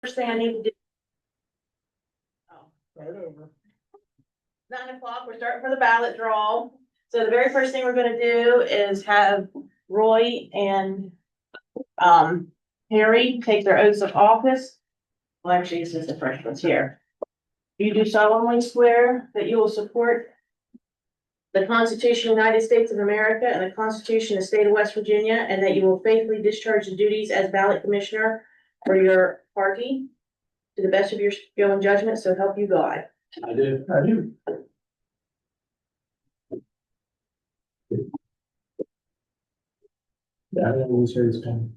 First thing I need to do. Oh, Right over. 9 o'clock, we're starting for the ballot draw. So the very first thing we're gonna do is have Roy and Harry take their oaths of office. Well, actually, this is the first one's here. You do solemnly swear that you will support the Constitution of the United States of America and the Constitution of the State of West Virginia, and that you will faithfully discharge the duties as ballot commissioner for your party to the best of your skill and judgment, so help you God. I do. I do. Yeah, I always hear his pen.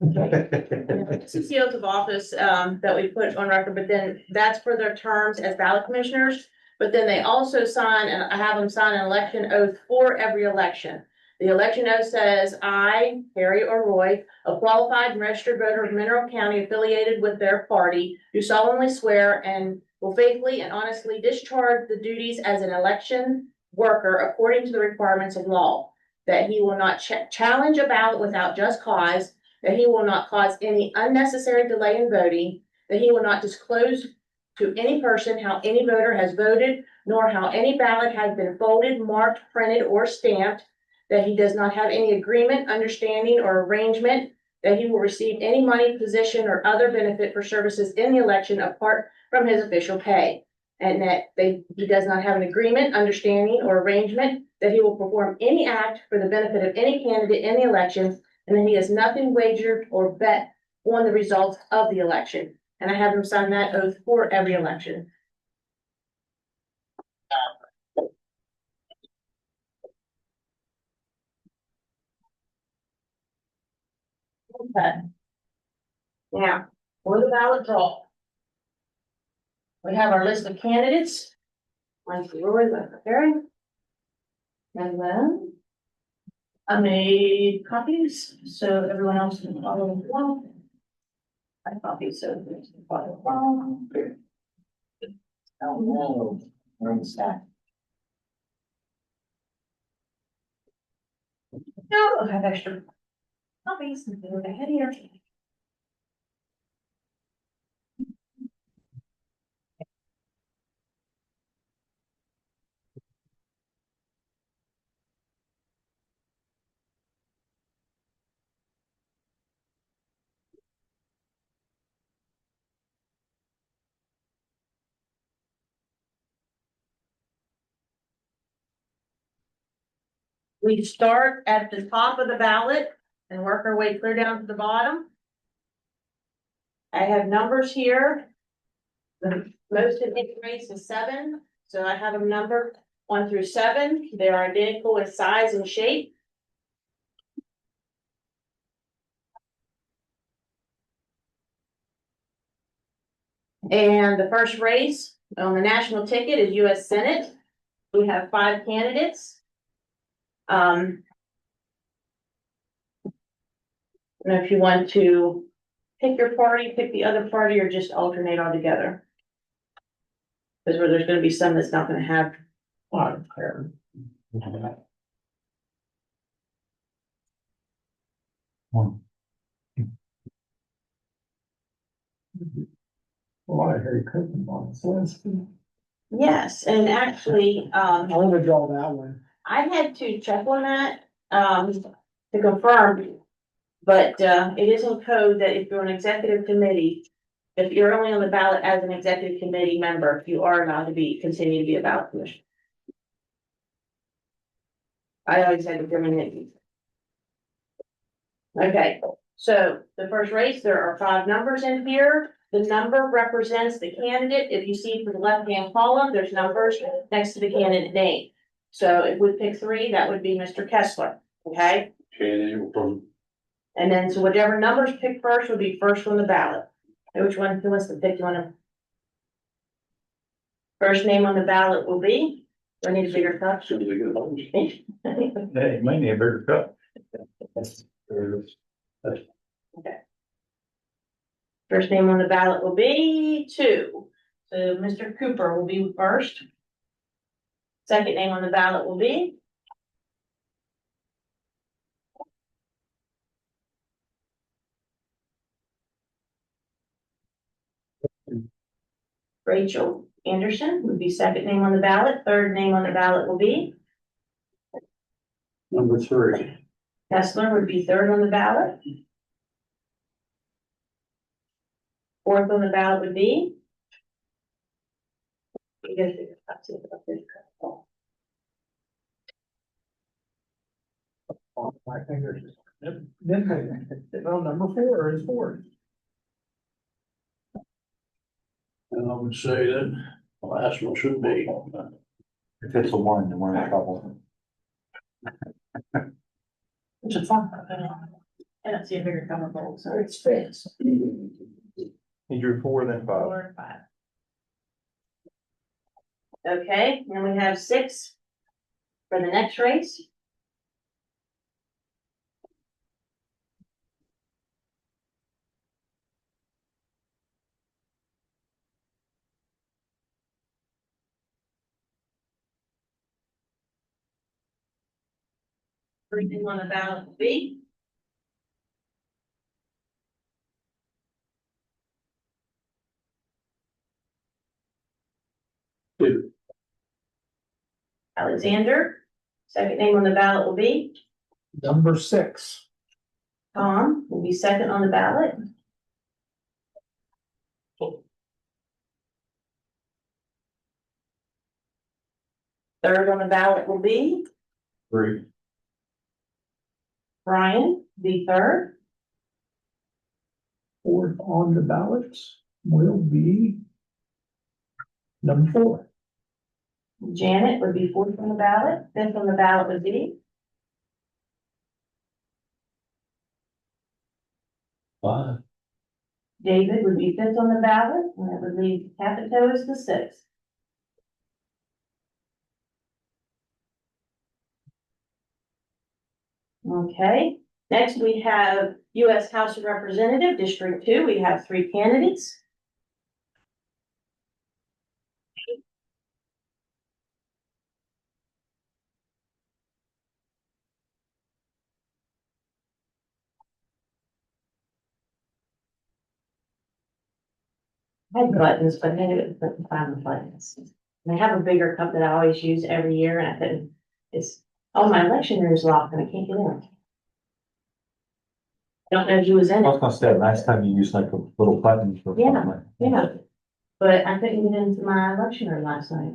This is the oath of office, that we put on record, but then that's for their terms as ballot commissioners. But then they also sign, and I have them sign an election oath for every election. The election oath says, I, Harry or Roy, a qualified and registered voter of Mineral County affiliated with their party, do solemnly swear and will faithfully and honestly discharge the duties as an election worker according to the requirements of law. That he will not challenge a ballot without just cause, that he will not cause any unnecessary delay in voting, that he will not disclose to any person how any voter has voted, nor how any ballot has been folded, marked, printed, or stamped, that he does not have any agreement, understanding, or arrangement, that he will receive any money, position, or other benefit for services in the election apart from his official pay, and that he does not have an agreement, understanding, or arrangement, that he will perform any act for the benefit of any candidate in the election, and then he has nothing wagered or bet on the results of the election. And I have him sign that oath for every election. Okay. Now, for the ballot draw. We have our list of candidates. Mine's Roy, mine's Harry. And then I made copies, so everyone else can follow along. I copied, so there's the follow along. Oh, no, we're in the stack. No, I'll have extra copies and go ahead here. We start at the top of the ballot and work our way clear down to the bottom. I have numbers here. The most in each race is 7, so I have them numbered 1 through 7. They are identical in size and shape. And the first race on the national ticket is U.S. Senate. We have 5 candidates. I don't know if you want to pick your party, pick the other party, or just alternate altogether. Because there's going to be some that's not going to have. A lot of Harry Kirkman on this. Yes, and actually, I'm gonna draw that one. I had to check on that, to confirm. But, it is in code that if you're an executive committee, if you're only on the ballot as an executive committee member, you are allowed to continue to be a ballot commissioner. I always had to bring in. Okay, so the first race, there are 5 numbers in here. The number represents the candidate. If you see for the left-hand column, there's numbers next to the candidate name. So if we pick 3, that would be Mr. Kessler, okay? And then, so whatever numbers picked first would be first on the ballot. Which one, who wants to pick one? First name on the ballot will be, do I need a bigger cup? Hey, you might need a bigger cup. Okay. First name on the ballot will be 2. So Mr. Cooper will be first. Second name on the ballot will be. Rachel Anderson would be second name on the ballot. Third name on the ballot will be Number 3. Kessler would be third on the ballot. Fourth on the ballot would be. You gotta figure out, see if it's this couple. On my fingers. Well, number 4 is 4. And I would say that the last one should be. If it's a 1, then we're in trouble. Which is fine. I don't see a bigger cover bowl, so it's fixed. He drew 4, then 5. 4 and 5. Okay, then we have 6 for the next race. First thing on the ballot will be Two. Alexander. Second name on the ballot will be Number 6. Tom, will be second on the ballot. Third on the ballot will be 3. Brian, be third. 4th on the ballots will be number 4. Janet would be fourth on the ballot. Fifth on the ballot would be 5. David would be fifth on the ballot, and that would leave Capito as the sixth. Okay, next we have U.S. House of Representative, District 2. We have 3 candidates. I had buttons, but I didn't find the buttons. And I have a bigger cup that I always use every year, and I couldn't, oh, my election room is locked and I can't get in. I don't know who was in I it. was gonna say, last time you used like a little button for. Yeah. something. Yeah, but I couldn't get into my election room last night.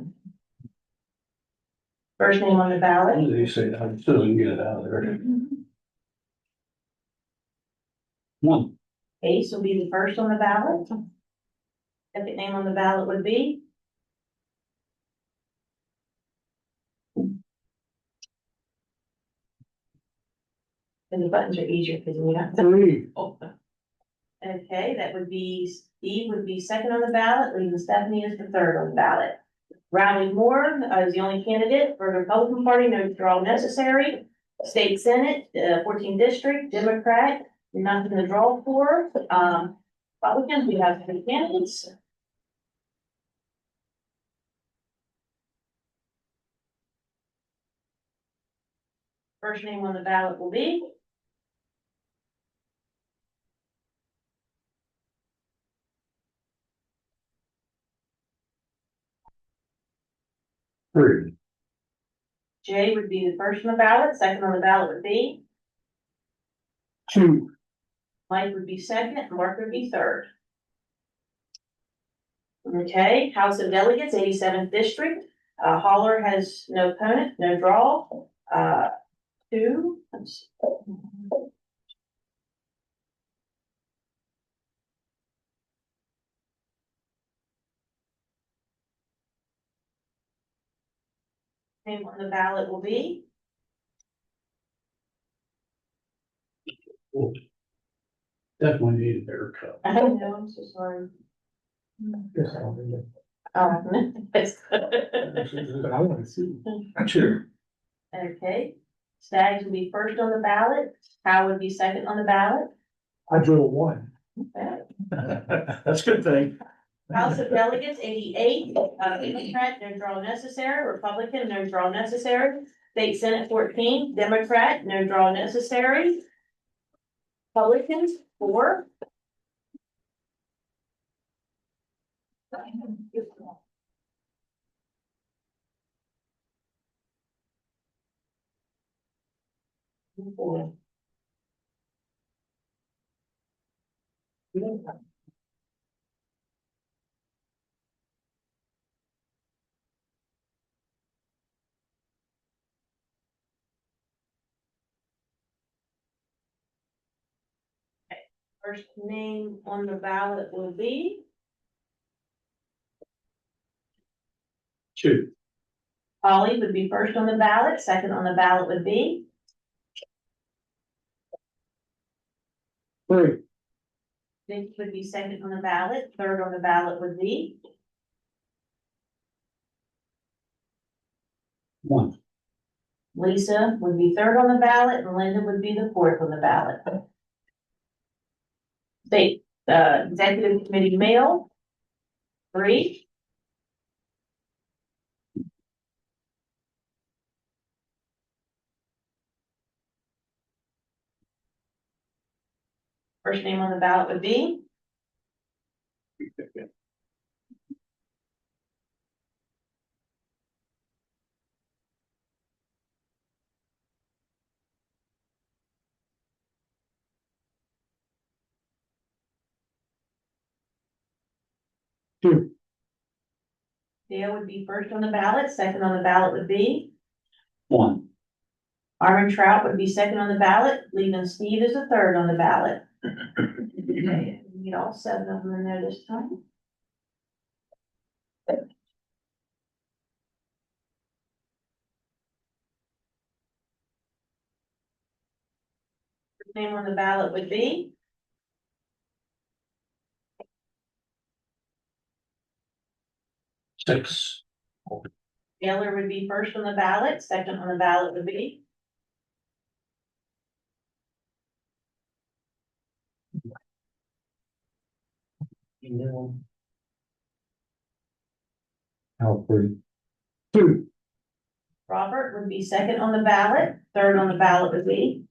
First name on the ballot. They say, I still didn't get it out of there. 1. Ace will be the first on the ballot. Second name on the ballot would be and the buttons are easier because we don't. 3. Oh. Okay, that would be Steve would be second on the ballot, leaving Stephanie as the third on the ballot. Riley Moore is the only candidate for the Republican Party, no withdrawal necessary. State Senate, 14th District, Democrat, nothing to draw for. Republicans, we have 3 candidates. First name on the ballot will be 3. Jay would be the first on the ballot, second on the ballot would be 2. Mike would be second, and Mark would be third. Okay, House of Delegates, 87th District, Holler has no opponent, no draw, 2, let's see. Name on the ballot will be Definitely need a better cup. I don't know, I'm so sorry. Guess I don't think It's it- But I want to see. Sure. okay, Staggs would be first on the ballot, Howe would be second on the ballot. I drew a 1. Okay. That's a good thing. House of Delegates, 88, Democrat, no draw necessary, Republican, no draw necessary. State Senate, 14, Democrat, no draw necessary. Republicans, 4. First name on the ballot will be Two. Polly would be first on the ballot, second on the ballot would be Three. Vic would be second on the ballot, third on the ballot would be One. Lisa would be third on the ballot, and Linda would be the fourth on the ballot. State, executive committee male, 3. First name on the ballot would be Two. Dale would be first on the ballot, second on the ballot would be One. Armin Trout would be second on the ballot, leaving Steve as the third on the ballot. Okay, we need all 7 of them in there this time. First name on the ballot would be Six. Taylor would be first on the ballot, second on the ballot would be Alfred. Two. Robert would be second on the ballot, third on the ballot would be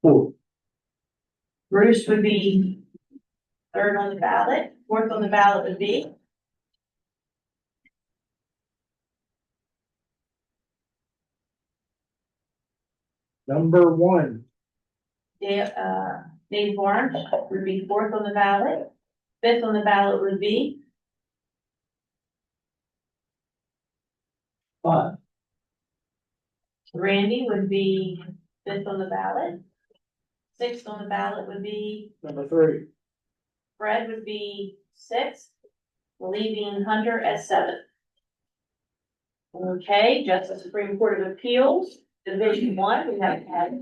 Four. Bruce would be third on the ballot, fourth on the ballot would be Number one. Dave Barnes would be fourth on the ballot, fifth on the ballot would be Five. Randy would be fifth on the ballot. Sixth on the ballot would be Number three. Fred would be sixth, leaving Hunter at 7th. Okay, Justice Supreme Court of Appeals, Division 1, we have had.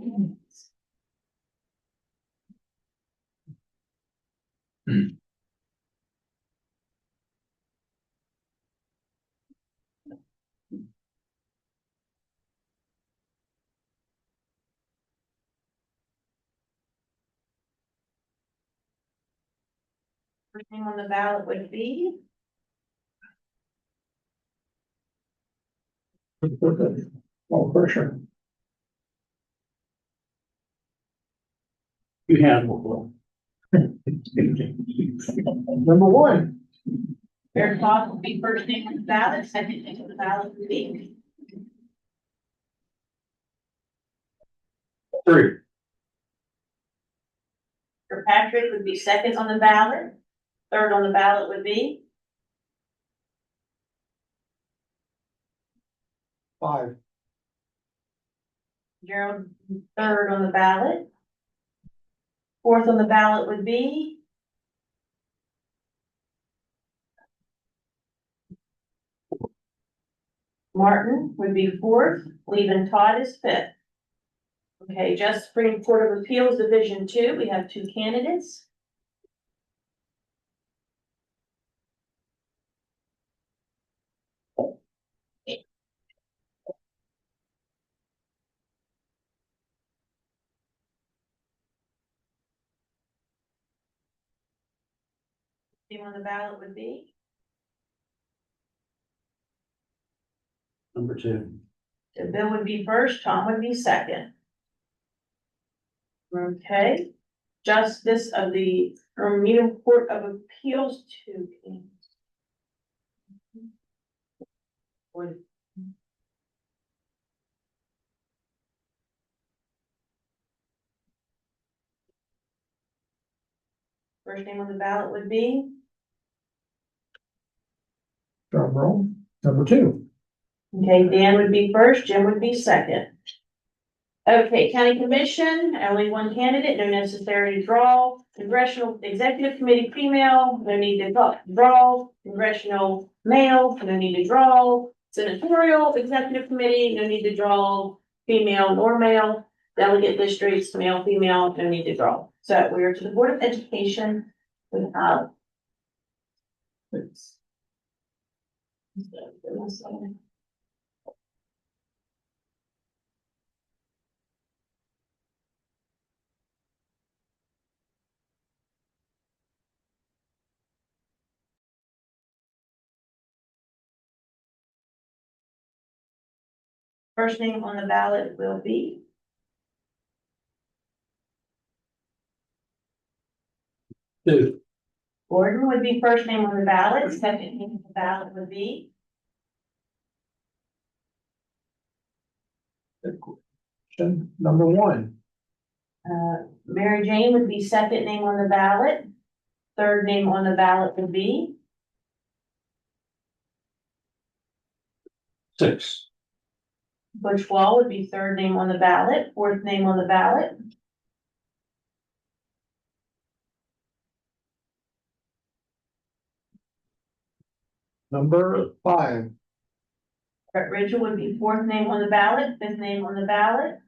First name on the ballot would be Oh, for sure. You handle Number one. Eric Fox would be first name on the ballot, second name on the ballot would be Three. Kirkpatrick would be second on the ballot, third on the ballot would be Five. Gerald, third on the ballot. Fourth on the ballot would be Martin would be fourth, leaving Todd as fifth. Okay, Justice Supreme Court of Appeals, Division 2, we have 2 candidates. Name on the ballot would be Number 2. so Bill would be first, Tom would be second. Okay, Justice of the From Municipal Court of Appeals to. First name on the ballot would be, Drum roll, number 2. okay, Dan would be first, Jim would be second. Okay, county commission, only one candidate, no necessary draw. Congressional executive committee female, no need to draw. Congressional male, no need to draw. Senatorial executive committee, no need to draw, female nor male. Delegate districts, male, female, no need to draw. So we are to the Board of Education. We have. First name on the ballot will be. Two. Gordon would be first name on the ballot, second name on the ballot would be. Question number 1. Mary Jane would be second name on the ballot. Third name on the ballot would be. 6. Butch Wall would be third name on the ballot, fourth name on the ballot. Number 5. Brett Ridgel would be fourth name on the ballot, fifth name on the ballot.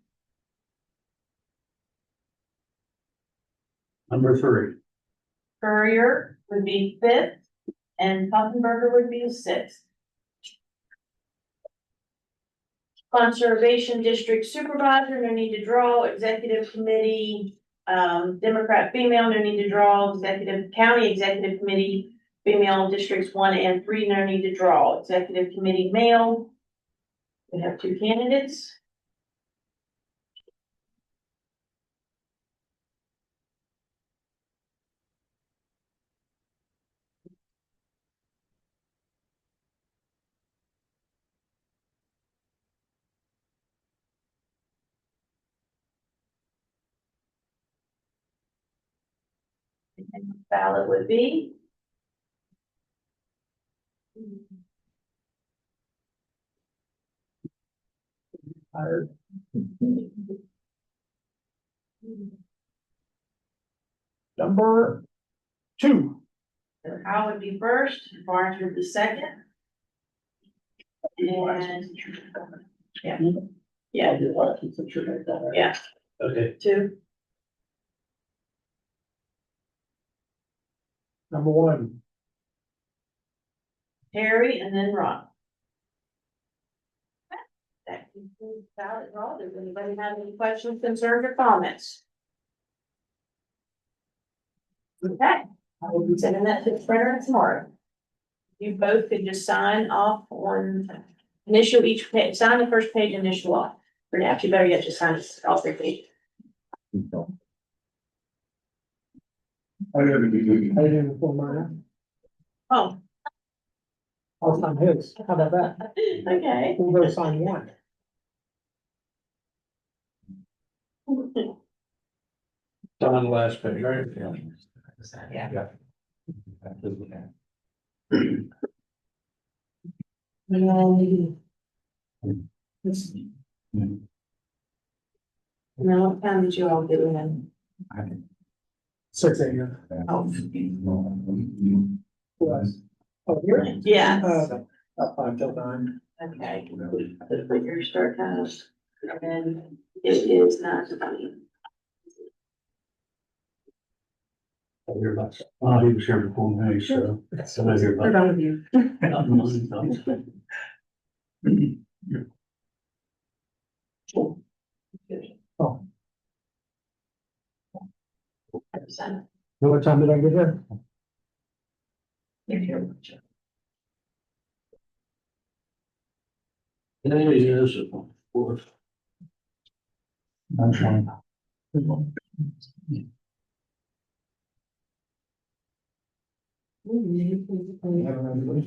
Number 3. Courier would be fifth, and Puftenberger would be sixth. Conservation District Supervisor, no need to draw. Executive Committee, Democrat female, no need to draw. County Executive Committee, female districts 1 and 3, no need to draw. Executive Committee male. We have 2 candidates. And ballot would be. Number 2. So Hal would be first, Barnes would be second. And, yeah. Yeah, yeah, Okay. 2. Number 1. Harry and then Ron. That concludes ballot draw. Does anybody have any questions, concerns, or comments? Okay, I will be sending that to the printer tomorrow. You both could just sign off on initial each page, sign the first page, initial off. For now, you better get just sign all 3 pages. I didn't pull mine. Oh, I'll sign his. How about that? okay. We'll go sign 1. It's on the last page, right? Yeah. Now, what time did you all get in? 6 a.m. Oh, Oh, here? yeah, About 5 till 9. okay. Put your start times, and it is 9:20. Oh, he was here before me, so. So I hear We're about. done with you. Oh, Sign what time did I get here? it. Today is the 4th. I'm trying.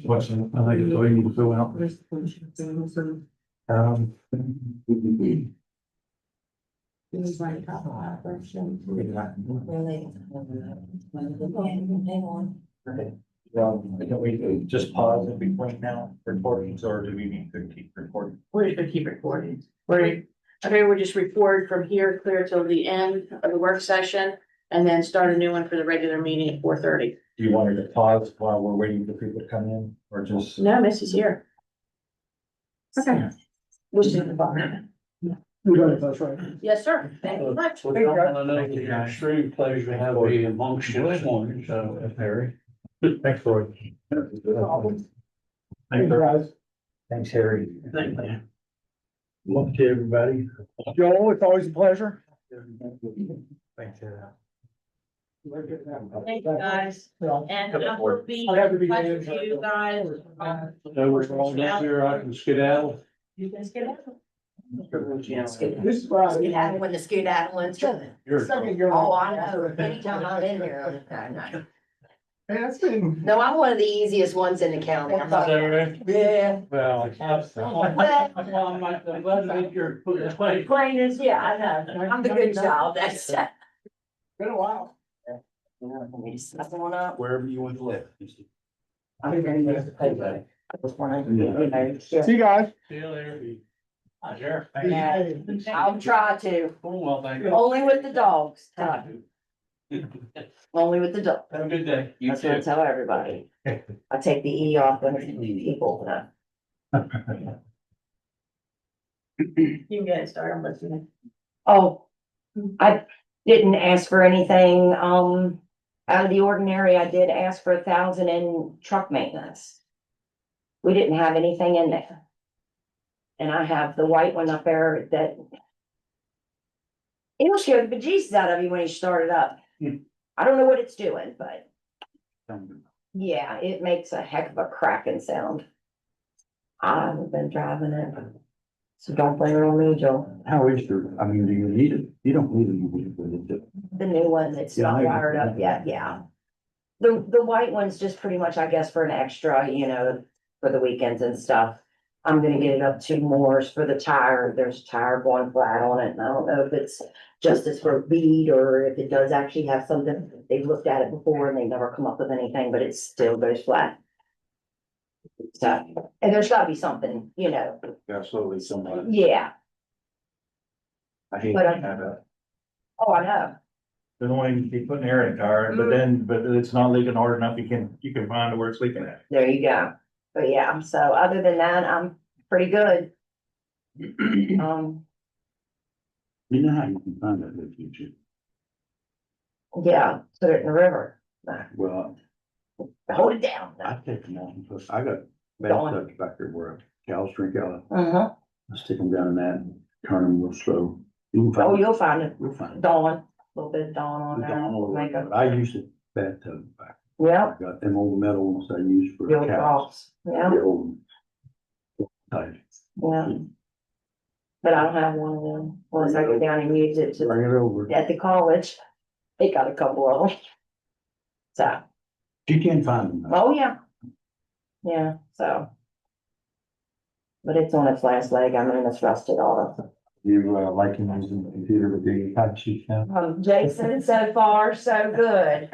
Question, I think it's all you need to fill out. Can we just pause in between now recordings, or do we need to keep recording? We're just gonna keep recording. We'll just record from here clear till the end of the work session and then start a new one for the regular meeting at 4:30. Do you want her to pause while we're waiting for people to come in, or just? No, Missy's here. Okay. We'll see the bottom. You got it, that's right. Yes, sir. Thank you much. I know it's an extreme pleasure to have you amongst you this morning, so. Harry. Thanks, Roy. Thanks, guys. Thanks, Harry. Thank you. Love to everybody. Joel, it's always a pleasure. Thanks, Harry. Thank you, guys. And I will be I'll have to in be touch there. with you guys. So we're all up here, I can skedaddle. You guys get out. This is Friday. Skedaddle when the skedaddling's coming. You're- Second girl. Oh, I know, anytime I'm in here, I know. Hey, that's been. No, I'm one of the easiest ones in the county. I'm not- Yeah. Well, I'm glad that you're putting it away. Plain as, yeah, I know, I'm the good child, that's. Been a while. That's the one up. Wherever you want to live. I'm gonna use the paper. I just wanna, you know, See you guys. See you later. Hi, Sheriff. Yeah. I'll try to, Well, thank you. only with the dogs, only with the dog. Have a good day. That's what I tell everybody. I take the E off when people, You can get it started, I'm listening. Oh, I didn't ask for anything, out of the ordinary. I did ask for 1,000 in truck maintenance. We didn't have anything in there. And I have the white one up there that. It'll scare the bejesus out of you when you start it up. Hmm. I don't know what it's doing, but yeah, it makes a heck of a cracking sound. I haven't been driving it, so don't blame it on me, Joe. How is your, I mean, do you need it? You don't need it, but it's. The new one that's Yeah, not I- wired up yet, yeah. The white one's just pretty much, I guess, for an extra, you know, for the weekends and stuff. I'm gonna get it up 2 more for the tire. There's a tire going flat on it, and I don't know if it's just as for bead or if it does actually have something. They've looked at it before and they never come up with anything, but it still goes flat. So, and there's gotta be something, you know, Absolutely, somebody. yeah. I hate But to I- have that. Oh, I know. The only you keep putting air in the car, but it's not leaking hard enough, you can find where it's leaking at. There you go. But yeah, so other than that, I'm pretty good. You Um, know how you can find that in the future? yeah, put it in the river. Well, Hold it down. I take them out and put, I got Go on. bathtubs back there where cows drink out of. Uh-huh. I stick them down in that and turn them real slow. You can Oh, find, you'll find it. you'll find. it. Dawn, a little bit of Dawn on It's there. all over. Make a, But I used a bathtub back. yeah, I got them old metal ones I use for the old cows. box. Yeah, The old type. yeah. But I don't have one of them. Unless I go down and use it to, Bring it over. at the college. They got a couple of them. So, You can find them. oh, yeah. Yeah, so. But it's on its last leg. I mean, it's rusted off. You like him using the computer to do your type sheet now? Jason, so far, so good.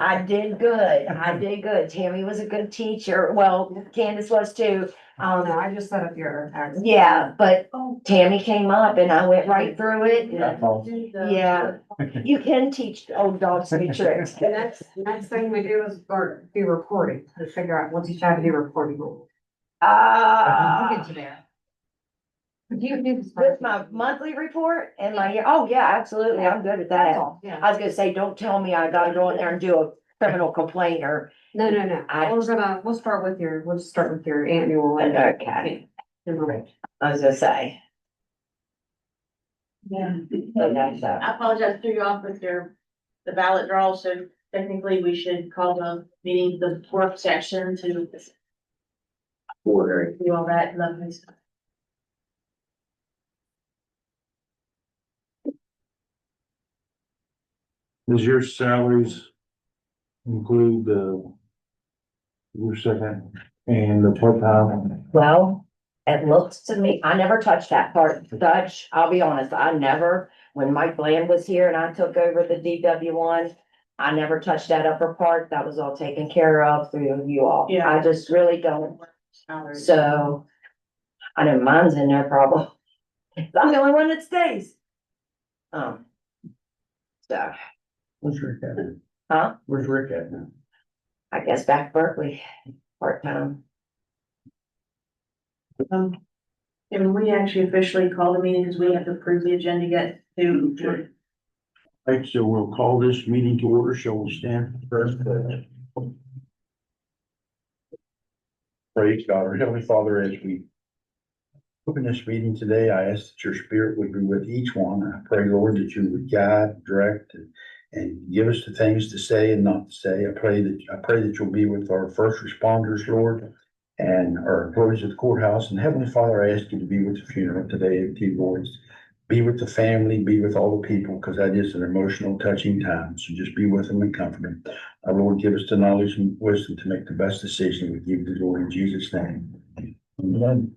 I did good. I did good. Tammy was a good teacher. Well, Candace was too. I just set up your. Yeah, but Tammy came up and I went right through it. That's all. Yeah, you can teach old dogs new tricks. The next thing we do is, or do recording, to figure out, once you try to do recording. I'll get you there. You do. With my monthly report and my, oh yeah, absolutely. I'm good at that. Yeah, I was gonna say, don't tell me I gotta go in there and do a criminal complaint or, no, I- we'll start with your annual. and- okay, and- I was gonna say. Yeah. Okay, so. I apologize, threw you off with the ballot draw, so technically we should call the meeting the work section to order, do all that lovely stuff. Does your salaries include the Your second, and the part-time, Well, it looks to me, I never touched that part, Dutch, I'll be honest, I never, when Mike Bland was here and I took over the DW one. I never touched that upper part, that was all taken care of through you all. Yeah. I just really don't, so. I know mine's in there probably. I'm the only one that stays. So, where's Rick at? huh? Where's Rick at now? I guess back Berkeley, part-time. And we actually officially call the meeting because we have to approve the agenda yet to. Right, so we'll call this meeting to order, shall we stand first? Praise God, our Heavenly Father, as we open this meeting today, I ask that your spirit would be with each one. I pray, Lord, that you would guide, direct, and give us the things to say and not to say. I pray that you'll be with our first responders, Lord, and our employees at the courthouse. And Heavenly Father, I ask you to be with the funeral today, Lord. Be with the family, be with all the people, because that is an emotional, touching time. So just be with them and comfort them. Our Lord, give us the knowledge and wisdom to make the best decision. We give you the Lord in Jesus' name. Amen.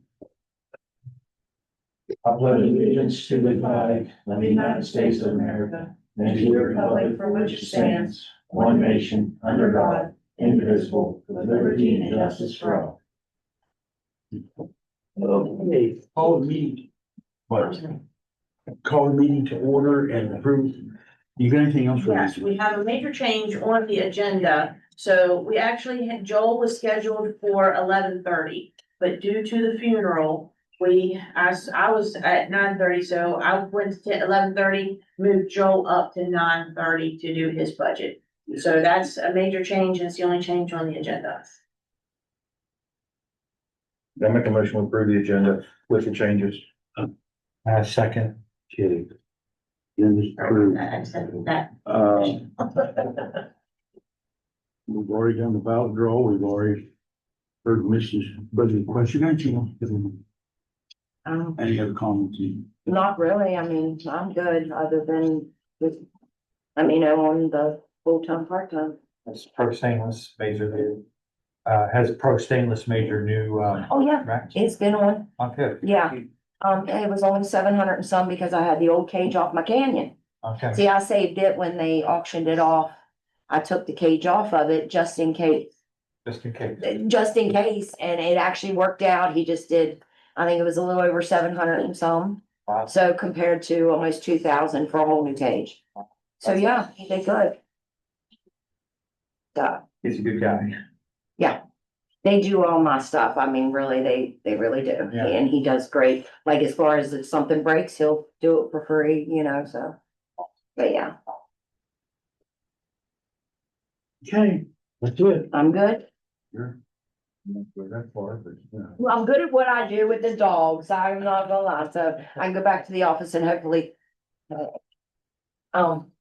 I pledge allegiance to the flag of the United States of America and to the republic for which it stands, one nation, under God, indivisible, with liberty and justice for all. Okay, call the meeting. What? Call the meeting to order and approve. You got anything else for Yes, us? we have a major change on the agenda. So we actually had, Joel was scheduled for 11:30, but due to the funeral, I was at 9:30, so I went to 11:30, moved Joel up to 9:30 to do his budget. So that's a major change, and it's the only change on the agenda. I make a motion to approve the agenda with the changes. Second. Kidding. Then just approve. I said that. We've already done the ballot draw, we've already heard Mrs. Budget question, any other comments? Not really, I mean, I'm good, other than, just, let me know on the full-time, part-time. Has Pro Stainless major new, has Pro Stainless major new, Oh, yeah, racks? it's been on, Okay. yeah. It was only 700 and some because I had the old cage off my Canyon. Okay. See, I saved it when they auctioned it off. I took the cage off of it just in case, Just in case. and it actually worked out. He just did, I think it was a little over 700 and some. Wow. So compared to almost 2,000 for a whole new cage. So yeah, he did good. So, He's a good guy. they do all my stuff. I mean, really, they really do. Yeah. And he does great. Like as far as if something breaks, he'll do it for free, so. But yeah, Okay, that's it. I'm good. You're not go that far, but, Well, I'm good at what I do with the dogs. I'm not gonna lie. So I can go back to the office and hopefully. Um,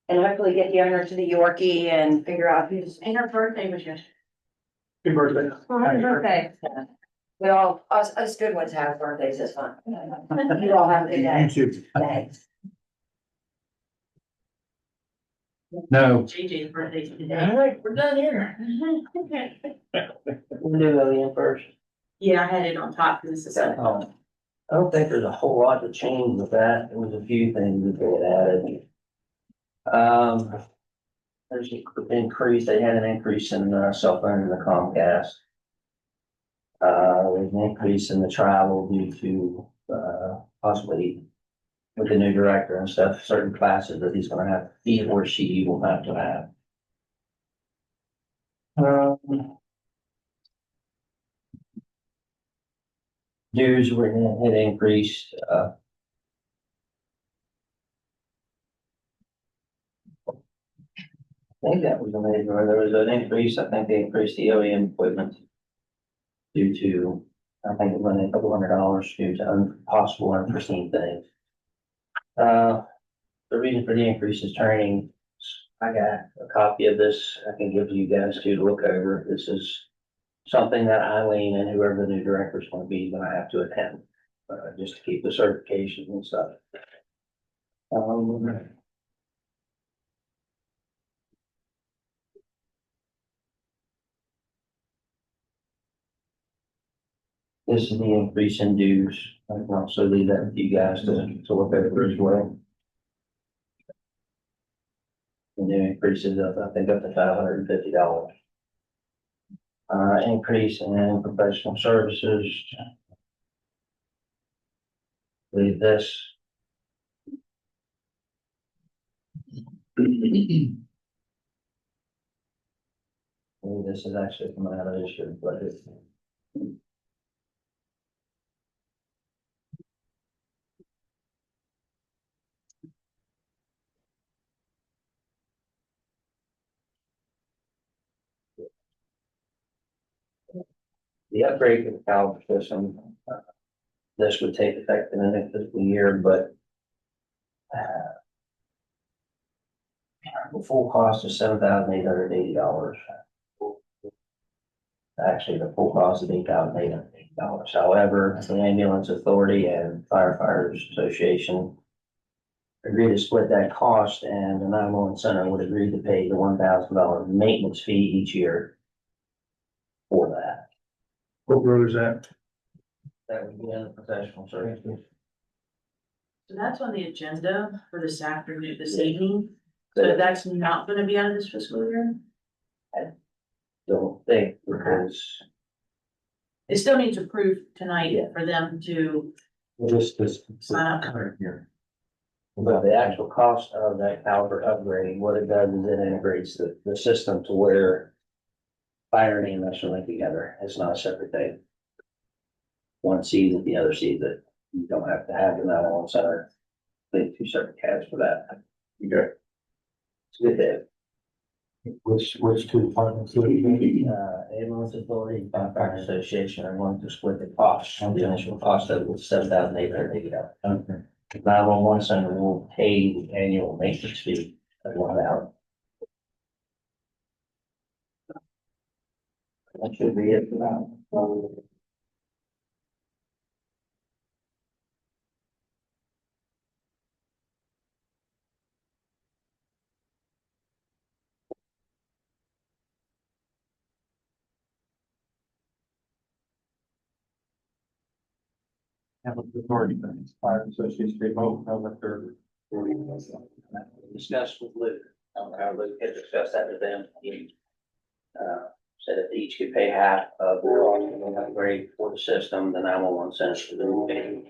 and hopefully get the owner to the Yorkie and figure out who's. And her birthday was yesterday. Happy birthday. Happy birthday. We all, us good ones have birthdays this month. You all have a good day. You too. Thanks. No. JJ's birthday today. All right, we're done here. Okay. We'll do Lillian first. Yeah, I had it on top because it's a. I don't think there's a whole lot to change with that. There was a few things that they added. There's an increase, they had an increase in cell phone and the Comcast. There's an increase in the travel due to, possibly with the new director and stuff, certain classes that he's gonna have, he or she will have to have. Dues had increased, I think that was the major, there was an increase, I think they increased the OEM equipment. Due to, I think it went a couple $100 due to possible unforeseen things. The reason for the increase is training. I got a copy of this, I can give you guys to look over. This is something that Eileen and whoever the new director is gonna be, gonna have to attend, just to keep the certifications and stuff. This is the increase in dues. I can also leave that with you guys to look over as well. The new increases of, I think, up to $550. Increase in professional services. Leave this. This is actually coming out of this year's budget. The upgrade to the caliber system, this would take effect in the next fiscal year, but the full cost is $7,880. Actually, the full cost is $8,880. However, the Ambulance Authority and Firefighters Association agreed to split that cost, and the 911 center would agree to pay the $1,000 maintenance fee each year for that. What road is that? That would be in the professional services. So that's on the agenda for this afternoon, this evening. So that's not gonna be out of this fiscal year? Don't think, because It still needs approved tonight Yeah. for them to This. sign up. Current year. but the actual cost of that caliber upgrade, what it does is it integrates the system to where fire and EMS are linked together. It's not a separate thing. One sees it, the other sees it. You don't have to have the 911 center. They have two separate cabs for that. Okay. It's a good day. Which two departments? Ambulance Authority and Firefighter Association are going to split the cost. The initial cost of it was $7,880. Okay. 911 center will pay the annual maintenance fee of $1,000. That should be it for now. Ambulance Authority, Fire Association, they both know what they're. Discussed with Luke, Luke had discussed that with them. He, said if they each could pay half of the cost of the upgrade for the system, the 911 center should pay.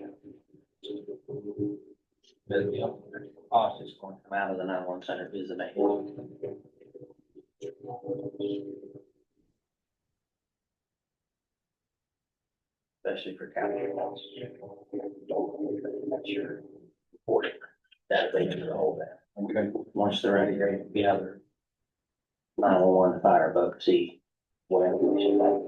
The cost is going to come out of the 911 center is the main. Especially for county calls. That's your reporting. That they do the whole thing. Okay. Once they're ready, they're gonna be other 911 fire buck, see whatever we should like.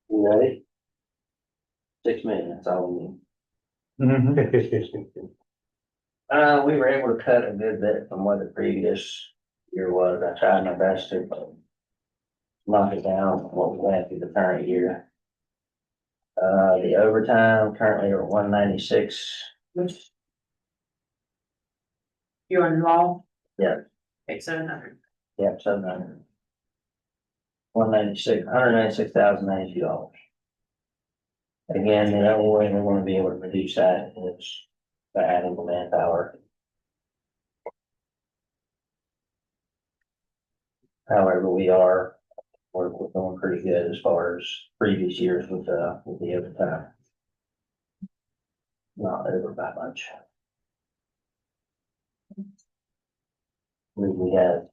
You ready? 6 million, that's all we need. We were able to cut a good bit from what the previous year was. I tried my best to knock it down from what we went through the current year. The overtime currently are 196. Which? You're on law? Yeah. Okay, 700. Yep, 700. 196,092. Again, the only way we're gonna be able to reduce that is by adding the manpower. However, we're going pretty good as far as previous years with the overtime. Not over by much. We had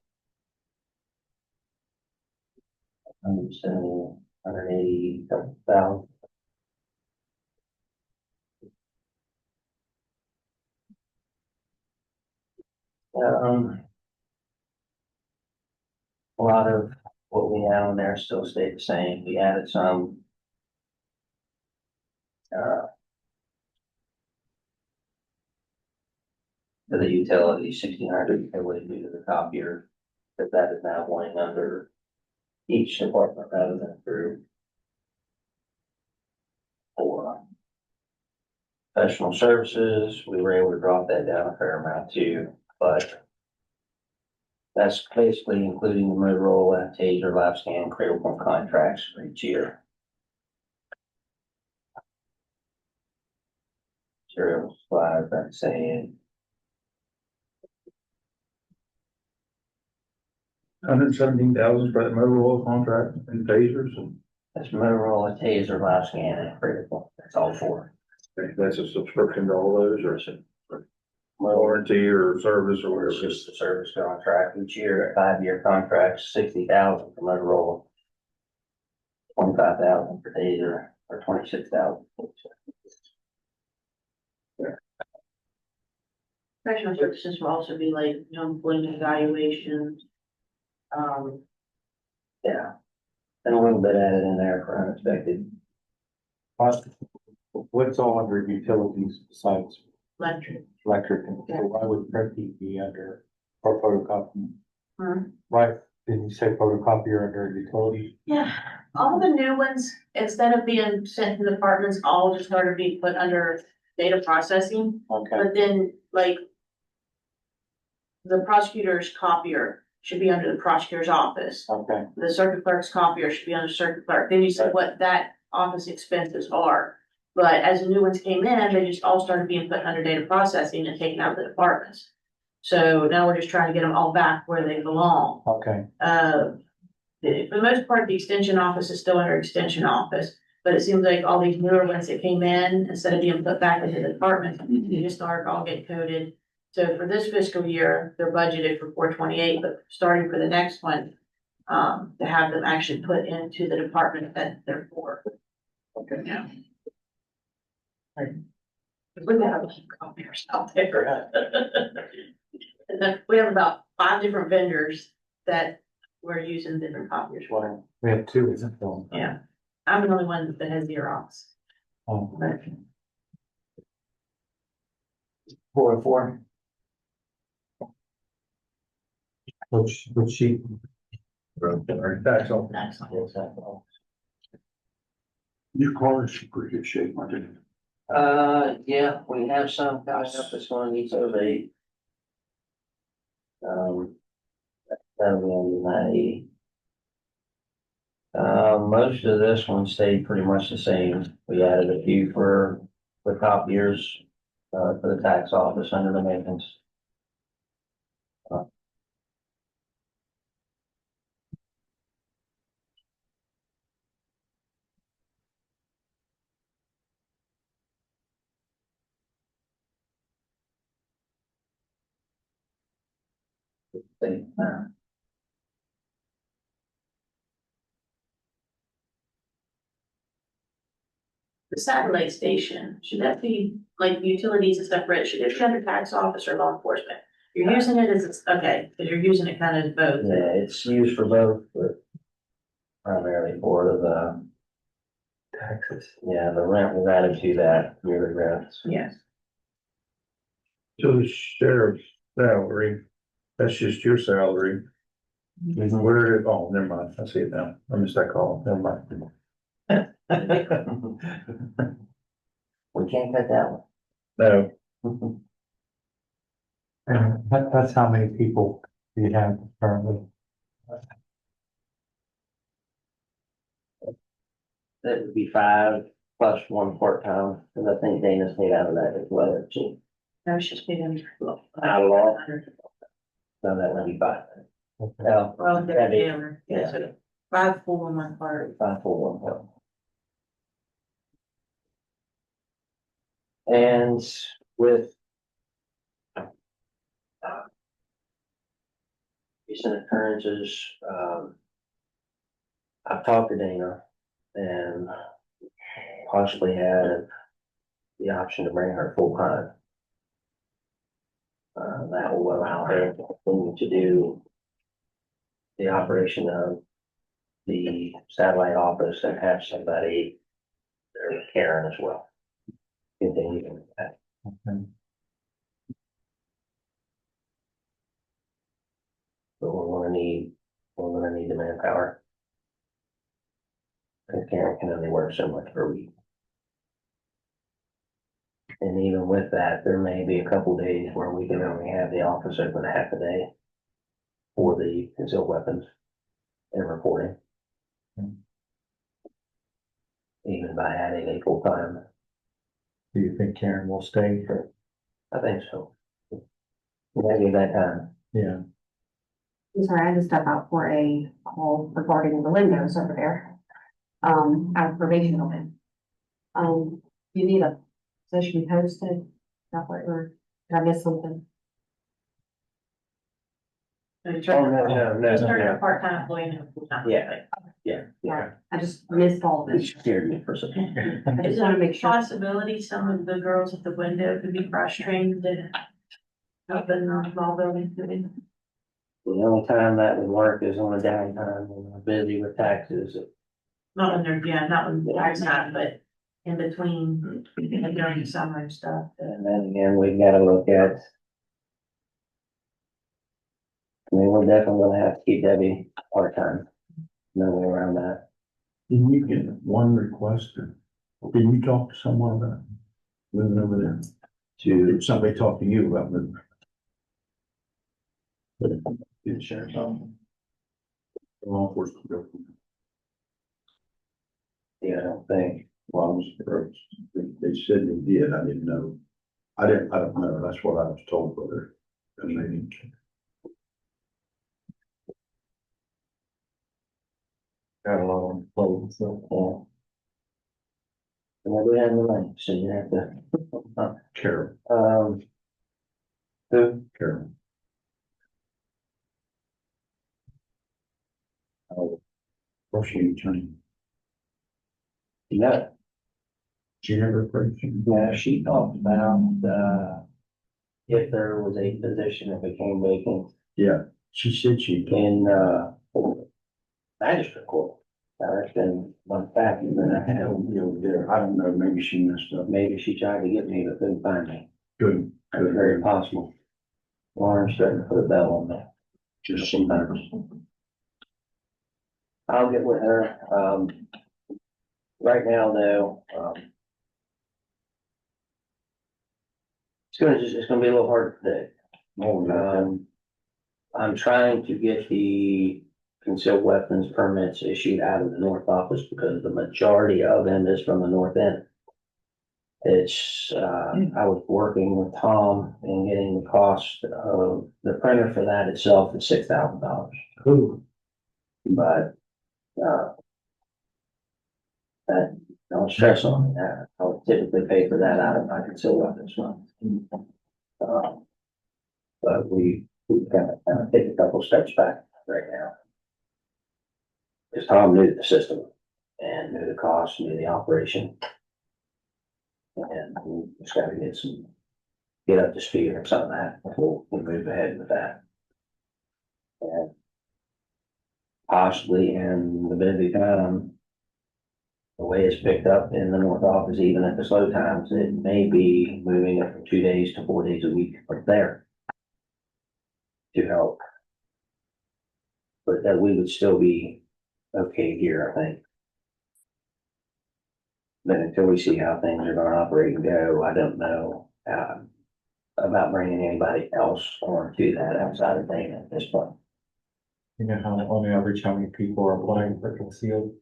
170, 180,000. A lot of what we had on there still stayed the same. We added some. To the utility 1,600 heavily due to the copier, that is now going under each department rather than through. Professional services, we were able to drop that down a fair amount too, but that's basically including the Motorola, Taser, Lap Scan, critical contracts for each year. Serial supplies, that's saying, $117,000 for the Motorola contract and tasers, and that's Motorola, Taser, Lap Scan, and critical, that's all four. that's a subscription to all those, or is it Motorola, warranty or service or it's whatever? just a service contract each year, a 5-year contract, 60,000 for Motorola. 25,000 for Taser, or 26,000. Professional services will also be like, employment evaluation. Yeah. And a little bit added in there for unexpected. What's all under utilities besides Electric. electric, and so why would printing be under, or photocopy? Hmm. Why didn't you say photocopier under utility? Yeah, all the new ones, instead of being sent to departments, all just started being put under data processing, Okay, but then like. The prosecutor's copier should be under the prosecutor's office. okay, The circuit clerk's copier should be under circuit clerk. Then you see what that office expenses are. But as the new ones came in, they just all started being put under data processing and taken out of the departments. So now we're just trying to get them all back where they belong. okay, For the most part, the extension office is still under extension office. But it seems like all these newer ones that came in, instead of being put back into the department, they just start all get coded. So for this fiscal year, they're budgeted for 428, but starting for the next one, to have them actually put into the department that they're for. okay. Yeah. We have a few copiers out there. And then we have about 5 different vendors that we're using different copiers for. We have two, isn't there? Yeah, I'm the only one that has Xerox. Oh, But 404. which sheet? That's all. that's Your car is in pretty good shape, Martin. Yeah, we have some coming up that's gonna need surveyed. That'll be on the 980. Most of this one stayed pretty much the same. We added a few for the copiers, for the tax office under the maintenance. the satellite station, should that be like utilities and stuff, right? Should it be under tax office or law enforcement? You're using it as, it's okay, because you're using it kind of both. Yeah, it's used for both, but primarily for the, Taxes. yeah, the rent was added to that, yearly rents. Yes. So the sheriff's salary, that's just your salary. Mm-hmm. Where did, oh, never mind, I see it now, I missed that call, never mind. We can't cut that No, one. And that's how many people you have currently? That would be 5 plus 1 part-time, and I think Dana stayed out of that as well, too. No, it's just been. Out of law? So that would be 5. Okay. Well, Well, that'd be yeah, so 5 full and 1 part. 5 for 1 part. And with recent occurrences, I've talked to Dana and possibly had the option to bring her full time. That will allow her to continue to do the operation of the satellite office and have somebody there with Karen as well. Continue doing that. Okay. But we're gonna need the manpower. Cause Karen can only work so much per week. And even with that, there may be a couple days where we can only have the office open a half a day for the concealed weapons and reporting. Even by adding a full-time, Do you think Karen will stay? I think so. Maybe that time. Yeah. I'm sorry, I had to step out for a call regarding the windows over there. Out of probation on it. You need a position posted, that way, or did I miss something? Oh, no. Just turn a part-time employee into a full-time. Yeah. Yeah, I just missed all of It it. scared me for a second. I just wanna make sure. Possibility, some of the girls at the window could be cross-trained and up in the small building. The only time that would work is on a downtime when we're busy with taxes. Not when they're, yeah, not when they're not, but in between, during the summer and stuff. And then again, we've gotta look at. I mean, we're definitely gonna have to keep Debbie part-time. No way around that. Didn't you get one request, or didn't you talk to someone about moving over there? Did somebody talk to you about moving? The sheriff's office. Law enforcement. Yeah, I don't think. Well, I was approached. They said they did, I didn't know. I don't know, that's what I was told, whether, and maybe. Got a lot on plate, so. Yeah. And we have the money, so you have to, Carol, who? Carol. Oh, Russian attorney. No, She never approached you? no, she talked about, if there was a position that became vacant Yeah, she said she. in, magistrate court. That's been one fact, and then I I had, don't know there, I don't know, maybe she messed up. maybe she tried to get me, but couldn't find me. Good. That's very possible. Lauren's starting to put a bell on that. Just sometimes. I'll get with her, right now though, it's gonna be a little hard to predict. I'm trying to get the concealed weapons permits issued out of the north office because the majority of them is from the north end. It's, I was working with Tom and getting the cost of the printer for that itself is $6,000. Ooh. But, that, don't stress on that. I would typically pay for that out of my concealed weapons fund. But we've got to kind of take a couple steps back right now. Because Tom knew the system and knew the cost, knew the operation. And we just gotta get up to speed on some of that before we move ahead with that. And possibly in the busy time, the way it's picked up in the north office, even at the slow times, it may be moving it from 2 days to 4 days a week from there to help. But that we would still be okay here, I think. But until we see how things are gonna operate and go, I don't know, about bringing anybody else on to that outside of Dana at this point. You know how, on average, how many people are applying for concealed?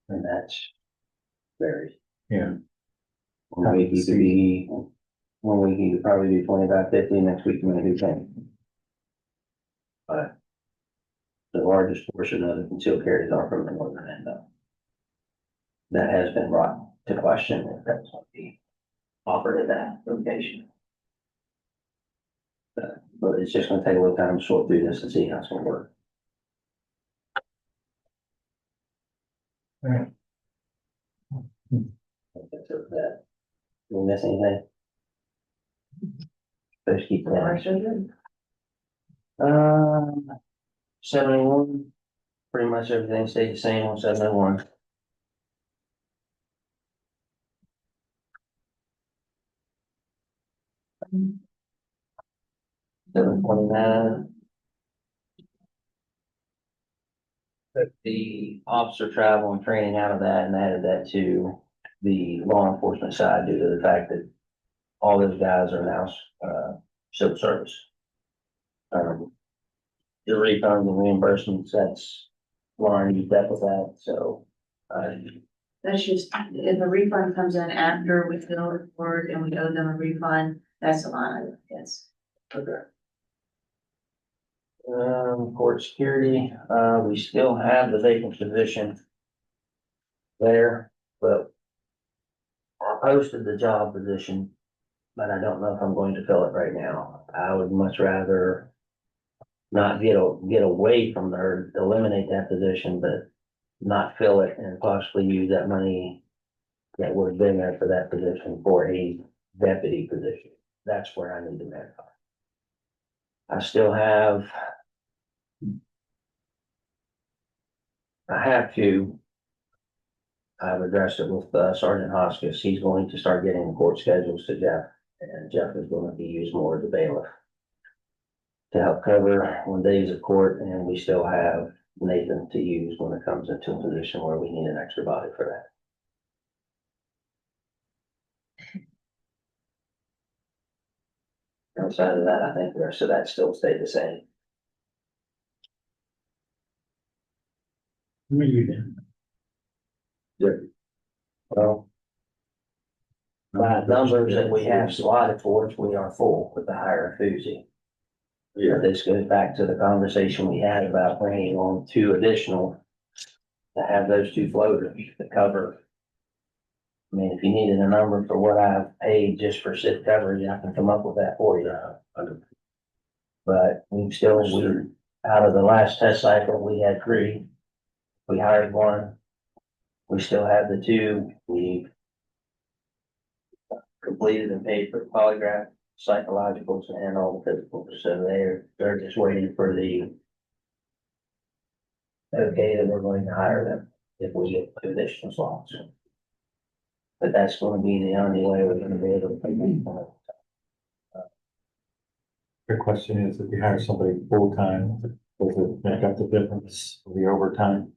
And that's varies. Yeah. One week you could be, one week you could probably do 25, 50, next week you're gonna do 10. But the largest portion of the concealed carries are from the northern end though. That has been brought to question if that's going to be offered at that location. But it's just gonna take a little time to sort through this and see how it's gonna work. Right. That's it for that. Did we miss anything? Let's keep that. 71, pretty much everything stayed the same on 71. $729. Took the officer travel and training out of that and added that to the law enforcement side due to the fact that all those guys are now, civil service. The refunds and reimbursements, that's Lauren, you dealt with that, so, That's just, if a refund comes in after we fill the report and we owe them a refund, that's the line item, yes. okay. Court security, we still have the vacant position there, but I posted the job position, but I don't know if I'm going to fill it right now. I would much rather not get away from there, eliminate that position, but not fill it and possibly use that money that would have been there for that position for a deputy position. That's where I need to manpower. I still have. I've addressed it with Sergeant Hoskins. He's going to start getting the court schedules to Jeff, and Jeff is going to be used more as a bailiff to help cover on days of court, and we still have Nathan to use when it comes into a position where we need an extra body for that. Outside of that, I think the rest of that still stayed the same. Well, by numbers that we have slotted for us, we are full with the higher Fuzi. Yeah, this goes back to the conversation we had about bringing on 2 additional to have those 2 floaters to cover. I mean, if you needed a number for what I've paid just for SIP coverage, I can come up with that for you. But out of the last test cycle, we had 3. We hired 1. We still have the 2. We've completed and paid for the polygraph, psychologicals, and all the physicals. So they're just waiting for the okay that we're going to hire them if we get 2 additional slots. But that's going to be the only way we're going to be able to pay them. The question is, if you hire somebody full-time, does it make up the difference of the overtime?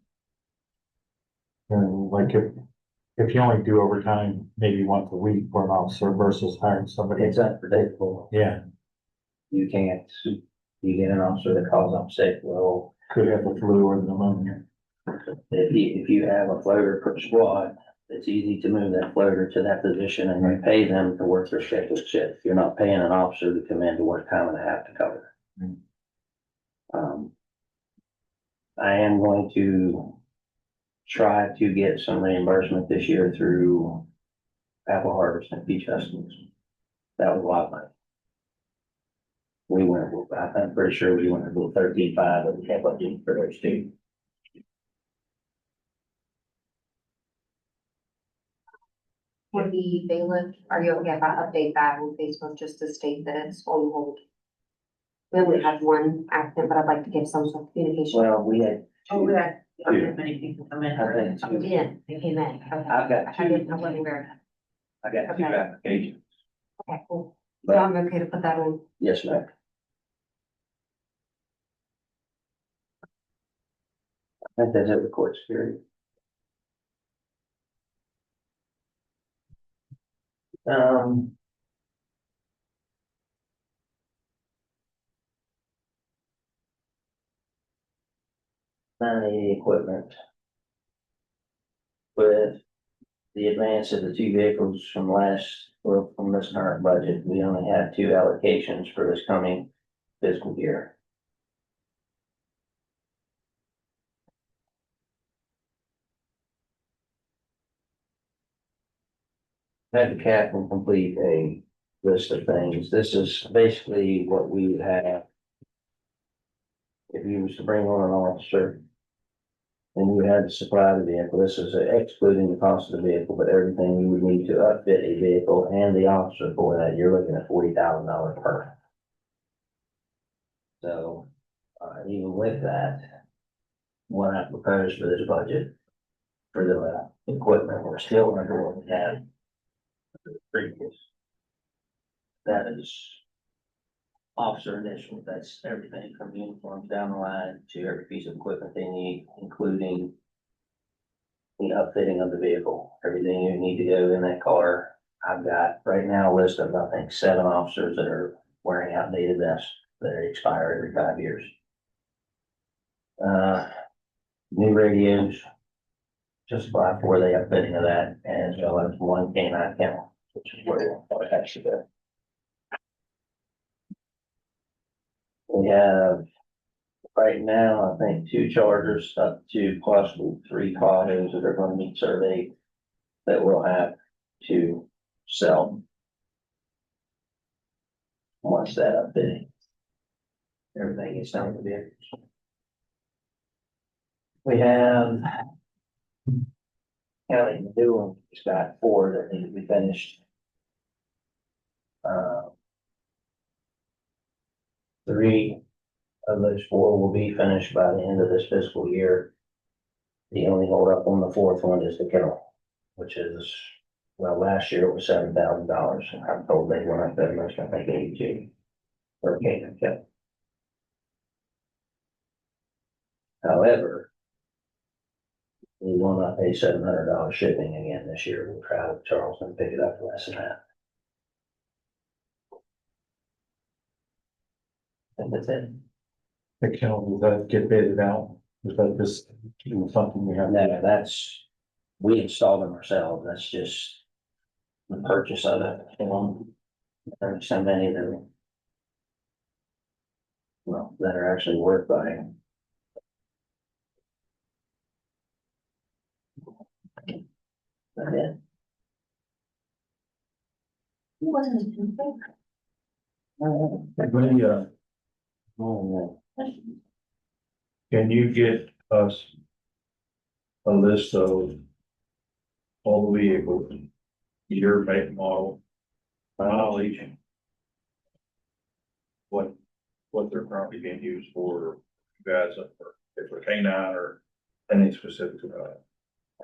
And like if you only do overtime maybe once a week for an officer versus hiring somebody. It's unpredictable. Yeah, You can't, you get an officer that calls up sick, well, could have the flu or the pneumonia. if you have a floater per squad, it's easy to move that floater to that position and you pay them to work their scheduled shift. You're not paying an officer to come in to work time and a half to cover. I am going to try to get some reimbursement this year through Apple Harvest and Peach Festivals. That was a lot of money. I'm pretty sure we went to 13.5, but we had budget for those 2. For the bailiff, are you okay if I update that on Facebook just to state that it's on hold? We only have 1 applicant, but I'd like to give some sort of communication. Well, we had. Oh, we had, many people come in. I think Oh, we did, they came in. Okay. I've got I didn't, I 2, wasn't aware. I got 2 Okay. applications. Okay, cool. So But I'm okay to put that on. yes, ma'am. I think that's it with court security. The equipment. With the advance of the 2 vehicles from from this current budget, we only have 2 allocations for this coming fiscal year. Had the captain complete a list of things. This is basically what we would have if you was to bring on an officer and you had to supply the vehicle. This is excluding the cost of the vehicle, but everything you would need to upfit a vehicle and the officer for that, you're looking at $40,000 per. So, even with that, what I proposed for this budget for the equipment, we're still under what we had previous. That is officer initial, that's everything from uniforms down the line to every piece of equipment they need, including the upfitting of the vehicle, everything you need to go in that car. I've got right now a list of, I think, 7 officers that are wearing outdated vests that expire every 5 years. New radios, just apply for the upfitting of that, as well as 1 canine kennel, which is where it has to go. We have, right now, I think 2 Chargers up to possibly 3 Tahoes that are gonna meet survey that we'll have to sell. Once that upfitting. Everything is down to vehicles. We have County Newland, it's got 4 that need to be finished. 3 of those 4 will be finished by the end of this fiscal year. The only holdup on the 4th one is the kennel, which is, well, last year it was $7,000. I'm told they went up that much, I think 82 for a canine kennel. However, we will not pay $700 shipping again this year. We'll try with Charleston, pick it up less than that. I think that's it. The kennel, does that get bid out? Is that just something we have? No, that's, we install them ourselves. That's just the purchase of it. There's so many that, well, that are actually worth buying. That's it. Who wasn't in favor? When, Oh, can you get us a list of all the vehicles, year, make, model, mileage, what they're currently being used for, you guys, or if they're canine or anything specific about it.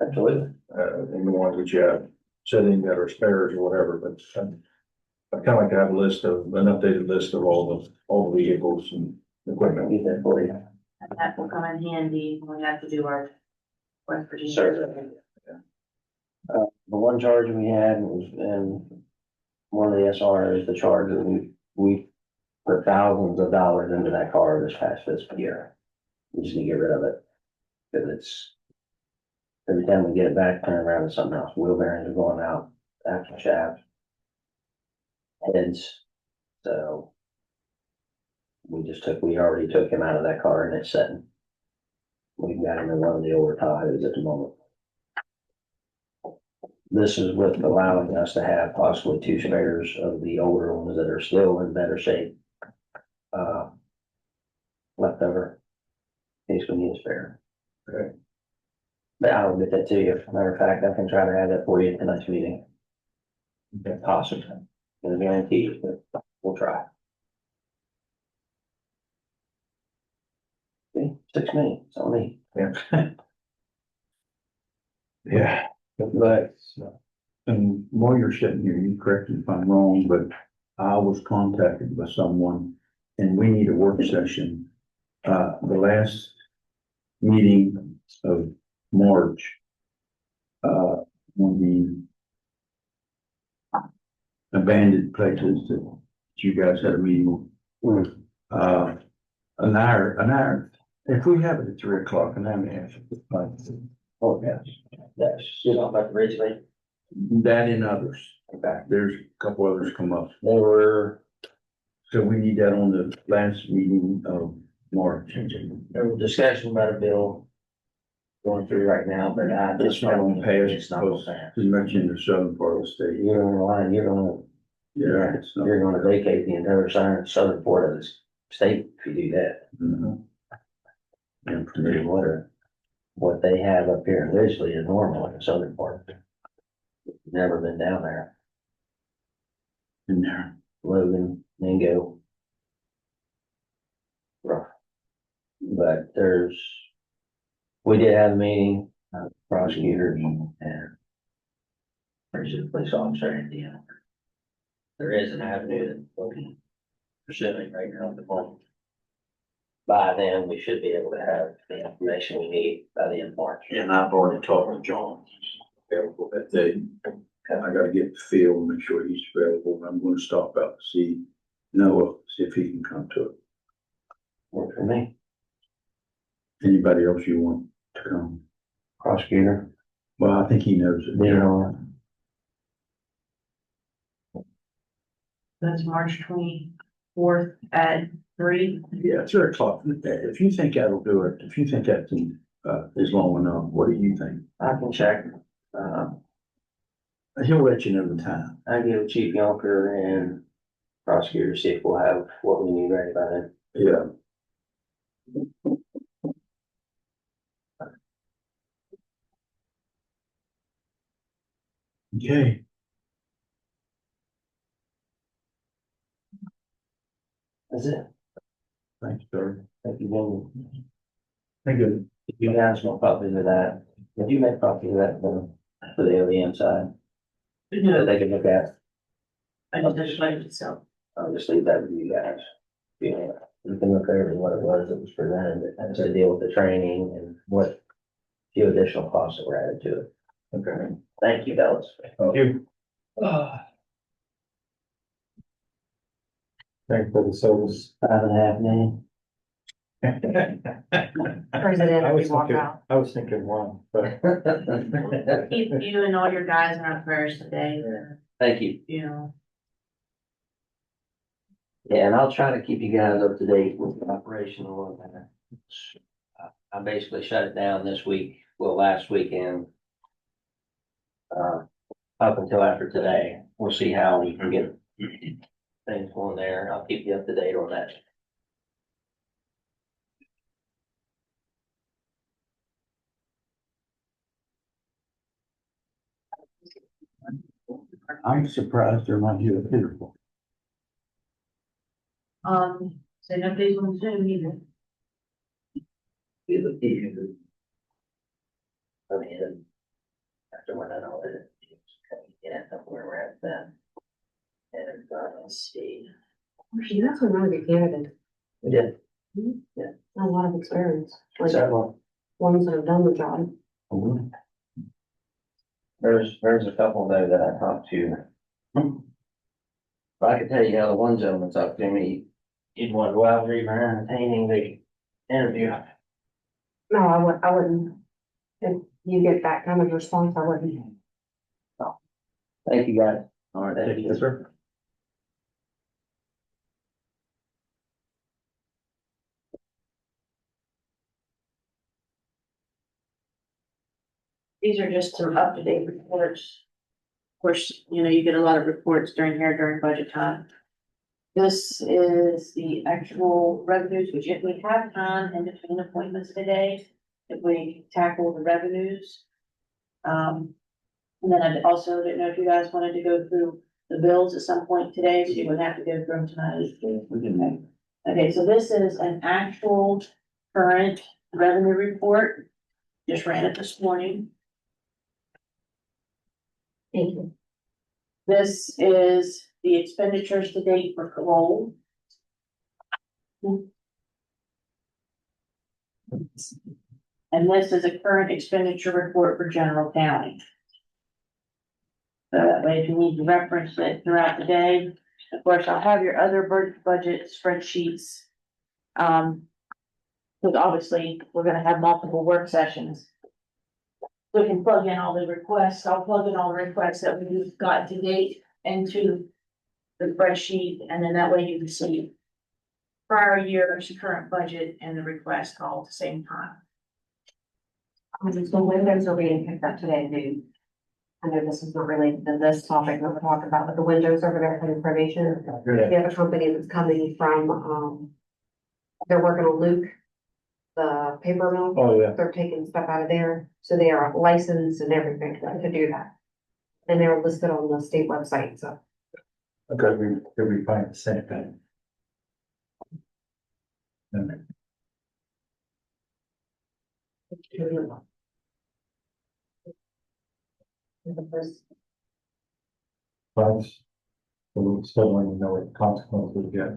absolutely. And the ones that you have sitting that are spares or whatever, but I kind of like to have a list of, an updated list of all the vehicles and I'll equipment. get that for you. And that will come in handy when we have to do our West Virginia. Survey. The one Charger we had was in one of the SRs, the Charger, we put thousands of dollars into that car this past fiscal year. We just need to get rid of it. Cause it's, every time we get it back, turn around to something else. Wheel bearings are going out, axle shaft, heads. So we already took him out of that car and it's sitting. We've got him in one of the older Tahoes at the moment. This is with allowing us to have possibly 2 spares of the older ones that are still in better shape. Left over, in case we need a spare. Okay. But I'll get that to you. Matter of fact, I can try to have that for you at the next meeting. Okay. Possibly. Gonna guarantee, but we'll try. Okay, 6 minutes, it's on me. Yeah. Yeah. But, and while you're sitting here, you correct me if I'm wrong, but I was contacted by someone and we need a work session. The last meeting of March, when the abandoned places that you guys had a meeting, an hour, if we have it at 3 o'clock, an hour and a half. Oh, yes, yes, you know, about the raise rate, That and others. okay, There's a couple others come up. they were, So we need that on the last meeting of March. there was discussion about a bill going through right now, but I It's just. not gonna pass. It's not gonna pass. Too much in the southern part of the state. You're gonna lie, Yeah, it's not. you're gonna vacate the entire southern part of this state if you do that. Mhm. And for I mean, me, what they have up here visually is normal in the southern part. Never been down there. in there. Logan, Mingo. Rough. But we did have a meeting, prosecutors and the police officer in Indiana. There is an avenue that we'll be pursuing right now at the moment. By then, we should be able to have the information we need by the end of March. And I've already talked with John. Available that day. I gotta get the feel and make sure he's available. I'm gonna stop out to see Noah, see if he can come to it. Work for me. Anybody else you want to come? Prosecutor, Well, I think he knows it. Leonora. That's March 24th at 3. Yeah, 3 o'clock. If you think that'll do it, if you think that is long enough, what do you think? I can check. He'll let you know the time. I give Chief Yonker and prosecutor, see if we'll have what we need ready by then. Yeah. Okay. That's it. Thanks, Doug. Thank you, gentlemen. Thank you. If you guys want copies of that, if you make copies of that for the OEM side, that No, they can look at, I just have to find it, so. I'll just leave that with you guys. You can look over what it was that was presented, it has to deal with the training and what few additional costs that were added to it. Okay. Thank you, fellas. Thank you. Thanks for the service. 5.5 million. President, I we was walk thinking, out. I was thinking one, but Keep you and all your guys in our prayers today, Thank you. you know. Yeah, and I'll try to keep you guys up to date with the operation a little better. I basically shut it down this week, well, last weekend. Up until after today, we'll see how we can get things going there. I'll keep you up to date on that. I'm surprised they're not here. Say no days on Zoom either. I mean, after when I know it, yeah, where we're at then. And, let's see. She has a really good candidate, We did a lot of experience, like several. ones that have done the job. Mhm. There's a couple there that I talked to. But I can tell you how the one gentleman talked to me, he'd want to go out there even entertaining the interview. No, I wouldn't. If you get that kind of response, I wouldn't. Thank you, guys. All right, Thank thank you. you, sir. These are just some up-to-date reports. Of course, you know, you get a lot of reports during budget time. This is the actual revenues, which if we have time in between appointments today, if we tackle the revenues. And then I also didn't know if you guys wanted to go through the bills at some point today, so you wouldn't have to go through them tonight. We can Okay, so this is an actual current revenue report. Just ran it this morning. Thank you. This is the expenditures to date for parole. And this is a current expenditure report for General County. So that way, if you need to reference it throughout the day, of course, I'll have your other budget spreadsheets. Because obviously, we're gonna have multiple work sessions. We can plug in all the requests, I'll plug in all the requests that we've got to date into the spreadsheet, and then that way you can see prior year's current budget and the request all at the same time. So windows are being picked up today, dude. I know this is not related to this topic that we're talking about, but the windows over there for the probation. We have a company that's coming from, they're working on Luke, the paper mill. oh, yeah. They're taking stuff out of there, so they are licensed and everything to do that. And they're listed on the state website, so. Okay, we find the same thing. But we still want to know what consequences we get.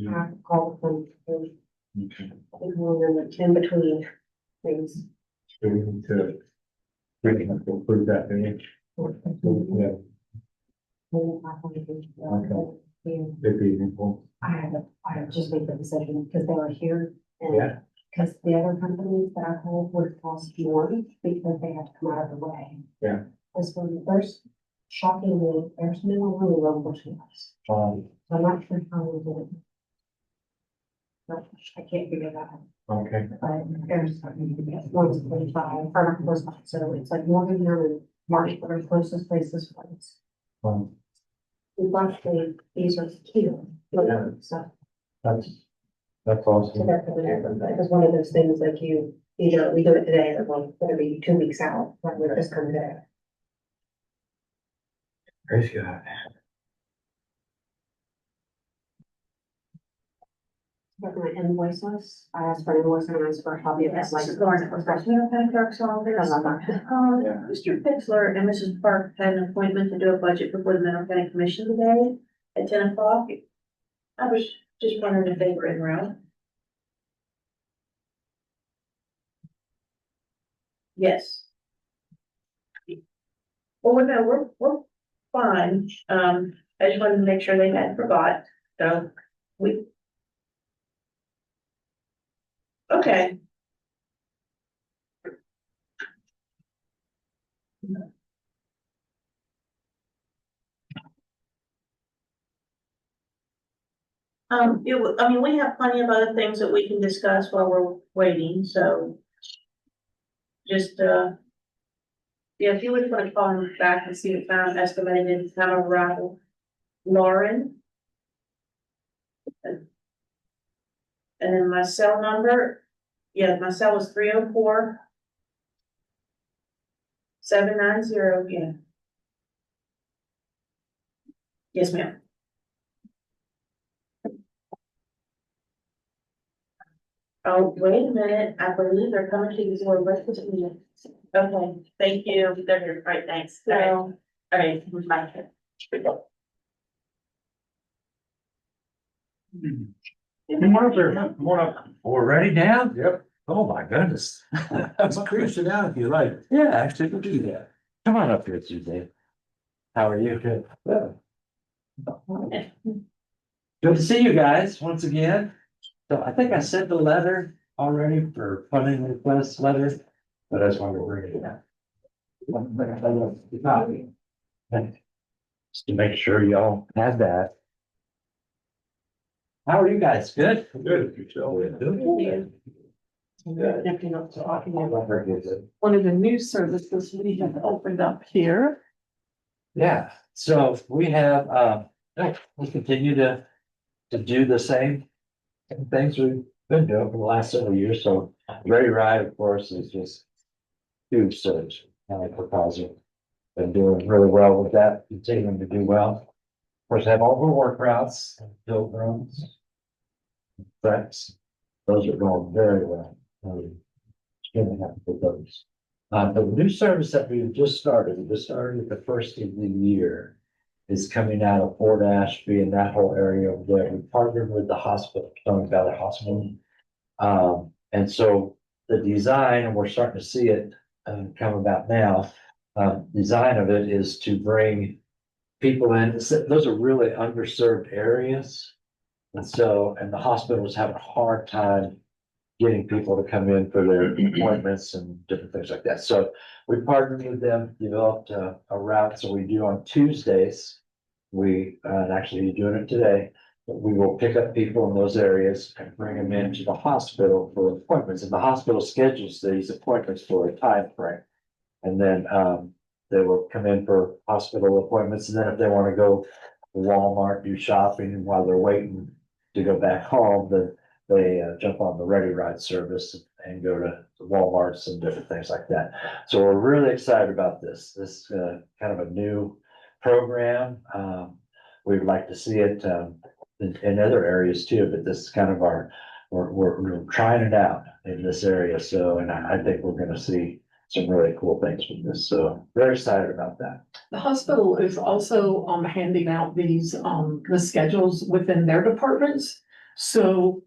I called them. Okay. In between things. So we need to. We can approve that, then. Yeah, it'd be equal. I have just made the decision because they were here and. Yeah. Because the other companies that I called would have cost more because they had to come out of the way. Yeah. This one, there's shockingly, there's no really local to us. So I'm not sure how we did it. But I can't figure that out. Okay. But there's one's 25, or not close by, so it's like Morgantown and Marsh, but our closest places for us. Luckily, these are cute. Yeah. So. That's So awesome. that's what happened, but it was one of those things like you, either we do it today or we're gonna be 2 weeks out, but we're just coming today. Praise God. But my invoices, I asked for an invoice and I asked for a copy of that, Yes, like. this is Lauren, for Middle County Clerk's office. Yeah. Mr. Pixler and Mrs. Park had an appointment to do a budget before the Middle County Commission today at 10 o'clock. I was just wondering if they were in route. Yes. Well, no, we're fine. I just wanted to make sure they hadn't forgot, so we. Okay. I mean, we have plenty of other things that we can discuss while we're waiting, so. Just, yeah, if you would put a phone back and see the time estimated time of arrival. Lauren. And then my cell number, yeah, my cell is 304. 790, yeah. Yes, ma'am. Oh, wait a minute, I believe they're coming to you for breakfast meeting. Okay, thank you, they're here, right, thanks. All right, bye. Come on up there, come on up. We're ready now? Yep. Oh, my goodness. Let's cruise it down if you like. Yeah, actually, we'll do that. Come on up here, Suzanne. How are you? Good. Good to see you guys once again. So I think I sent the letter already for funding request letter, but I just wanted to bring it down. Just to make sure y'all had that. How are you guys? Good? Good, yourself. One of the new services we have opened up here. Yeah, so we have, we continue to do the same things we've been doing for the last several years, so Ready Ride, of course, is just huge surge, proposal. Been doing really well with that, continuing to do well. Of course, have all the work routes, pilgrims. Tracks, those are going very well. Extremely happy with those. The new service that we just started at the first of the year, is coming out of Fort Ashby and that whole area over there. We partnered with the hospital, Stone Valley Hospital. And so the design, and we're starting to see it come about now. Design of it is to bring people in. Those are really underserved areas. And so, and the hospitals have a hard time getting people to come in for their appointments and different things like that. So we partnered with them, developed a route. So we do on Tuesdays. We, and actually you're doing it today, but we will pick up people in those areas and bring them into the hospital for appointments. And the hospital schedules these appointments for a time frame. And then, they will come in for hospital appointments. And then if they want to go to Walmart, do shopping, and while they're waiting to go back home, then they jump on the Ready Ride service and go to Walmarts and different things like that. So we're really excited about this. This is kind of a new program. We'd like to see it in other areas too, but this is kind of we're trying it out in this area. So, and I think we're going to see some really cool things from this. So very excited about that. The hospital is also handing out these the schedules within their departments. So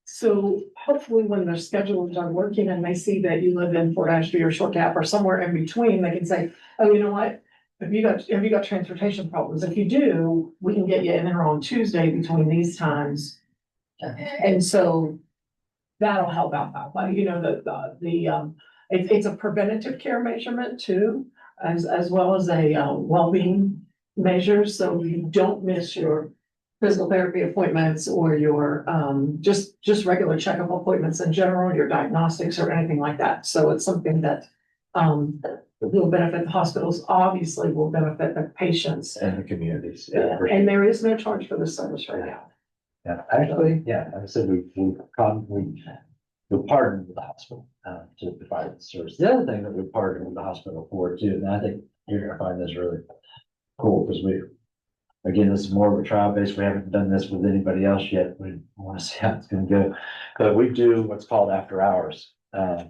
So hopefully when their schedules are working and they see that you live in Fort Ashby or Short Gap or somewhere in between, they can say, oh, you know what? Have you got transportation problems? If you do, we can get you in there on Tuesday between these times. And so that'll help out that way, you know, it's a preventative care measurement too, as well as a well-being measure, so you don't miss your physical therapy appointments or your just regular checkup appointments in general, your diagnostics or anything like that. So it's something that will benefit the hospitals, obviously will benefit the patients. And the communities. Yeah, for sure. And there is no charge for this service right now. Yeah, actually, yeah, like I said, we partnered with the hospital, to provide the service. The other thing that we partnered with the hospital for too, and I think you're gonna find this really cool, because again, this is more of a trial base. We haven't done this with anybody else yet. We want to see how it's gonna go. But we do what's called after hours, a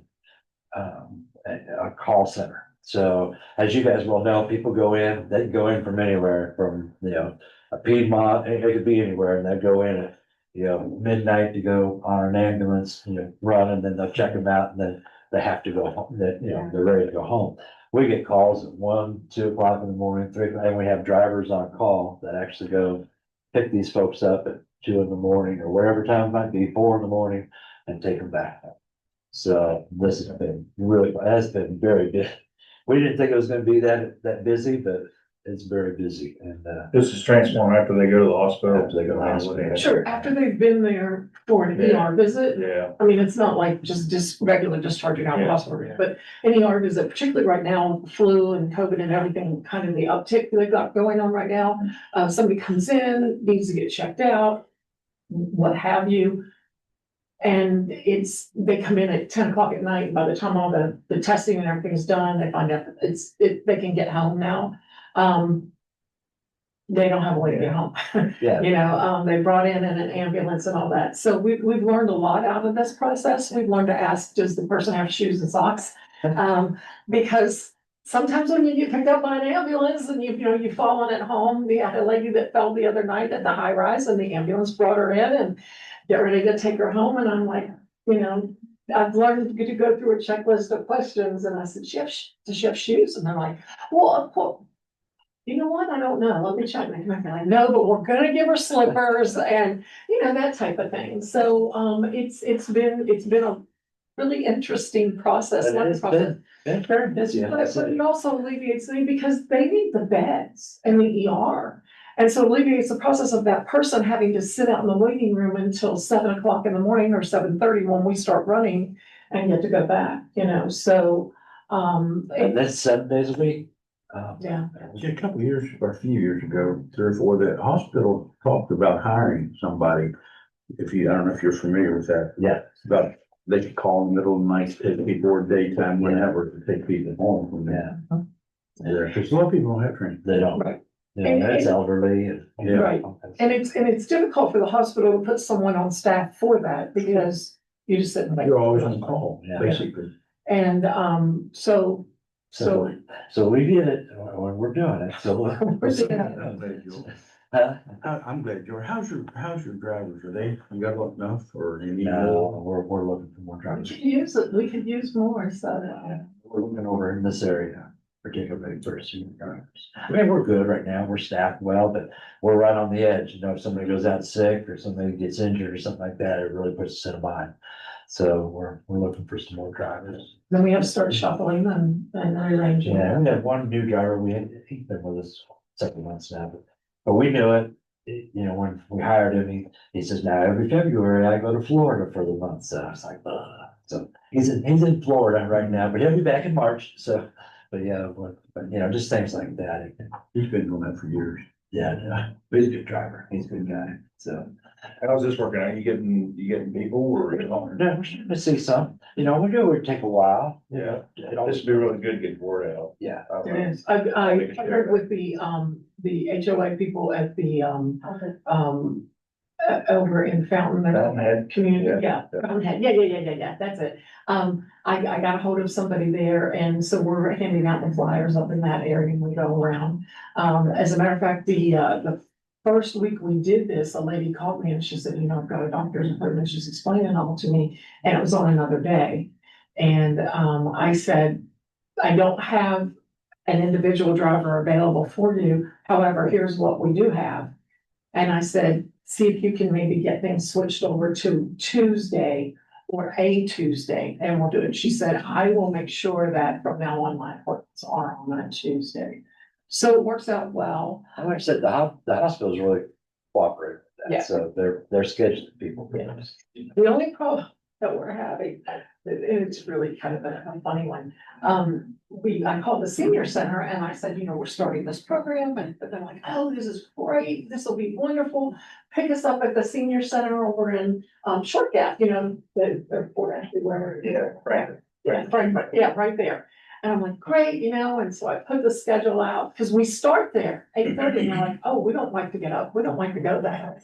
call center. So as you guys well know, people go in, they can go in from anywhere, from, you know, a Piedmont, it could be anywhere, and they go in at, you know, midnight to go on an ambulance, you know, run, and then they'll check them out, and then they have to go home, you know, they're ready to go home. We get calls at 1, 2 o'clock in the morning, 3, and we have drivers on call that actually go pick these folks up at 2 in the morning, or wherever time it might be, 4 in the morning, and take them back. So this has been has been very good. We didn't think it was gonna be that busy, but it's very busy, and This is transformed after they go to the hospital. After they go to the hospital. Sure, after they've been there for an ER visit, Yeah. I mean, it's not like just regular discharging out of the hospital, but an ER visit, particularly right now, flu and COVID and everything, kind of the uptick they've got going on right now. Somebody comes in, needs to get checked out, what have you. And they come in at 10 o'clock at night, by the time all the testing and everything is done, they find out that they can get home now. They don't have a way to get home. yeah. You know, they brought in an ambulance and all that. So we've learned a lot out of this process. We've learned to ask, does the person have shoes and socks? Because sometimes when you get picked up by an ambulance and you've fallen at home, we had a lady that fell the other night at the high rise, and the ambulance brought her in and get ready to take her home. And I'm like, you know, I've learned to go through a checklist of questions, and I said, does she have shoes? And they're like, well, you know what? I don't know. Let me check. And I'm like, no, but we're gonna give her slippers and, you know, that type of thing. So, it's been a really interesting process. And it's been very busy. But it also alleviates me, because they need the beds and the ER. And so alleviates the process of that person having to sit out in the waiting room until 7 o'clock in the morning or 7:30 when we start running and get to go back, you know, so, And that's 7 days a week. yeah. A couple of years, or a few years ago, 3 or 4, the hospital talked about hiring somebody. I don't know if you're familiar with that. Yeah. About, they could call in the middle of the night, take people, or daytime, whenever, to take people home from there. Yeah, because a lot of people don't have training. They don't. Right. You know, that's elderly and. Yeah. Right. And it's difficult for the hospital to put someone on staff for that, because you just sit and wait. You're always on call, Yeah. basically. And, so So we get it, when we're doing it, so. I'm glad you're- Huh? I'm glad you're, how's your drivers? Are they, you got enough, or you need No, more? we're looking for more we drivers. could use it, we could use more, so. We're looking over in this area, particularly for senior drivers. I mean, we're good right now, we're staffed well, but we're right on the edge, you know, if somebody goes out sick or somebody gets injured or something like that, it really puts us in a bind. So we're looking for some more drivers. Then we have to start shuffling and rearranging. Yeah, we have one new driver, he's been with us several months now, but we knew it. You know, when we hired him, he says, now every February I go to Florida for the month, so I was like, ugh. So he's in Florida right now, but he'll be back in March, so, but yeah, but you know, just things like that. He's been doing that for years. Yeah, but he's a good driver, he's a good guy, so. How's this working out? You getting people or? No, we're starting to see some, you know, we knew it would take a while. Yeah. It This always, would be really good to get word out. yeah. It is. I heard with the HOA people at the, over in Fountain. Fountainhead. Community, yeah, Fountainhead, yeah, that's it. I got a hold of somebody there, and so we're handing out the flyers up in that area when we go around. As a matter of fact, the first week we did this, a lady called me and she said, you know, I've got a doctor's appointment. She's explaining it all to me, and it was on another day. And, I said, I don't have an individual driver available for you. However, here's what we do have. And I said, see if you can maybe get things switched over to Tuesday or a Tuesday, and we'll do it. She said, I will make sure that from now on, my appointments are on a Tuesday. So it works out well. And like I said, the hospital's really cooperative with Yeah. that, so they're scheduling people. The only problem that we're having, and it's really kind of a funny one. I called the senior center and I said, you know, we're starting this program, and they're like, oh, this is great. This will be wonderful. Pick us up at the senior center over in, Short Gap, you know, the Fort Ashley, wherever. Yeah, right there. And I'm like, great, you know, and so I put the schedule out, because we start there 8:30, and they're like, oh, we don't like to get up, we don't like to go there.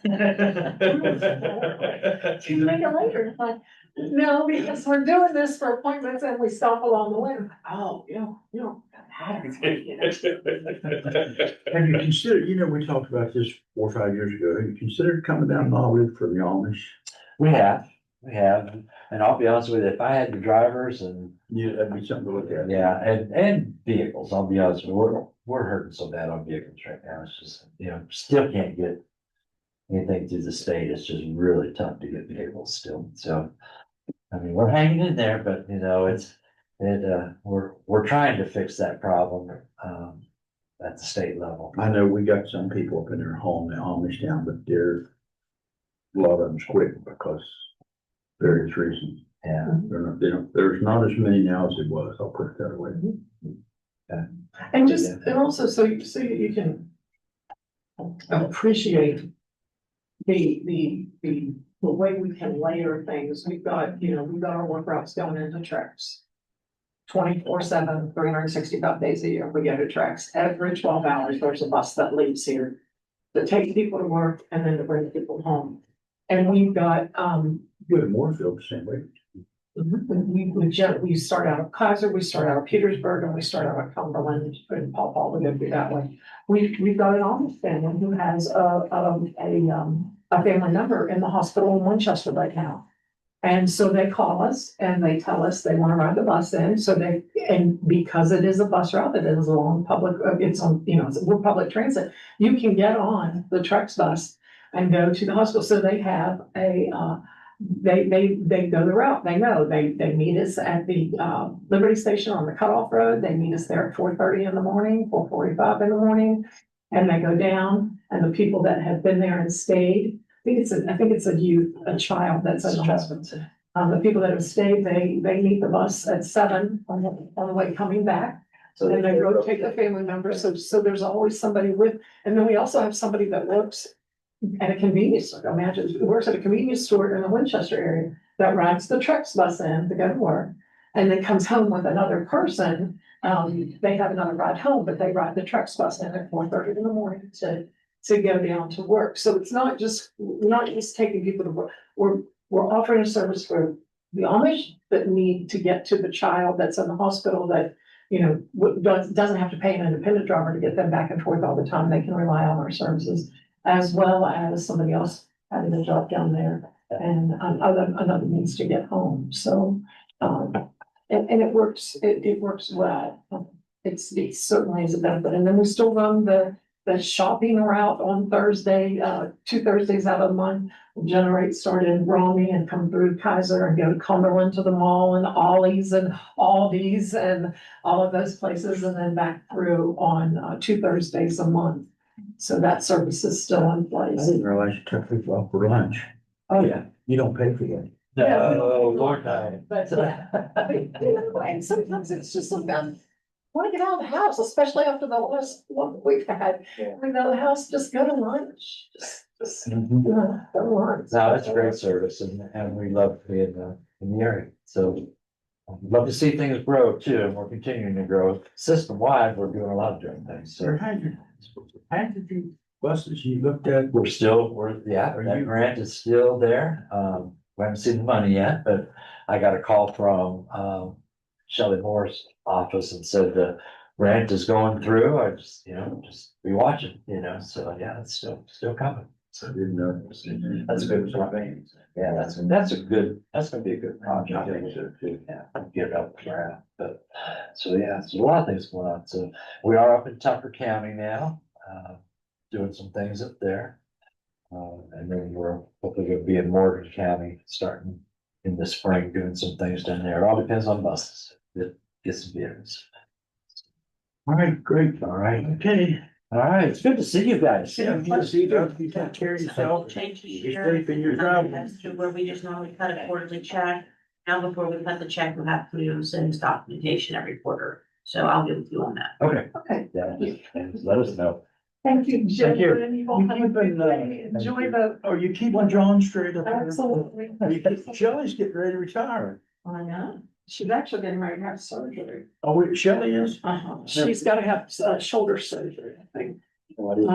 Can you make it later? It's like, no, because we're doing this for appointments and we stop along the way. I'm like, oh, you know. Have you considered, you know, we talked about this 4 or 5 years ago, have you considered coming down Norwood for the Amish? We have, and I'll be honest with you, if I had the drivers and, Yeah, that'd be something to look at. yeah, and vehicles, I'll be honest with you, we're hurting so bad on vehicles right now, it's just, you know, still can't get anything through the state, it's just really tough to get vehicles still, so. I mean, we're hanging in there, but you know, we're trying to fix that problem, at the state level. I know we got some people up in there hauling the Amish down, but a lot of them's quit because various reasons. Yeah. There's not as many now as it was, I'll put it that way. And and also, so you can appreciate the way we can layer things. We've got our work routes going into Trex. 24/7, 365 days a year, we go to Trex. Every 12 hours, there's a bus that leaves here to take people to work and then to bring people home. And we've got, Good in Moorfield, the same way. we start out of Kaiser, we start out of Petersburg, and we start out of Cumberland, and Paul, we go through that way. We've got an Amish family who has a family member in the hospital in Winchester right now. And so they call us and they tell us they want to ride the bus in, and because it is a bus route that is along public, we're public transit, you can get on the Trex bus and go to the hospital. So they have they go the route, they know, they meet us at the Liberty Station on the Cutoff Road, they meet us there at 4:30 in the morning, 4:45 in the morning, and they go down, and the people that have been there and stayed, I think it's a child that's in the hospital. The people that have stayed, they meet the bus at 7 on the way coming back. So then they rotate the family members, so there's always somebody with, and then we also have somebody that works at a convenience store. Imagine, who works at a convenience store in the Winchester area that rides the Trex bus in to go to work, and then comes home with another person. They have another ride home, but they ride the Trex bus in at 4:30 in the morning to go down to work. So it's not just taking people to work. We're offering a service for the Amish that need to get to the child that's in the hospital that, doesn't have to pay an independent driver to get them back and forth all the time. They can rely on our services, as well as somebody else having a job down there and another means to get home. So, and it works well. It certainly is a benefit. And then we still run the shopping route on Thursday, 2 Thursdays out of the month. Start in Romney and come through Kaiser and go to Cumberland to the mall and Ollie's and Aldi's and all of those places, and then back through on 2 Thursdays a month. So that service is still in I place. didn't realize you took people out for lunch. Oh, yeah. You don't pay for that. No, Lord, no. But yeah, and sometimes it's just something. Want to get out of the house, especially after the last one we've had. We know the house, just go to lunch. Just go to lunch. No, it's a great service and we love being in the area. So I'd love to see things grow too, and we're continuing to grow. System wide, we're doing a lot of different things. So Hydrogen buses you looked at. that grant is still there. We haven't seen the money yet, but I got a call from Shelley Moore's office and said grant is going through, I just, just be watching, so yeah, it's still coming. So Didn't know. that's good for me. Yeah, that's gonna be a good project. I think so too. Yeah, get it up there, but, so yeah, there's a lot of things going on. So we are up in Tucker County now, doing some things up there. And then we're hopefully gonna be in Morgan County starting in the spring, doing some things down there. It all depends on buses. Get some vehicles. All right, great. All right. Okay. All right, it's good to see you guys. Yeah, good to see you. You take care of yourself. Change the Be year. safe in your travel. That's to where we just normally cut a quarterly check. Now, before we cut the check, we have to send documentation every quarter. So I'll get with you on that. Okay. Okay, Yeah, just let us know. thank you, Thank you. Jen. You all have a good day. Enjoy the. Oh, you keeping John straight up there? Absolutely. Shelley's getting ready to retire. I know. She's actually getting ready to have surgery. Oh, wait, Shelley is? She's gotta have shoulder surgery, I think. Oh, I didn't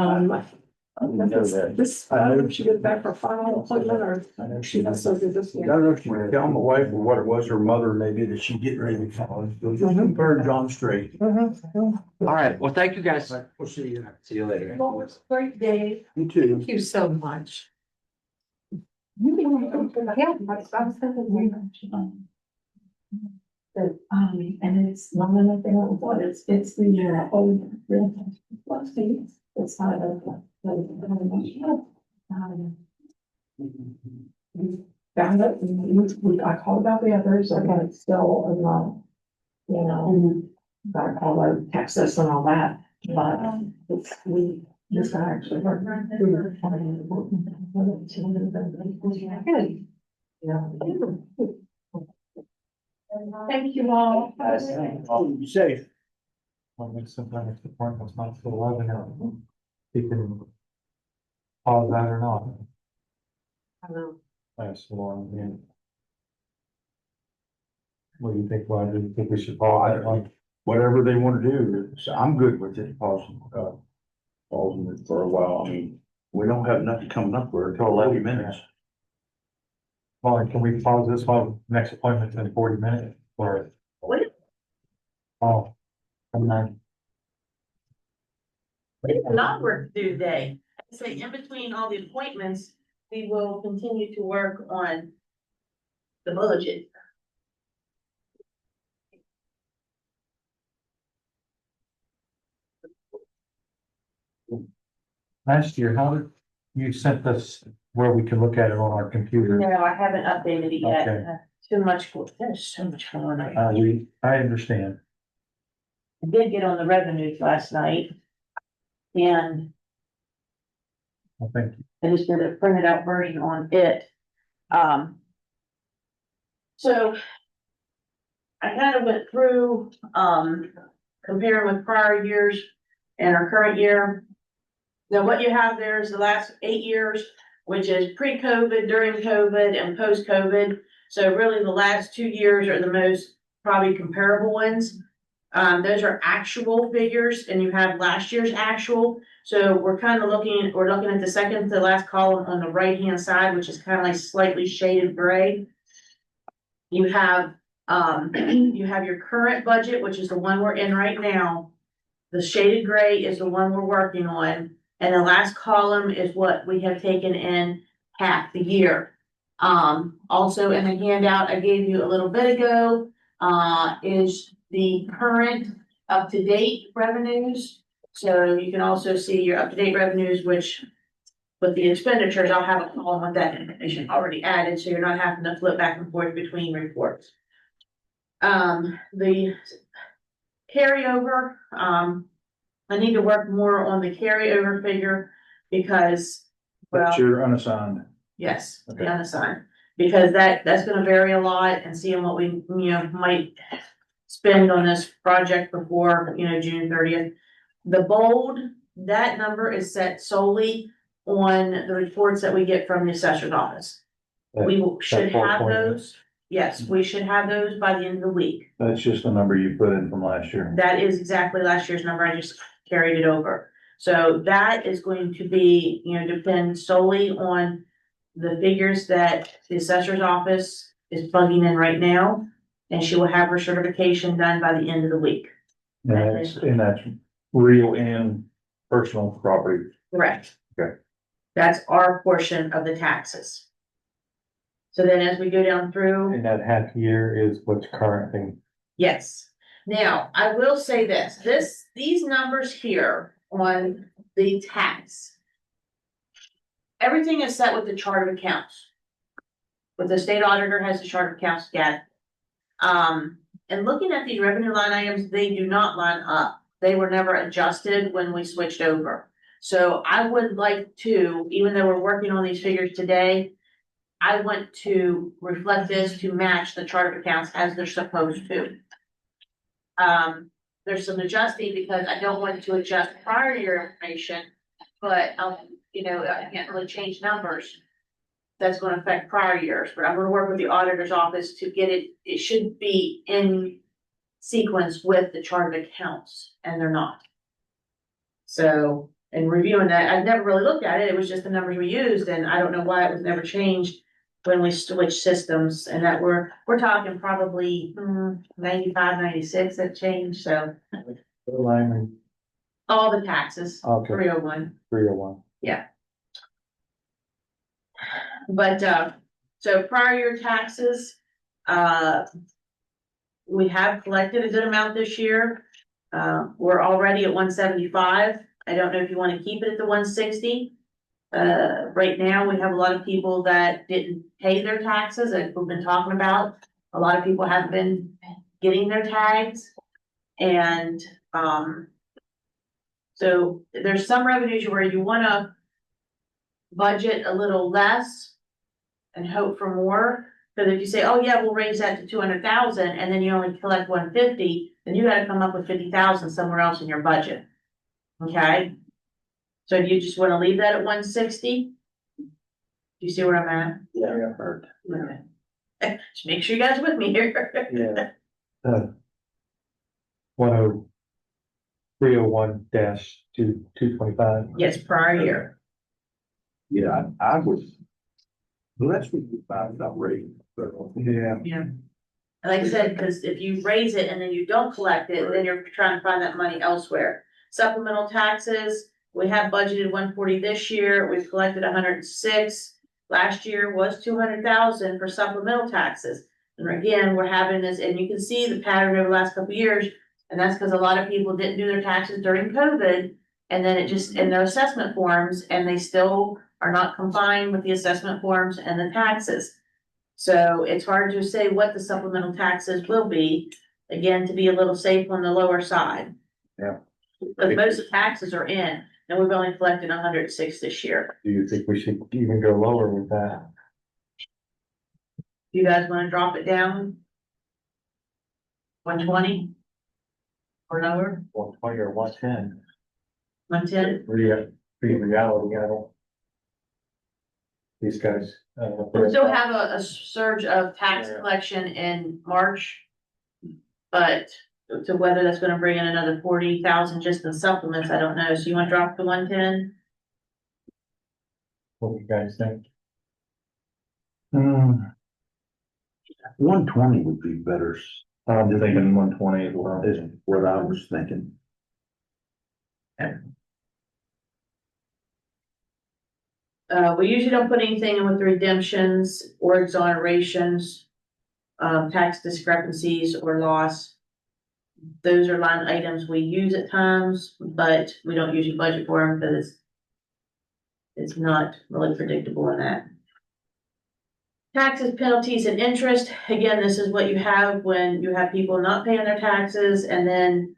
know that. This, I don't know if she gets back for final appointment or she has surgery this I week. don't know if she was telling my wife or what it was, her mother maybe, that she's getting ready to retire. So just keep her and John straight. All right, well, thank you guys. We'll see you. See you later. Well, it's a great day. You too. Thank you so much. Yeah, that's what I was thinking. And it's not anything like what, it's the, old, it's not a. Found it, I called about the others, okay, it's still, gotta call out Texas and all that, but this guy actually worked. Thank you all. Oh, be safe. I'll make some kind of appointments, not for 11, you can pause that or not. Thanks, Lauren. Yeah. What do you think, Brian? Do you think we should pause that one? Whatever they want to do, so I'm good with it, pausing it for a while. I mean, we don't have nothing coming up for until 11 minutes. Well, can we pause this one, next appointment's in 40 minutes, or? What? Oh. And then, It's not work to do today. I say in between all the appointments, we will continue to work on the budget. last year, how did, you sent us where we can look at it on our computer? No, I haven't updated it yet. Okay. Too much, there's so much going on. I understand. I did get on the revenues last night. And I think, I just did a printed out version on it. So I kind of went through, comparing with prior years and our current year. Now, what you have there is the last 8 years, which is pre-COVID, during COVID, and post-COVID. So really, the last 2 years are the most probably comparable ones. Those are actual figures, and you have last year's actual. So we're looking at the second to last column on the right-hand side, which is kind of like slightly shaded gray. You have your current budget, which is the one we're in right now. The shaded gray is the one we're working on. And the last column is what we have taken in half the year. Also in the handout I gave you a little bit ago, is the current up-to-date revenues. So you can also see your up-to-date revenues, which with the expenditures, I'll have a column with that information already added, so you're not having to flip back and forth between reports. The carryover, I need to work more on the carryover figure because, well, That's your unassigned. yes, the Okay. unassigned. Because that's gonna vary a lot and seeing what we, might spend on this project before, June 30th. The bold, that number is set solely on the reports that we get from the assessor's office. We should have 4.8. those, yes, we should have those by the end of the week. That's just the number you put in from last year. That is exactly last year's number, I just carried it over. So that is going to be, depend solely on the figures that the assessor's office is plugging in right now. And she will have her certification done by the end of the week. And that's real and personal property. Correct. Okay. That's our portion of the taxes. So then as we go down through. And that half year is what's currently. Yes. Now, I will say these numbers here on the tax. Everything is set with the chart of accounts. But the state auditor has the chart of accounts again. And looking at these revenue line items, they do not line up. They were never adjusted when we switched over. So I would like to, even though we're working on these figures today, I want to reflect this to match the chart of accounts as they're supposed to. There's some adjusting because I don't want to adjust prior year information, but I can't really change numbers. That's gonna affect prior years, but I'm gonna work with the auditor's office to get it should be in sequence with the chart of accounts, and they're not. So, in reviewing that, I've never really looked at it, it was just the numbers we used, and I don't know why it was never changed when we switched systems, and that we're talking probably 95, 96 that changed, so Line, all the taxes, okay, 301. 301. But, so prior year taxes, we have collected a good amount this year. We're already at 175. I don't know if you want to keep it at the 160. Right now, we have a lot of people that didn't pay their taxes, as we've been talking about. A lot of people haven't been getting their tags. And, so there's some revenues where you wanna budget a little less and hope for more. Cause if you say, oh yeah, we'll raise that to 200,000 and then you only collect 150, then you gotta come up with 50,000 somewhere else in your budget. Okay? So do you just wanna leave that at 160? Do you see where I'm at? Yeah, heard. Okay. Just make sure you guys are with me here. Yeah. 301-225. Yes, prior year. Yeah, I was. Well, that's what you found out, right? Yeah. Yeah. Like I said, cause if you raise it and then you don't collect it, then you're trying to find that money elsewhere. Supplemental taxes, we have budgeted 140 this year, we've collected 106. Last year was 200,000 for supplemental taxes. And again, we're having this, and you can see the pattern over the last couple of years. And that's because a lot of people didn't do their taxes during COVID. And then it just, in their assessment forms, and they still are not complying with the assessment forms and the taxes. So it's hard to say what the supplemental taxes will be, again, to be a little safe on the lower side. Yeah. But most of the taxes are in, and we've only collected 106 this year. Do you think we should even go lower with that? You guys wanna drop it down? 120? Or lower, 120 or 110? 110? Reality, I don't. These guys. We still have a surge of tax collection in March. But to whether that's gonna bring in another 40,000 just in supplements, I don't know. So you wanna drop to 110? What do you guys think? 120 would be better, I'm thinking 120 as well. is what I was thinking. We usually don't put anything in with the redemptions or exonerations, tax discrepancies or loss. Those are line items we use at times, but we don't usually budget for them because it's not really predictable in that. Taxes, penalties, and interest. Again, this is what you have when you have people not paying their taxes and then,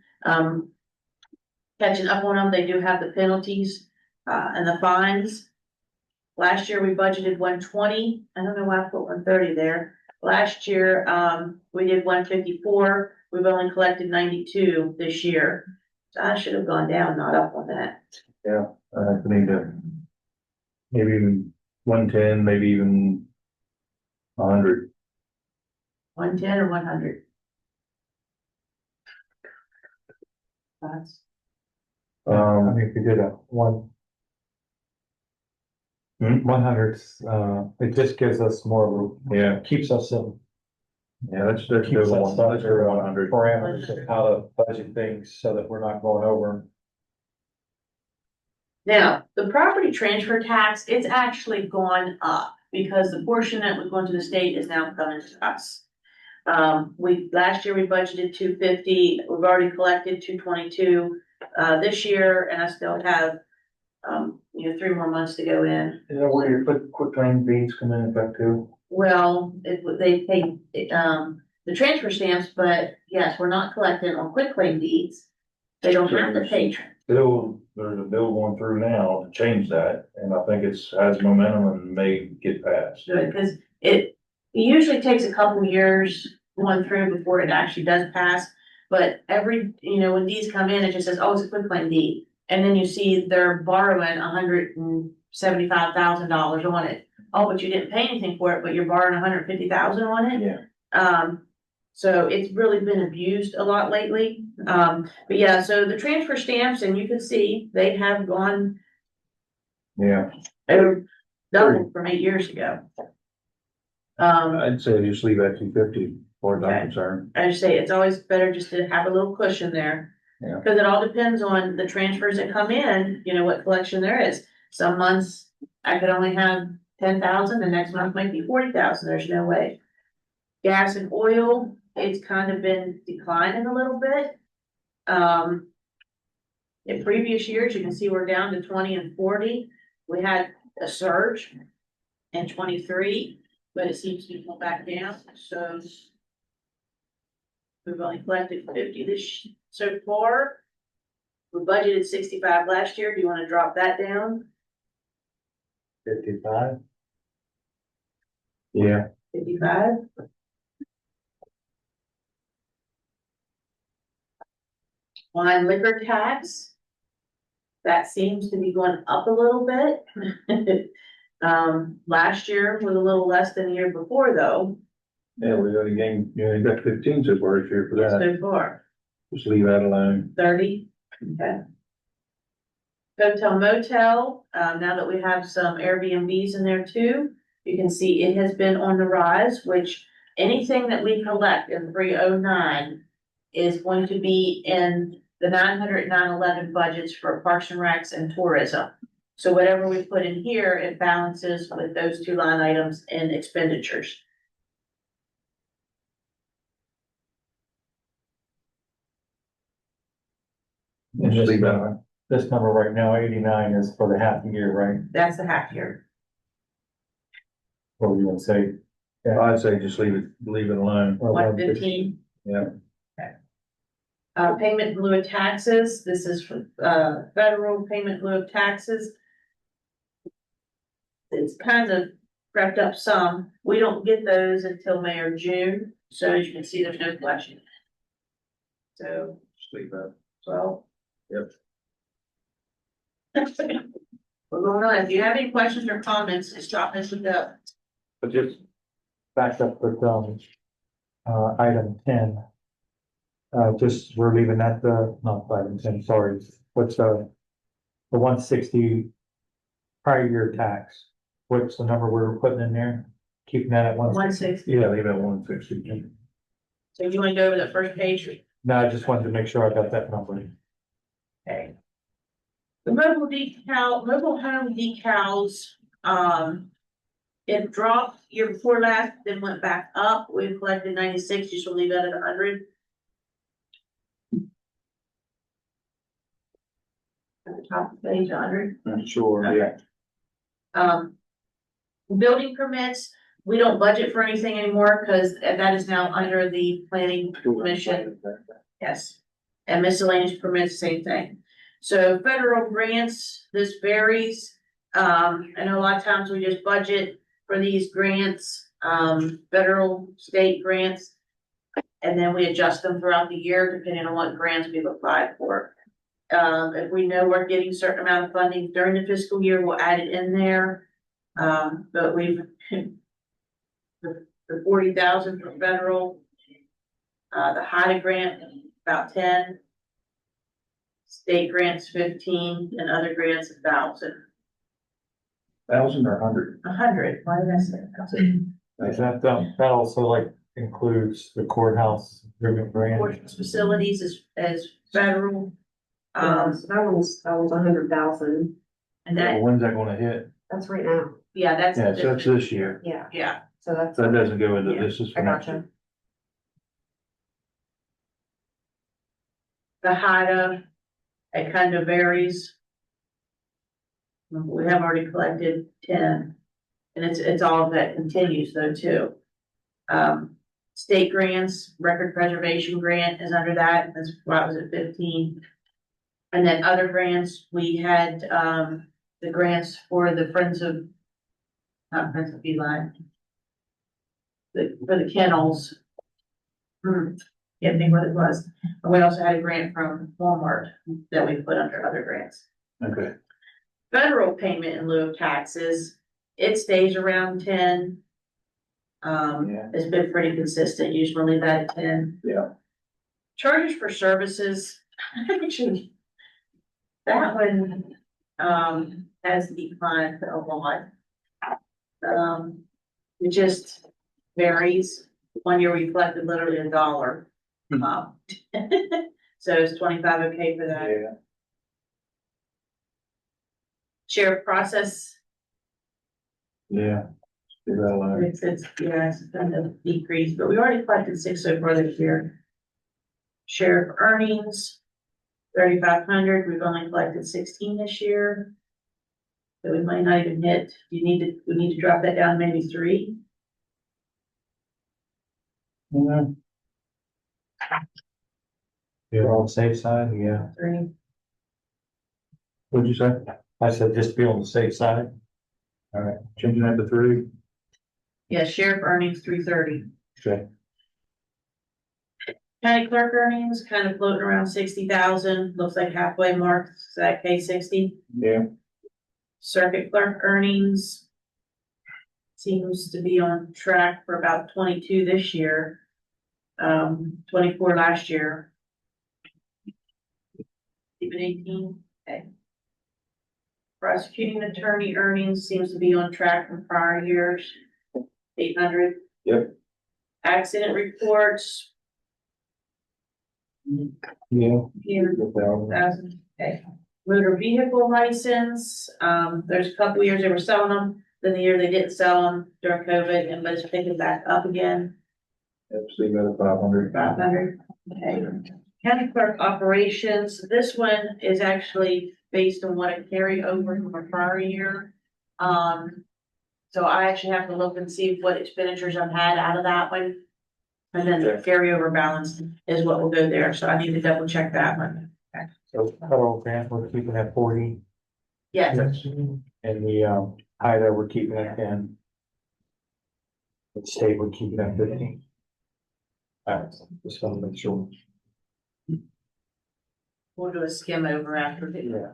catching up on them. They do have the penalties, and the fines. Last year, we budgeted 120. I don't know why I put 130 there. Last year, we did 154. We've only collected 92 this year. So I should have gone down, not up on that. I need to, maybe even 110, maybe even 100. 110 or 100? Thoughts? I mean, if we did a 100, it just gives us more room. Yeah. Keeps us in Yeah, that's Keeps that stuff their 100. parameters of how to budget things so that we're not going over. Now, the property transfer tax, it's actually gone up because the portion that was going to the state is now coming to us. Last year we budgeted 250, we've already collected 222, this year, and I still have, 3 more months to go in. Is that where your quick claim fees come in effect too? Well, they pay, the transfer stamps, but yes, we're not collecting on quitclaim deeds. They don't have to pay. There's a bill going through now to change that, and I think has momentum and may get passed. Good, because it usually takes a couple years going through before it actually does pass. But when deeds come in, it just says, oh, it's a quitclaim deed. And then you see they're borrowing $175,000 on it. Oh, but you didn't pay anything for it, but you're borrowing $150,000 on it. Yeah. So it's really been abused a lot lately. But yeah, so the transfer stamps, and you can see they have gone Yeah, over double from 8 years ago. I'd say just leave that 250 for Okay. I'm concerned. I just say it's always better just to have a little cushion there. Yeah. Cause it all depends on the transfers that come in, what collection there is. Some months I could only have 10,000, the next month might be 40,000, there's no way. Gas and oil, it's kind of been declining a little bit. In previous years, you can see we're down to 20 and 40. We had a surge in 23, but it seems to be going back down, so. We've only collected 50 so far. We budgeted 65 last year. Do you want to drop that down? 55. Yeah. 55? Wine liquor tax. That seems to be going up a little bit. Last year was a little less than the year before, though, Yeah, we got a game, you got 15 so far this year for that. so far. Just leave that alone. 30, okay. Hotel motel, now that we have some Airbnbs in there too, you can see it has been on the rise, which anything that we collect in 309 is going to be in the 911 budgets for Parks and Recs and tourism. So whatever we put in here, it balances with those two line items in expenditures. And Just this, leave that alone. this number right now, 89 is for the half year, right? That's the half year. What were you gonna say? I'd say just leave it alone. 115. Yeah. Payment in lieu of taxes, this is for, federal payment in lieu of taxes. It's kind of crept up some, we don't get those until May or June, so as you can see, there's no collection. So, Just leave that. well. Yep. We're going on, if you have any questions or comments, just drop this with the, But just back up with, item 10. Just, we're leaving that, not item 10, sorry, what's the 160 prior year tax? What's the number we're putting in there? Keeping that at 160? 160, Yeah, leave that 160. so you wanna go over the first page? No, I just wanted to make sure I got that number. Okay. The mobile home decals, it dropped year before last, then went back up. We've collected 96, just will leave that at 100. At the top of the page, 100. Sure, yeah. Building permits, we don't budget for anything anymore because that is now under the planning commission. Yes, and miscellaneous permits, same thing. So federal grants, this varies. I know a lot of times we just budget for these grants, federal, state grants. And then we adjust them throughout the year depending on what grants we've applied for. If we know we're getting a certain amount of funding during the fiscal year, we'll add it in there. But we've, the 40,000 for federal, the HIDA grant, about 10. State grants 15 and other grants 1,000. 1,000 or 100? 100, why did I say 1,000? Is that also like includes the courthouse improvement grant. Courthouse facilities as federal. So that was 100,000. And that, When's that gonna hit? That's right now. yeah, that's. Yeah, so that's this year. Yeah, Yeah, so that's. So that doesn't go into Yeah, this is. I gotcha. the HIDA, it kind of varies. We have already collected 10, and it's all of that continues though too. State grants, record preservation grant is under that, that's why it was at 15. And then other grants, we had, the grants for the Friends of, not Friends of Feline. For the kennels. Can't think what it was. And we also had a grant from Walmart that we put under other grants. Okay. Federal payment in lieu of taxes, it stays around 10. Yeah. It's been pretty consistent, usually that at 10. Yeah. Charges for services, actually, that one, has declined a lot. It just varies. One year we collected literally $1. So it's 25 okay for that. Yeah. Sheriff process, Yeah. Do that alone. it's kind of decreased, but we already collected 6 so far this year. Sheriff earnings, 3,500, we've only collected 16 this year. So we might not even hit, we need to drop that down to maybe 3. Yeah. You're on the safe side, yeah. 3. What'd you say? I said just be on the safe side. All right, changing that to 3. Yeah, sheriff earnings, 330. Okay. County clerk earnings kind of floating around 60,000, looks like halfway mark, is that K60? Yeah. Circuit clerk earnings seems to be on track for about 22 this year, 24 last year. Even 18, okay. Prosecuting attorney earnings seems to be on track from prior years, 800. Yep. Accident reports, Yeah. here, 1,000, okay. Motor vehicle license, there's a couple years they were selling them, then the year they didn't sell them during COVID, and but it's picking back up again, See that at 500. 500, okay. County clerk operations, this one is actually based on what it carried over from a prior year. So I actually have to look and see what expenditures I've had out of that one. And then the carryover balance is what will go there, so I need to double check that one. So federal grant, we're keeping at 40. Yes, And the, HIDA, we're keeping at 10. The state, we're keeping at 15. All right, just want to make sure. we'll do a skim over after. Yeah.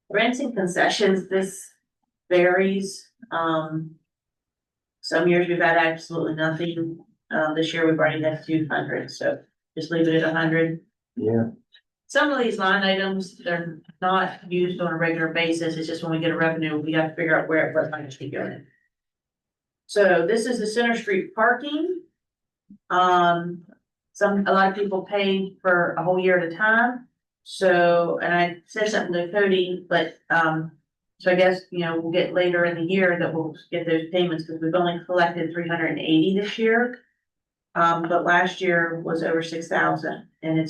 Rents and concessions, this varies. Some years we've had absolutely nothing. This year we've already had 200, so just leave it at 100. Yeah. Some of these line items, they're not used on a regular basis. It's just when we get a revenue, we have to figure out where it was to go in. So this is the Center Street parking. A lot of people pay for a whole year at a time. So, and I said something to Cody, but, so I guess, we'll get later in the year that we'll get those payments because we've only collected 380 this year. But last year was over 6,000 and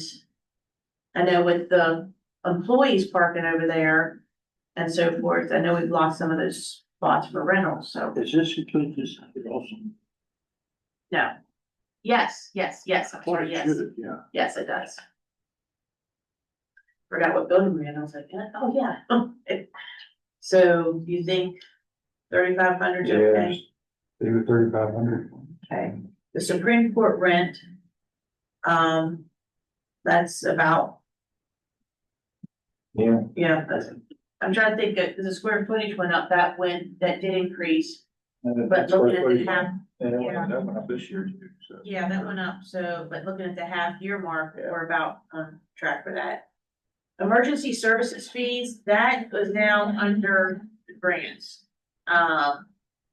I know with the employees parking over there and so forth, I know we've lost some of those spots for rentals, so. Is this include this also? No. Yes, I'm sorry, yes, Yeah. yes, it does. Forgot what building we're in, I was like, oh, yeah. So you think 3,500 is okay? They were 3,500. Okay, the Supreme Court rent. That's about, Yeah. I'm trying to think, because the square footage went up, that did increase, but looking at the half, That went up this year too, so. yeah, that went up, so, but looking at the half year mark, we're about on track for that. Emergency services fees, that was now under the grants.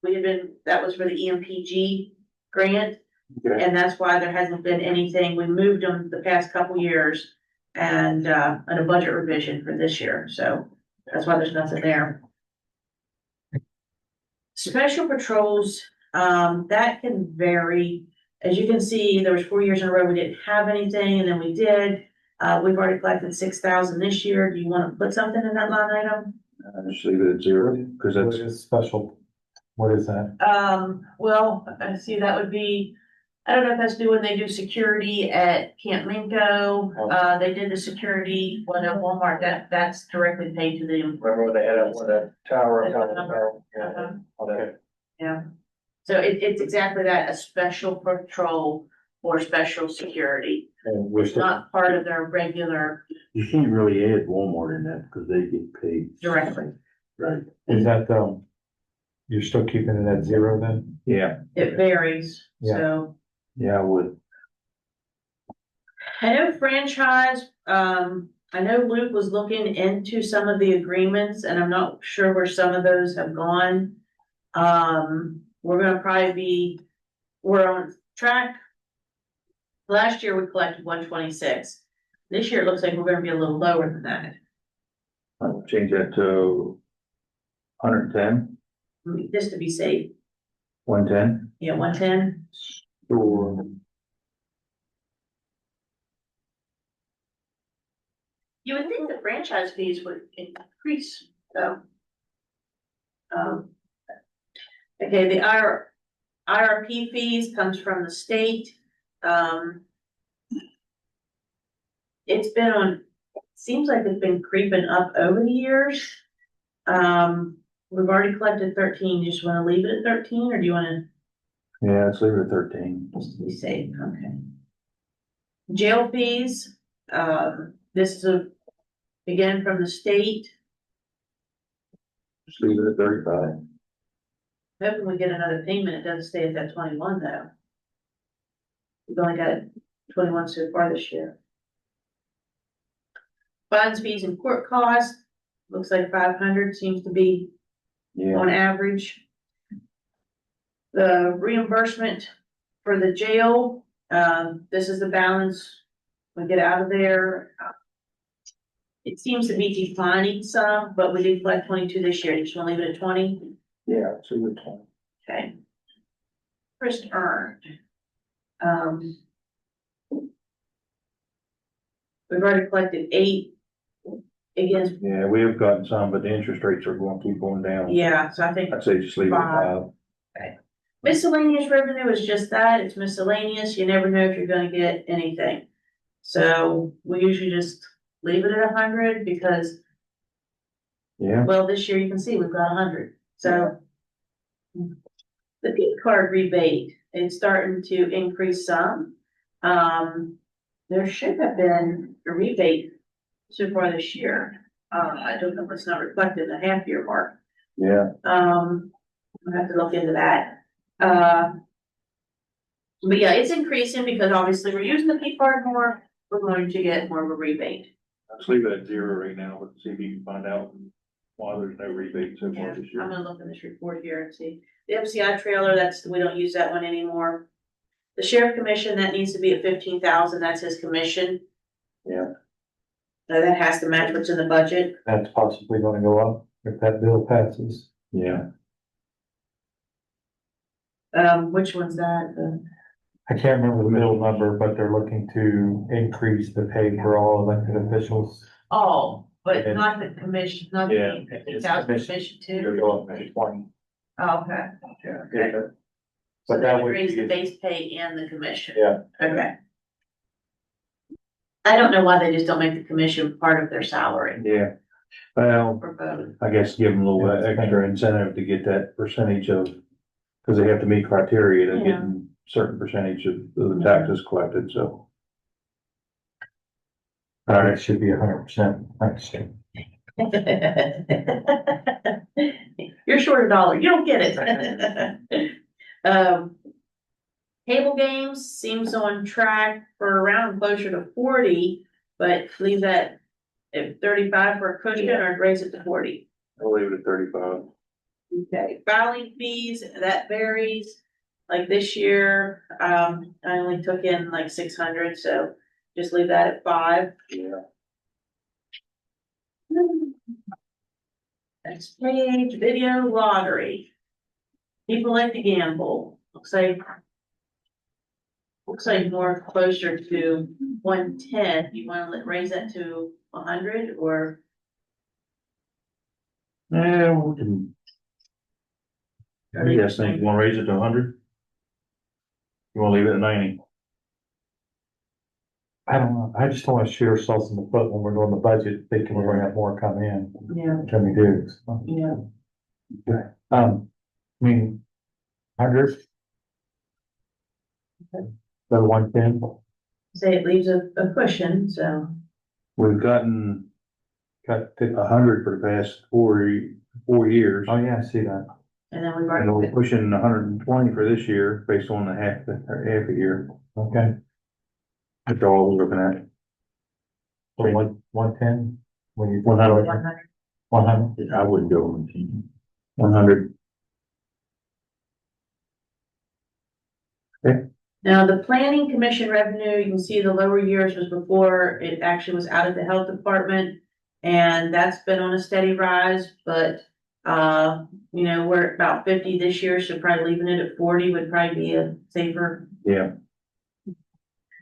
that was for the EMPG grant. Okay. And that's why there hasn't been anything. We moved them the past couple years and a budget revision for this year, so that's why there's nothing there. Special patrols, that can vary. As you can see, there was 4 years in a row we didn't have anything, and then we did. We've already collected 6,000 this year. Do you want to put something in that line item? Just leave it at zero, because What that's, is special? What is that? Well, I see that would be, I don't know if that's due when they do security at Camp Minko. They did the security one at Walmart, that's directly paid to them. Remember when they had that one, that tower? Uh-huh. Okay. Yeah, so it's exactly that, a special patrol or special security. and we're It's still, not part of their regular you can't really add Walmart in that, because they get paid. directly. Right. Is that, you're still keeping it at zero then? Yeah, It varies, Yeah. so. yeah, I would. I know franchise, I know Luke was looking into some of the agreements and I'm not sure where some of those have gone. We're gonna we're on track. Last year we collected 126. This year it looks like we're gonna be a little lower than that. I'll change that to 110, Just to be safe, 110. yeah, 110. Or You would think the franchise fees would increase, though. Okay, the IRP fees comes from the state. It's been seems like it's been creeping up over the years. We've already collected 13. You just wanna leave it at 13, or do you wanna, yeah, let's leave it at 13. just to be safe, okay? Jail fees, this is again from the state. Just leave it at 35. Hoping we get another payment, it doesn't stay at that 21 though. We've only got 21 so far this year. Fines, fees and court costs, looks like 500 seems to be Yeah, on average. The reimbursement for the jail, this is the balance we get out of there. It seems to be declining some, but we did collect 22 this year. You just want to leave it at 20? yeah, let's leave it at 20. Okay. Interest earned. We've already collected 8. Again, Yeah, we have gotten some, but the interest rates are going to keep going down. yeah, so I think I'd say just leave it at 5. miscellaneous revenue is just that, it's miscellaneous, you never know if you're gonna get anything. So we usually just leave it at 100 because, Yeah, well, this year you can see we've got 100, so. The P card rebate, it's starting to increase some. There should have been a rebate so far this year. I don't know if it's not reflected in the half year mark. yeah, I'll have to look into that. But yeah, it's increasing because obviously we're using the P card more, we're going to get more of a rebate. Let's leave it at 0 right now, but see if you can find out why there's no rebate so Yeah, far this I'm year. gonna look in this report here and see. The MCI trailer, we don't use that one anymore. The sheriff commission, that needs to be at 15,000, that's his commission. Yeah. So that has to match what's in the budget. That's possibly gonna go up if that bill passes. yeah. Which one's that? I can't remember the bill number, but they're looking to increase the pay for all elected officials. Oh, but And- not the commission, not Yeah, the it's 50,000 commission. commission They're too. going up to 20. Oh, okay. Yeah. So But they that would raise the be, base pay and the commission. Yeah. Okay. I don't know why they just don't make the commission part of their salary Yeah, well, or both. I guess give them a little Yeah, it's extra incentive to get that percentage of, because they have to meet criteria to Yeah. getting certain percentage of the taxes collected, so. All it right, should be 100%. Next year. You're short $1, you don't get it. Table games seems on track for around closer to 40, but leave that at 35 for a cushion or raise it to 40. I'll leave it at 35. Okay, filing fees, that varies. Like this year, I only took in like 600, so just leave that at 5. Yeah. Next page, video lottery. People like to gamble, looks like more closer to 110. You wanna raise that to 100 or? Yeah, we can. You guys think you wanna raise it to 100? You wanna leave it at 90? I don't know, I just don't wanna shoot ourselves in the foot when we're doing the budget, thinking we're gonna have more come in Yeah. than we do. So, Yeah. I mean, 100. So 110, Say it leaves a cushion, so. We've gotten cut to 100 for the past 4 years. oh yeah, I see that. And then we've And we're already, pushing 120 for this year based on the half a year. Okay, That's all we're looking at. so like 110, when you. 100. 100, I wouldn't go 100. now the planning commission revenue, you can see the lower years was before it actually was out of the health department. And that's been on a steady rise, but, we're at about 50 this year, so probably leaving it at 40 would probably be a safer. Yeah.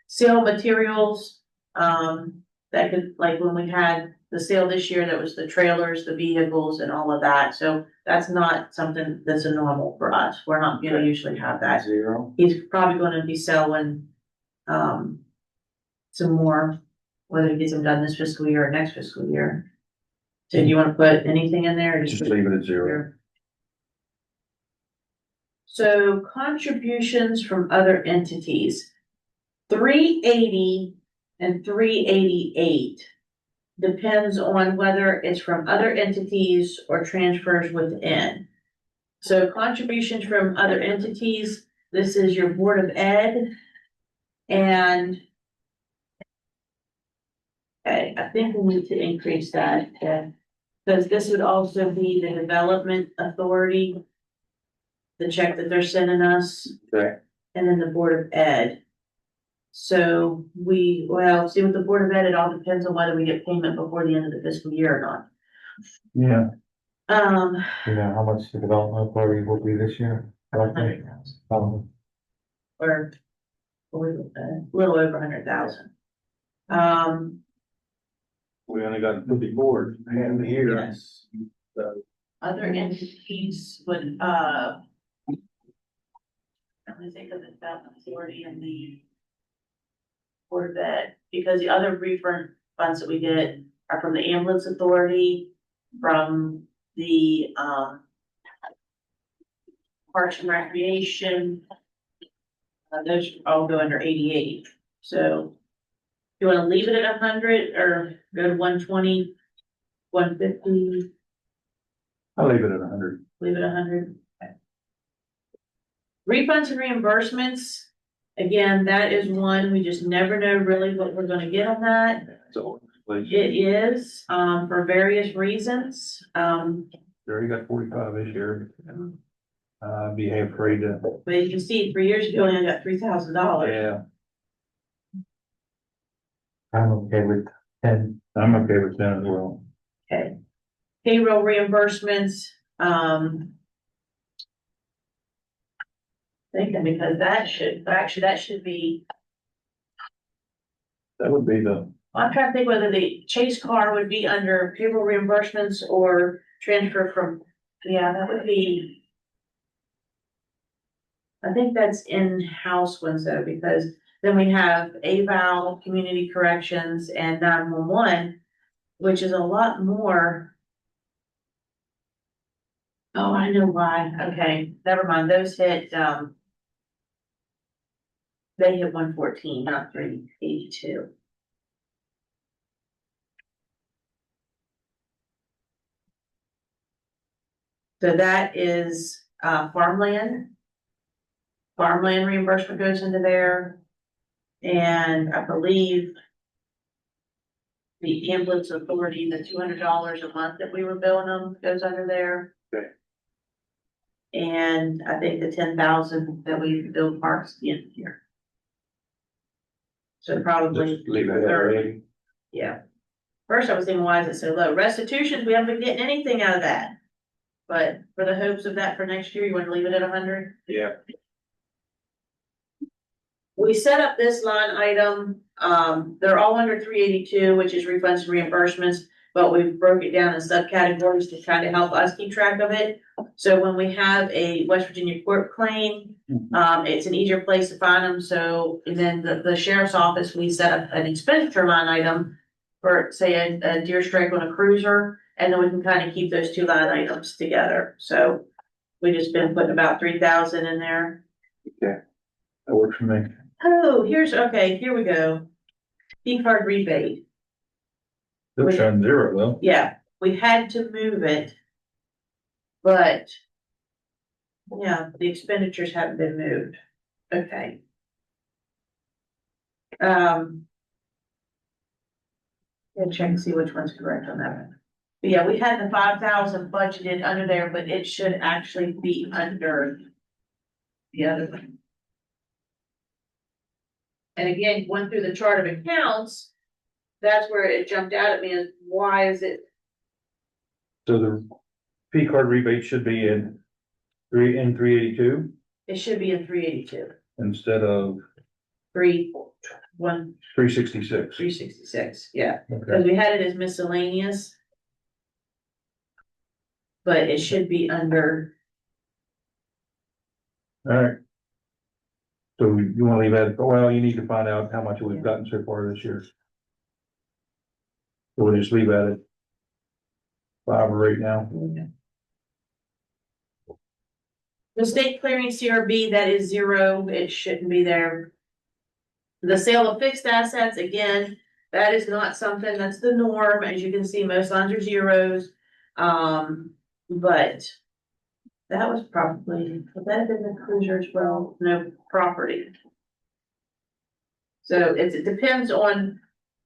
Sale materials, that could, like when we had the sale this year, that was the trailers, the vehicles and all of that. So that's not something that's a normal for us. We're not gonna usually have that. 0. He's probably gonna be selling, some more, whether he gets them done this fiscal year or next fiscal year. So do you wanna put anything in there or Just leave it at 0. So contributions from other entities, 380 and 388. Depends on whether it's from other entities or transfers within. So contributions from other entities, this is your Board of Ed. And okay, I think we need to increase that, because this would also be the Development Authority. The check that they're sending us. Okay. And then the Board of Ed. So see with the Board of Ed, it all depends on whether we get payment before the end of the fiscal year or not. Yeah. you know, how much the development authority will be this year? roughly? 100,000 or a little over 100,000. We only got 54 and here. Yes. Other entities would, I'm gonna think of the development authority and the Board of Ed, because the other refund funds that we get are from the ambulance authority, from the, Parks and Recreation. Those all go under 88, so you wanna leave it at 100 or go to 120, 150, I'll leave it at 100. leave it 100? Okay. Refunds and reimbursements, again, that is one, we just never know really what we're gonna get on that. So, please. It is, for various reasons, We already got 45 this year. Be afraid to. but you can see 3 years ago, we only got $3,000. Yeah, I'm okay with 10. I'm okay with that as well. Okay. Payroll reimbursements, thinking because that should be, That would be the, I'm trying to think whether the chase car would be under payroll reimbursements or transfer from, yeah, that would be. I think that's in-house ones though, because then we have AVAL, community corrections and 911, which is a lot more. Oh, I know why. Okay, never mind. Those hit, they hit 114, not 382. So that is, farmland. Farmland reimbursement goes into there. And I believe the ambulance authority, the $200 a month that we were billing them goes under there. Okay. And I think the 10,000 that we build parks in here. So probably. Just leave it at 80. Yeah. First, I was thinking, why is it so low? Restitution, we haven't been getting anything out of that. But for the hopes of that for next year, you want to leave it at 100? Yeah. We set up this line item, they're all under 382, which is refunds and reimbursements, but we broke it down in subcategories to try to help us keep track of it. So when we have a West Virginia court claim, it's an easier place to find them. So, and then the sheriff's office, we set up an expenditure line item for, say, a deer strike on a cruiser, and then we can kind of keep those two line items together. So we just been putting about 3,000 in there. That works for me. Oh, okay, here we go. P-card rebate. They're showing zero though. Yeah, we had to move it. But. Yeah, the expenditures haven't been moved. Okay. Yeah, check and see which one's correct on that one. But yeah, we had the 5,000 budgeted under there, but it should actually be under the other one. And again, going through the chart of accounts, that's where it jumped out at me is why is it, So the P card rebate should be in 382 it should be in 382, instead of 366, 366. yeah. Okay. Because we had it as miscellaneous. But it should be under, All right. So you wanna leave that, well, you need to find out how much we've gotten so far this year. So we'll just leave that at 5 or 8 now. the state clearing CRB, that is zero, it shouldn't be there. The sale of fixed assets, again, that is not something that's the norm, as you can see, most lines are zeros. But that was probably, would that have been the cruiser as well? No, property. So it depends on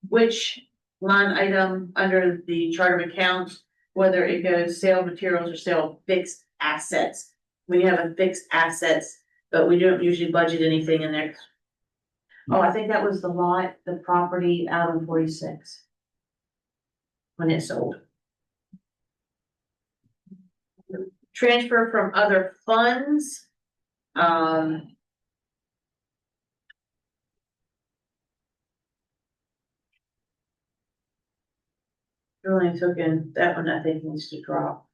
which line item under the chart of accounts, whether it goes sale of materials or sale of fixed assets. We have a fixed assets, but we don't usually budget anything in there. Oh, I think that was the lot, the property out on 46. When it sold. Transfer from other funds. Really took in, that one I think needs to drop.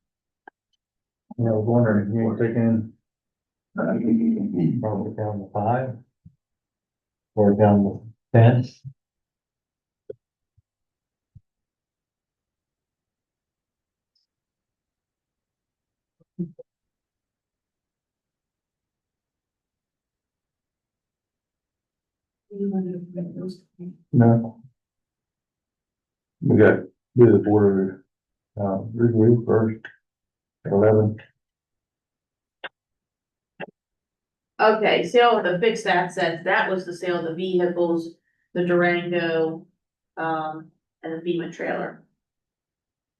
I was wondering, you ain't taking, Probably down to 5. Or down to 10. no. We got, do the board, review first. 11. Okay, sale of the fixed assets, that was the sale of the vehicles, the Durango, and the FEMA trailer.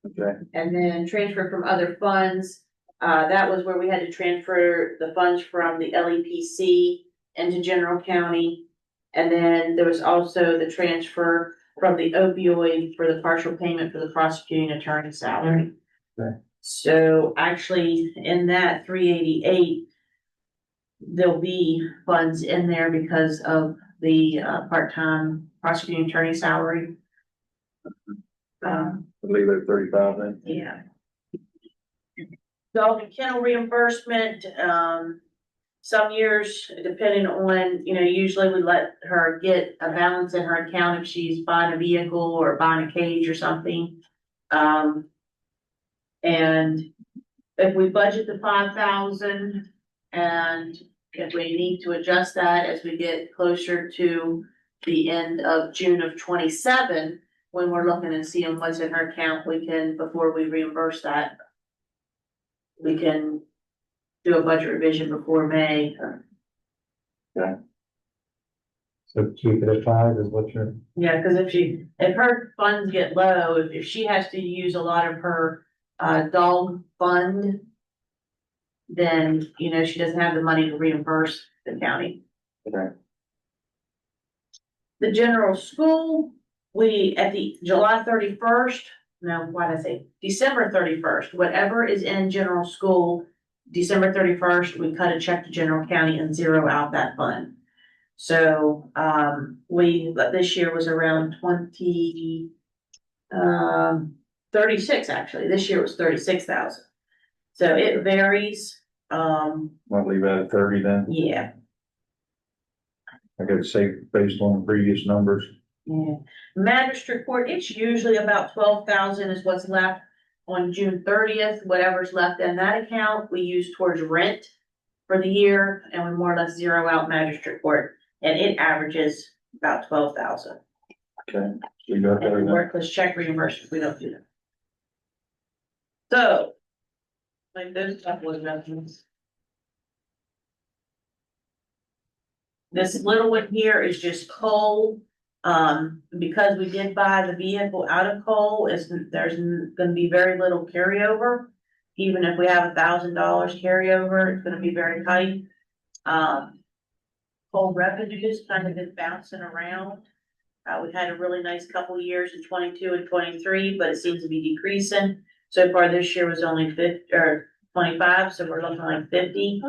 Okay. And then transfer from other funds, that was where we had to transfer the funds from the LEPC into general county. And then there was also the transfer from the opioid for the partial payment for the prosecuting attorney salary. Okay. So actually, in that 388, there'll be funds in there because of the part-time prosecuting attorney salary. Leave it at 35 then. Yeah. Dog and kennel reimbursement, some years, depending on, usually we let her get a balance in her account if she's buying a vehicle or buying a cage or something. And if we budget the 5,000 and if we need to adjust that as we get closer to the end of June of 27, when we're looking and seeing what's in her account, we can, before we reimburse that, we can do a budget revision before May. So keep it at 5 is what you're. Yeah, cause if her funds get low, if she has to use a lot of her dog fund, then, you know, she doesn't have the money to reimburse the county. Okay. The general school, we, at the July 31st, no, why did I say, December 31st, whatever is in general school, December 31st, we cut a check to general county and zero out that fund. So, this year was around 36 actually, this year was 36,000. So it varies, I'll leave that at 30 then. yeah. I gotta say, based on previous numbers. Yeah, magistrate court, it's usually about 12,000 is what's left on June 30th. Whatever's left in that account, we use towards rent for the year, and we more or less zero out magistrate court, and it averages about 12,000. Okay. So you got that And then. worthless check reimbursement, we don't do that. So, like those couple of adjustments. This little one here is just coal. Because we did buy the vehicle out of coal, there's gonna be very little carryover. Even if we have $1,000 carryover, it's gonna be very tight. Coal revenues kind of been bouncing around. We had a really nice couple of years in 22 and 23, but it seems to be decreasing. So far this year was only 50 or 25, so we're looking like 50.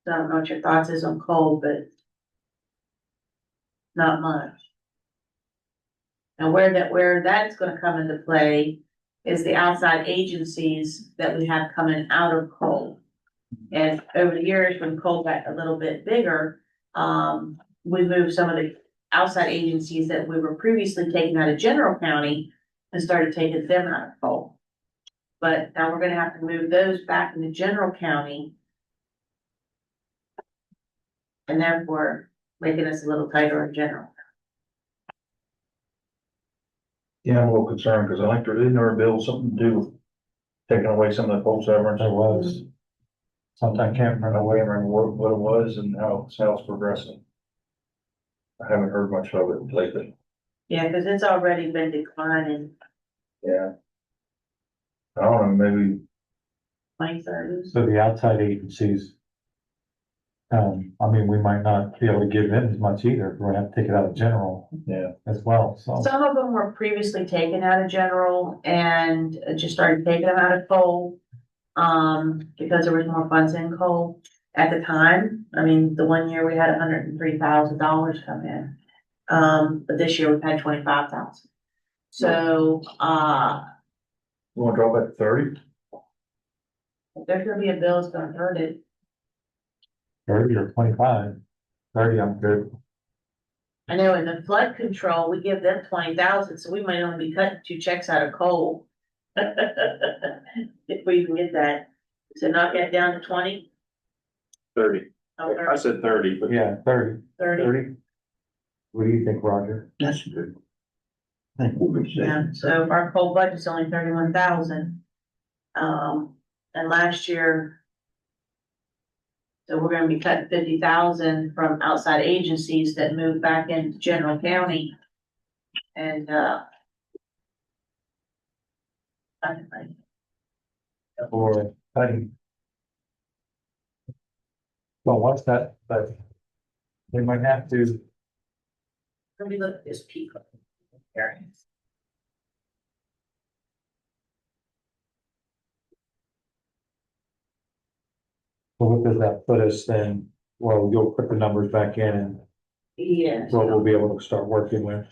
I don't know what your thoughts is on coal, but not much. And where that's gonna come into play is the outside agencies that we have coming out of coal. And over the years, when coal got a little bit bigger, we moved some of the outside agencies that we were previously taking out of general county and started taking them out of coal. But now we're gonna have to move those back into general county. And therefore making us a little tighter in general. Yeah, I'm a little concerned, because I think there, isn't there a bill something to do with taking away some of the full severance? There was. Sometime can't I remember don't remember what it was and how it's progressing. I haven't heard much of it lately. Yeah, cause it's already been declining Yeah. I don't know, maybe, 2030s. So the outside agencies. I mean, we might not be able to give them as much either, we're gonna have to take it out of general yeah, as well, so. Some of them were previously taken out of general and just started taking them out of coal. Because there was more funds in coal at the time. I mean, the one year we had $103,000 come in. But this year we've had 25,000. So, you wanna drop that to 30? there's gonna be a bill that's gonna hurt it. 30 or 25. 30, I'm good. I know in the flood control, we give them 20,000, so we might only be cutting 2 checks out of coal. If we even get that, so knock that down to 20, 30. oh, I said 30, but. Yeah, 30. 30, 30. What do you think, Roger? That's good. I think we'll be safe. yeah, so if our coal budget's only 31,000. And last year. So we're gonna be cutting 50,000 from outside agencies that move back into general county. And, Or, I. Well, what's that, but. They might have to, let me look at this peak. Area. so what does that put us then? Well, you'll put the numbers back in and Yes. what we'll be able to start working with.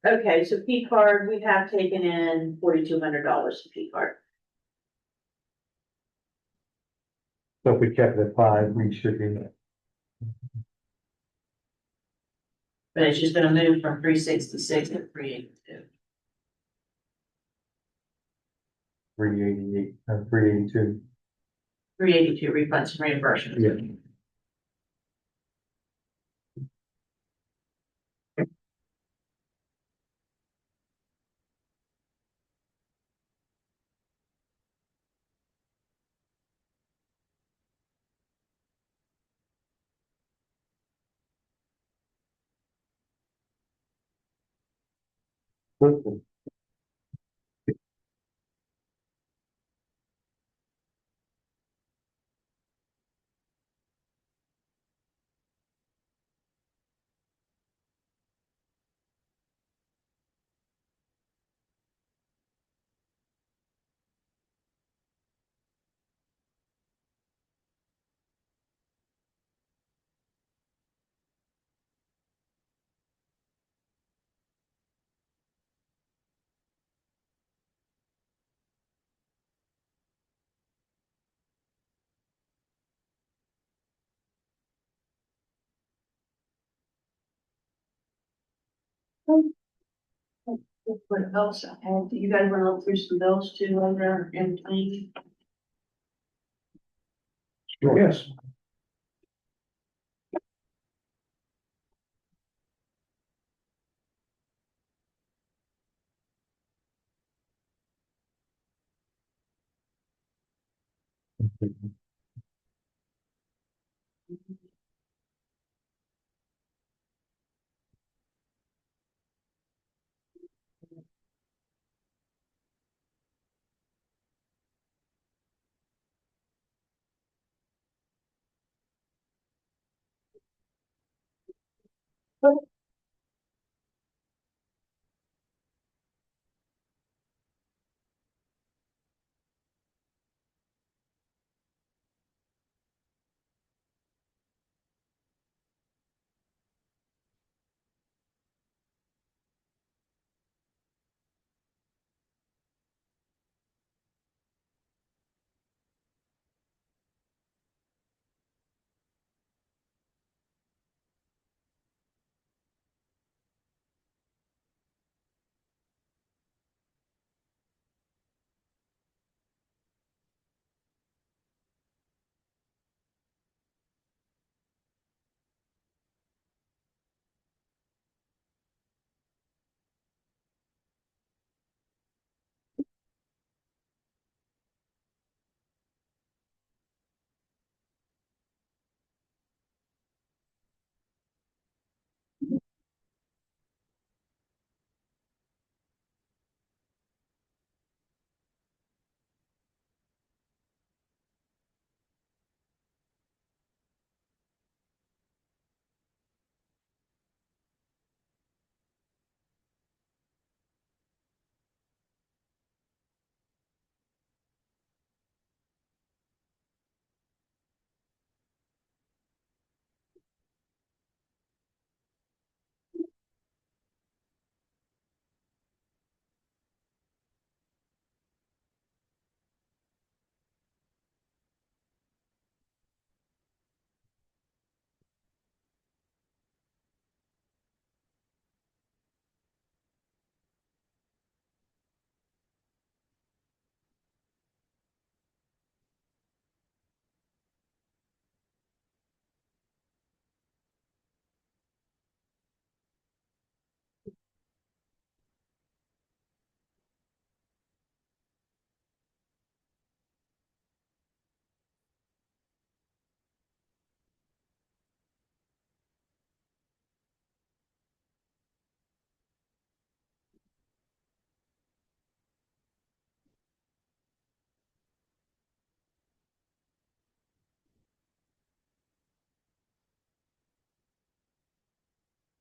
Okay, so P card, we have taken in $4,200 to P card. So if we kept it at 5, we should be. But it's just gonna move from 366 to 382. 388 or 382. 382 refunds and reimbursements. Yeah. What else? Do you guys want to look through some bills too over in between? Yes.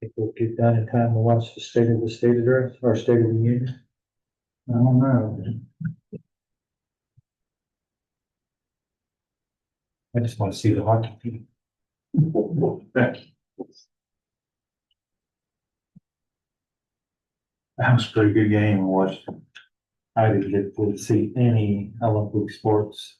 Think we'll get done in time to watch the state address or state of the union. I don't know. I just want to see the hockey team. That was a pretty good game. I watched. I didn't get to see any Olympic sports.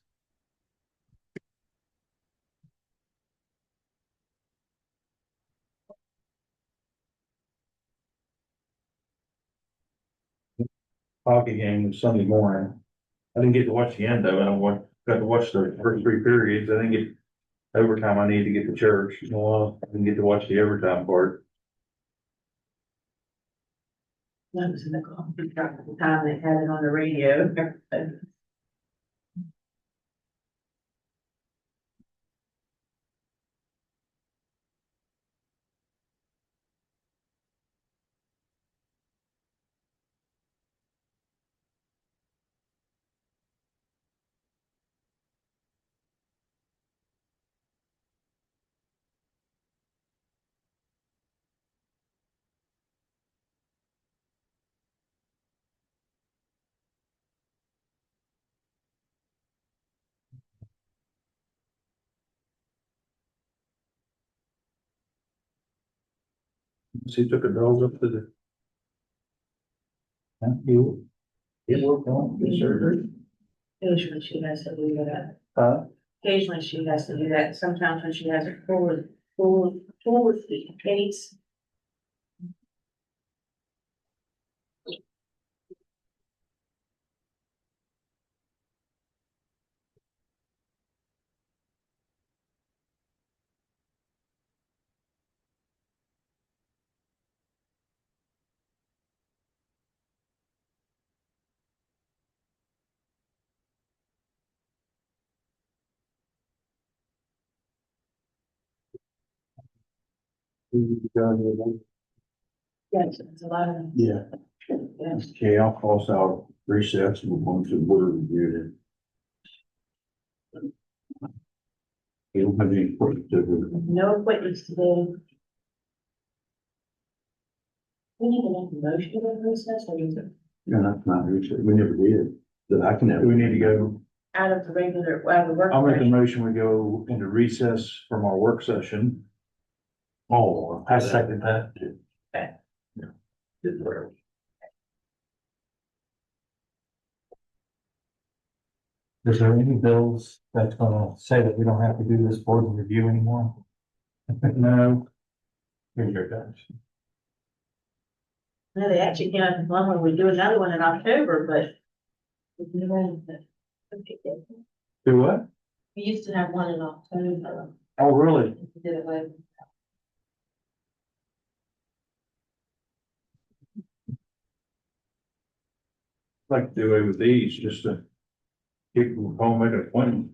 Hockey game was Sunday morning. I didn't get to watch the end of it. Got to watch the first three periods. I didn't get overtime. I need to get to church. Well, I didn't get to watch the overtime part. That was in the coffee truck at the time they had it on the radio. She took a dog up to the. It worked on the surgery. Occasionally she has to do that. Huh? Occasionally she has to do that. Sometimes when she has a full case. Yes, it's a lot of. Yeah. Yes. Okay, I'll cross out recess and we'll go to board review then. You don't have any questions to No appointments today. We need to make a motion to recess or is it No, that's not recess. We never did. That I can. We need to go. out of the regular, out of the work? I'll make a session? motion, we go into recess from our work session. Oh, I second that. Okay. Did whatever. Is there any bills that's gonna say that we don't have to do this board review anymore? No. Here's your guys. No, they actually came up with one when we do another one in October, but. Do what? We used to have one in October. Oh, really? We did it with. Like to do away with these, just to keep them home, make an appointment.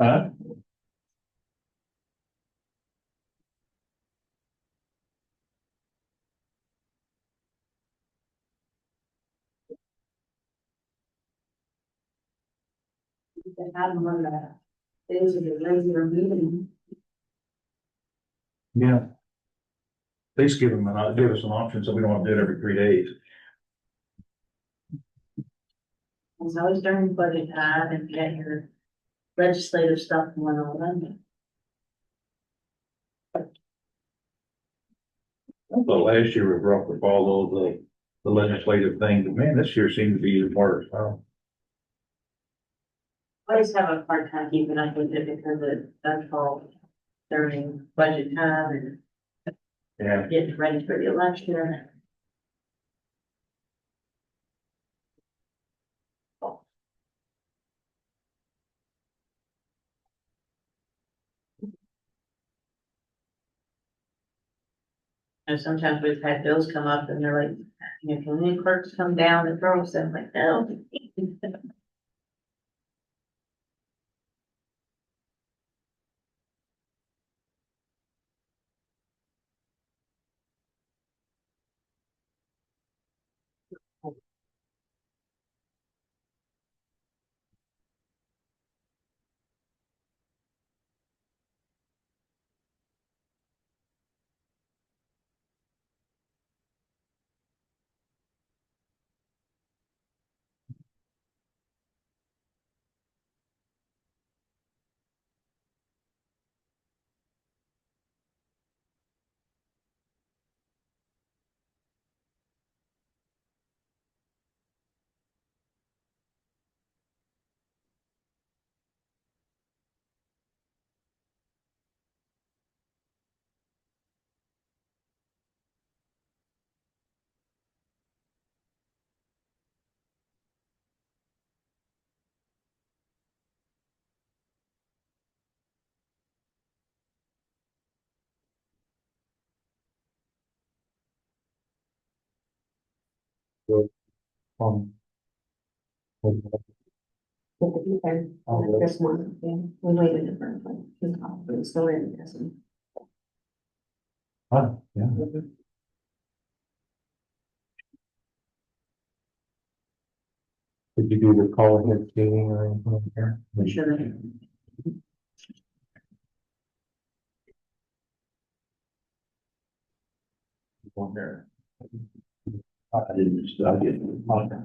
Huh? They had them on the, those are the regular meeting. Yeah. Please give them give us an option, so we don't have to do it every 3 days. It's always during budget time and get your legislative stuff going on. But last year was rough with all those, the legislative things, but man, this year seems to be even worse. Oh. I always have a hard time keeping up with it because that's all during budget time Yeah. and getting ready for the election. And sometimes we've had bills come up and they're like, you know, can the clerks come down and throw us? I'm like, no. This one, yeah, we waited a different one, it's still in this one. Oh, yeah. Did you do the call ahead meeting or anything like that? Sure. On there. I didn't. Okay.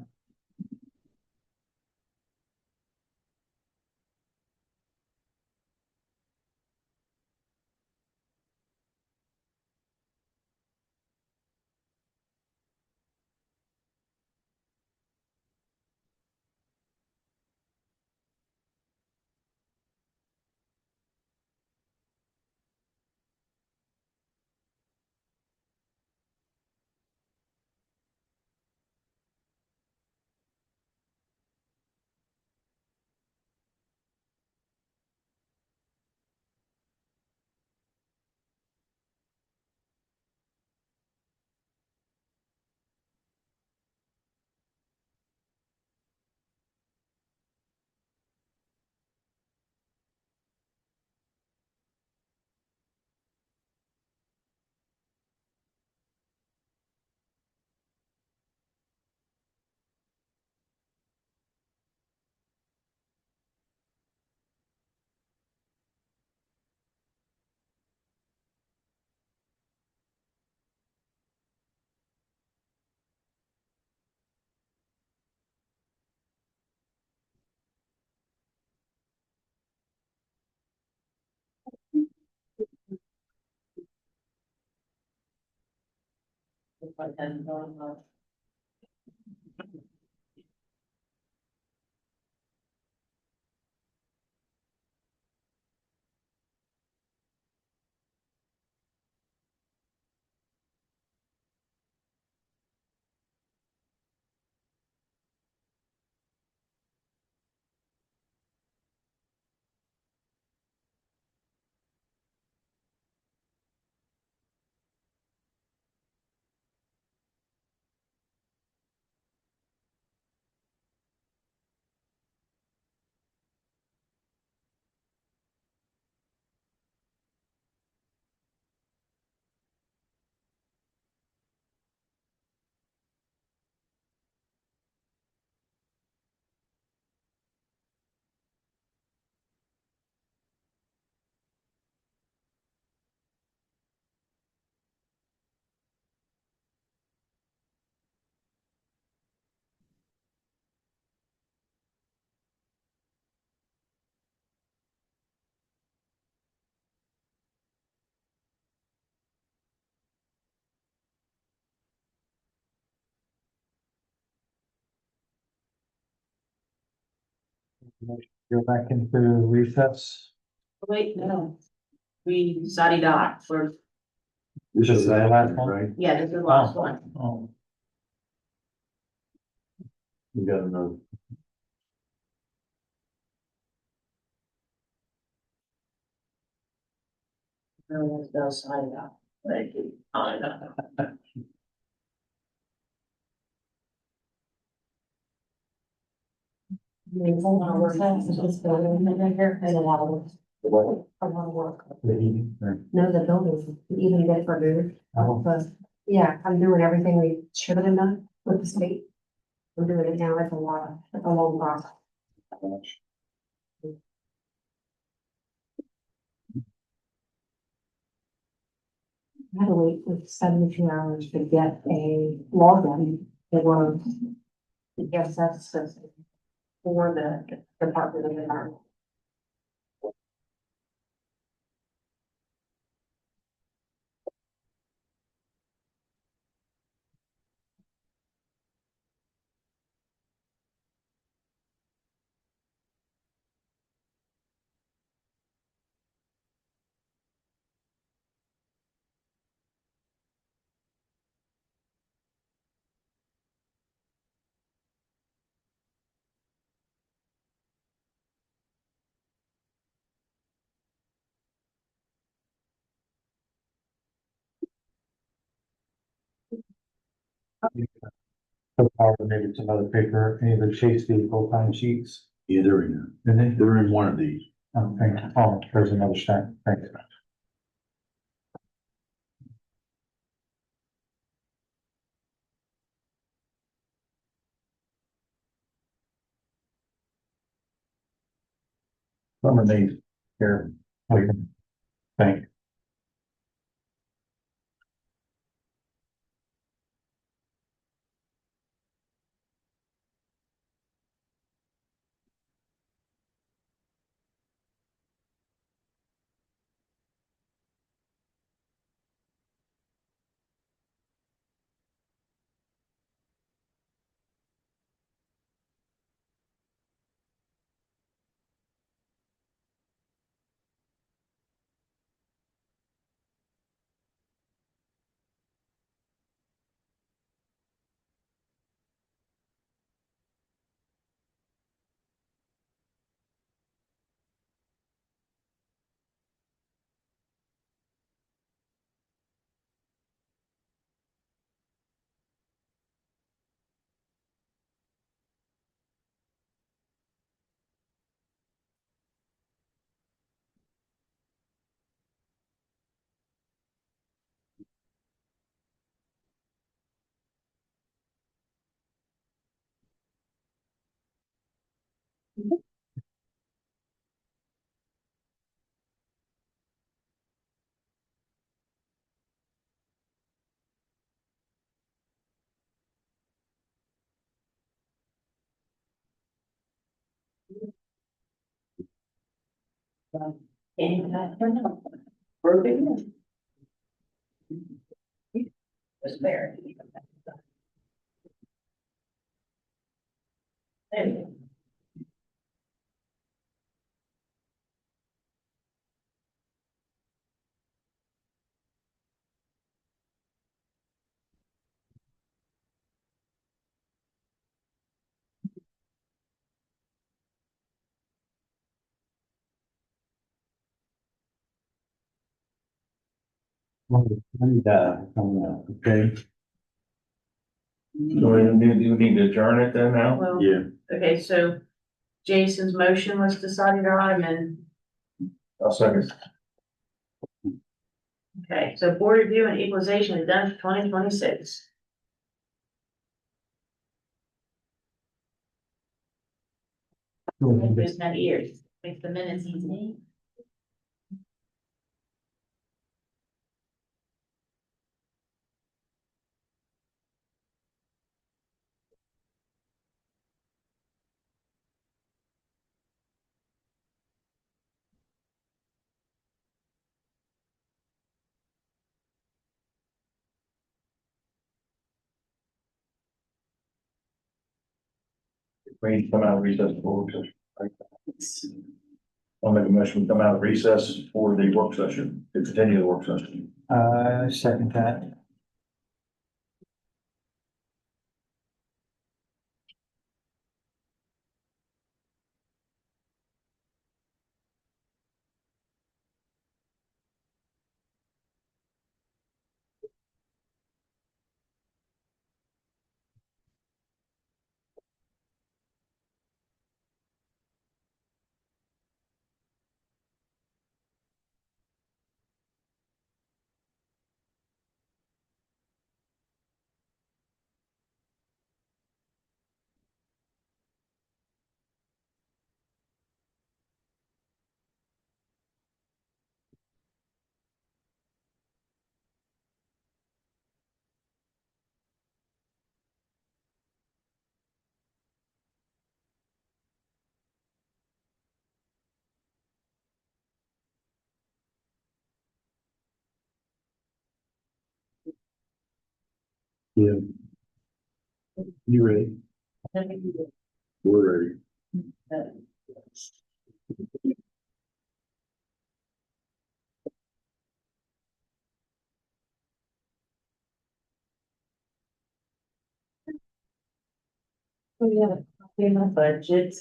Go back into recess. Wait, no. We studied that for, This is the last one, right? yeah, this is the last one. Oh, We got another. They'll sign it up. Thank you. I know. Hold on, we're fast, it's just building in here, and a lot of work. the evening, or- No, the buildings, even get for good, Oh. but, yeah, I'm doing everything we should have done with the state. I'm doing it now, it's a long process. I had to wait like 72 hours to get a login. It was, yes, that's for the Department of Environment. So power, maybe it's another paper, any of the chase vehicle time sheets, Yeah, they're in and there. then, They're in one of these. thank you. Oh, there's another stack, thanks. Some of these here. Okay. Thank you. Was there. Okay. So we need to adjourn it then now? Well, Yeah. okay, so Jason's motion was decided on and, I'll second. okay, so board review and equalization is done for 2026. There's no years, makes the minutes easy. We need to come out of recess for work session. I'll make a motion, we come out of recess for the work session, to continue the work session. Second that. Yeah. You ready? We're ready. We have a copy of my budget.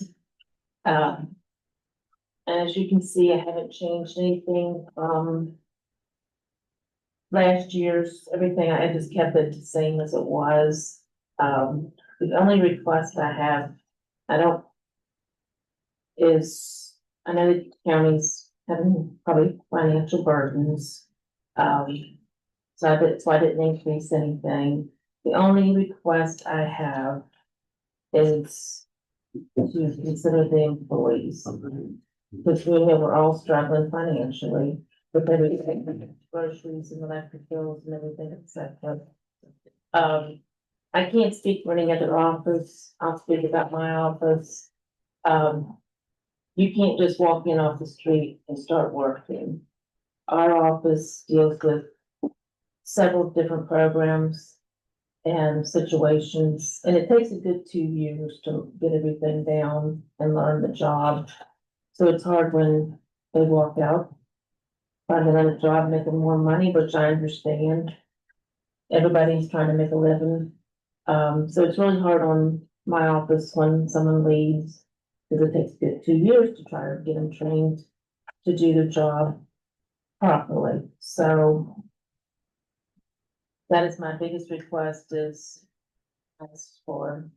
As you can see, I haven't changed anything from last year's, everything, I just kept it the same as it was. The only request I have, I know the county's having probably financial burdens. So I didn't increase anything. The only request I have is to consider the employees. Because we know we're all struggling financially with everything, groceries and electric bills and everything, et cetera. I can't speak for any other office, I'll speak about my office. You can't just walk in off the street and start working. Our office deals with several different programs and situations, and it takes a good 2 years to get everything down and learn the job. So it's hard when they walk out, finding another job, making more money, which I understand. Everybody's trying to make a living. So it's really hard on my office when someone leaves, because it takes a good 2 years to try to get them trained to do the job properly. So that is my biggest request, is ask for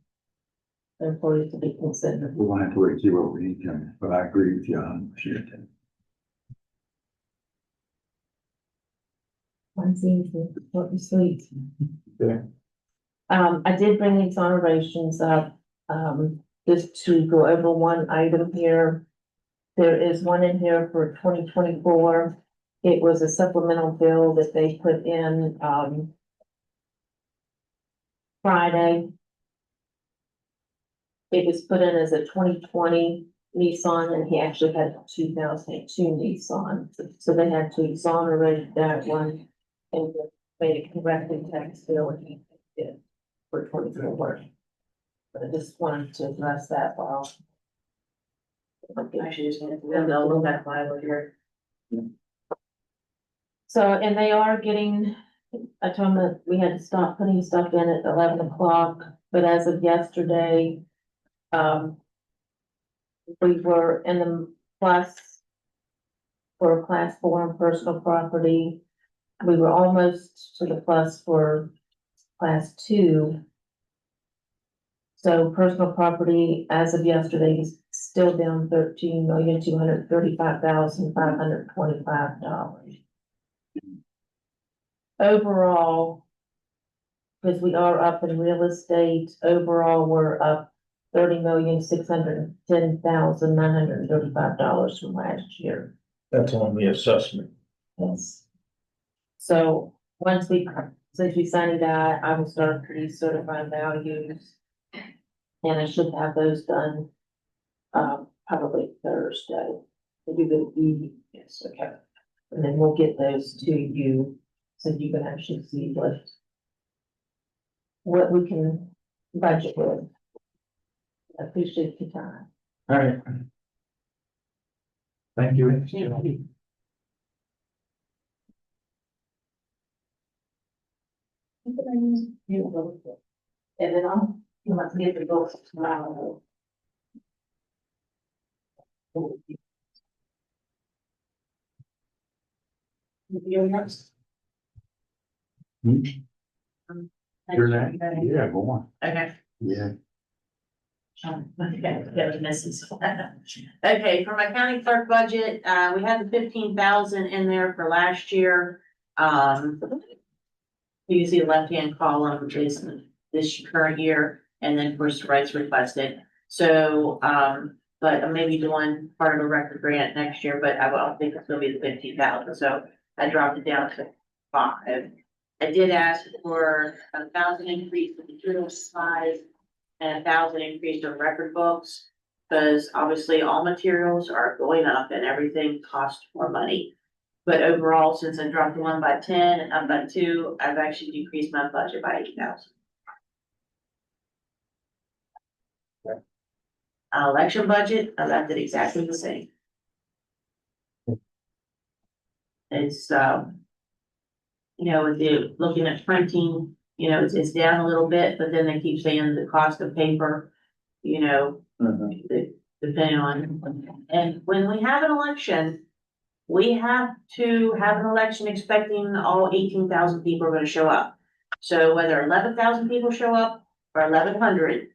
employees to be considered. We're gonna have to wait and see what we need to, but I agree with you on Washington. Mine's easy, short and sweet. Yeah. I did bring the exonerations up, just to go over one item here. There is one in here for 2024. It was a supplemental bill that they put in, Friday. It was put in as a 2020 Nissan, and he actually had a 2002 Nissan. So they had to exonerate that one and made a corrected tax bill, and he did for 2024. But I just wanted to address that while. I should just, they'll look at why we're here. So, and they are getting, I told them that we had to stop putting stuff in at 11 o'clock, but as of yesterday, we were in the plus for class 4 and personal property. We were almost to the plus for class 2. So personal property as of yesterday is still down $13,235,525. Overall, because we are up in real estate, overall, we're up $30,610,935 from last year. That's on the assessment. Yes. So once since we signed that, I will start producing certified values. And I should have those done, probably Thursday. We do the, yes, okay. And then we'll get those to you, so you can actually see what we can budget with. I appreciate your time. All right. Thank you. And then you must get the books tomorrow. You're next. You're next. Yeah, go on. Okay. Yeah. Okay, for my county clerk budget, we had the 15,000 in there for last year. You see the left-hand column is this current year, and then of course the rights requested. So, but I may be doing part of a record grant next year, but I don't think it's gonna be the 15,000, so I dropped it down to 5. I did ask for 1,000 increase in material supplies and 1,000 increase in record books, because obviously all materials are going up and everything costs more money. But overall, since I dropped one by 10 and up by 2, I've actually decreased my budget by 8,000. Election budget, I left it exactly the same. It's, with the, looking at printing, it's down a little bit, but then they keep saying the cost of paper, depending on, and when we have an election, we have to have an election expecting all 18,000 people are gonna show up. So whether 11,000 people show up or 1,100,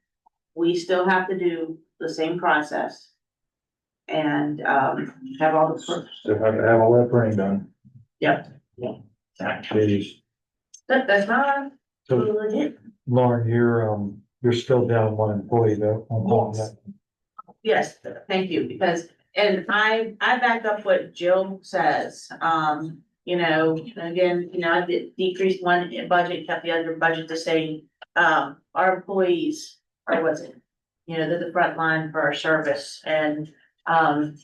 we still have to do the same process. And, have all the. Still have to have all that printing done. Yep. Jeez. That's not So legit. Lauren, you're still down one employee though. on calling that. Yes, thank you, because, and I back up what Jill says, again, I did decrease one budget, kept the other budget the same. Our employees are what's it, they're the front line for our service, and,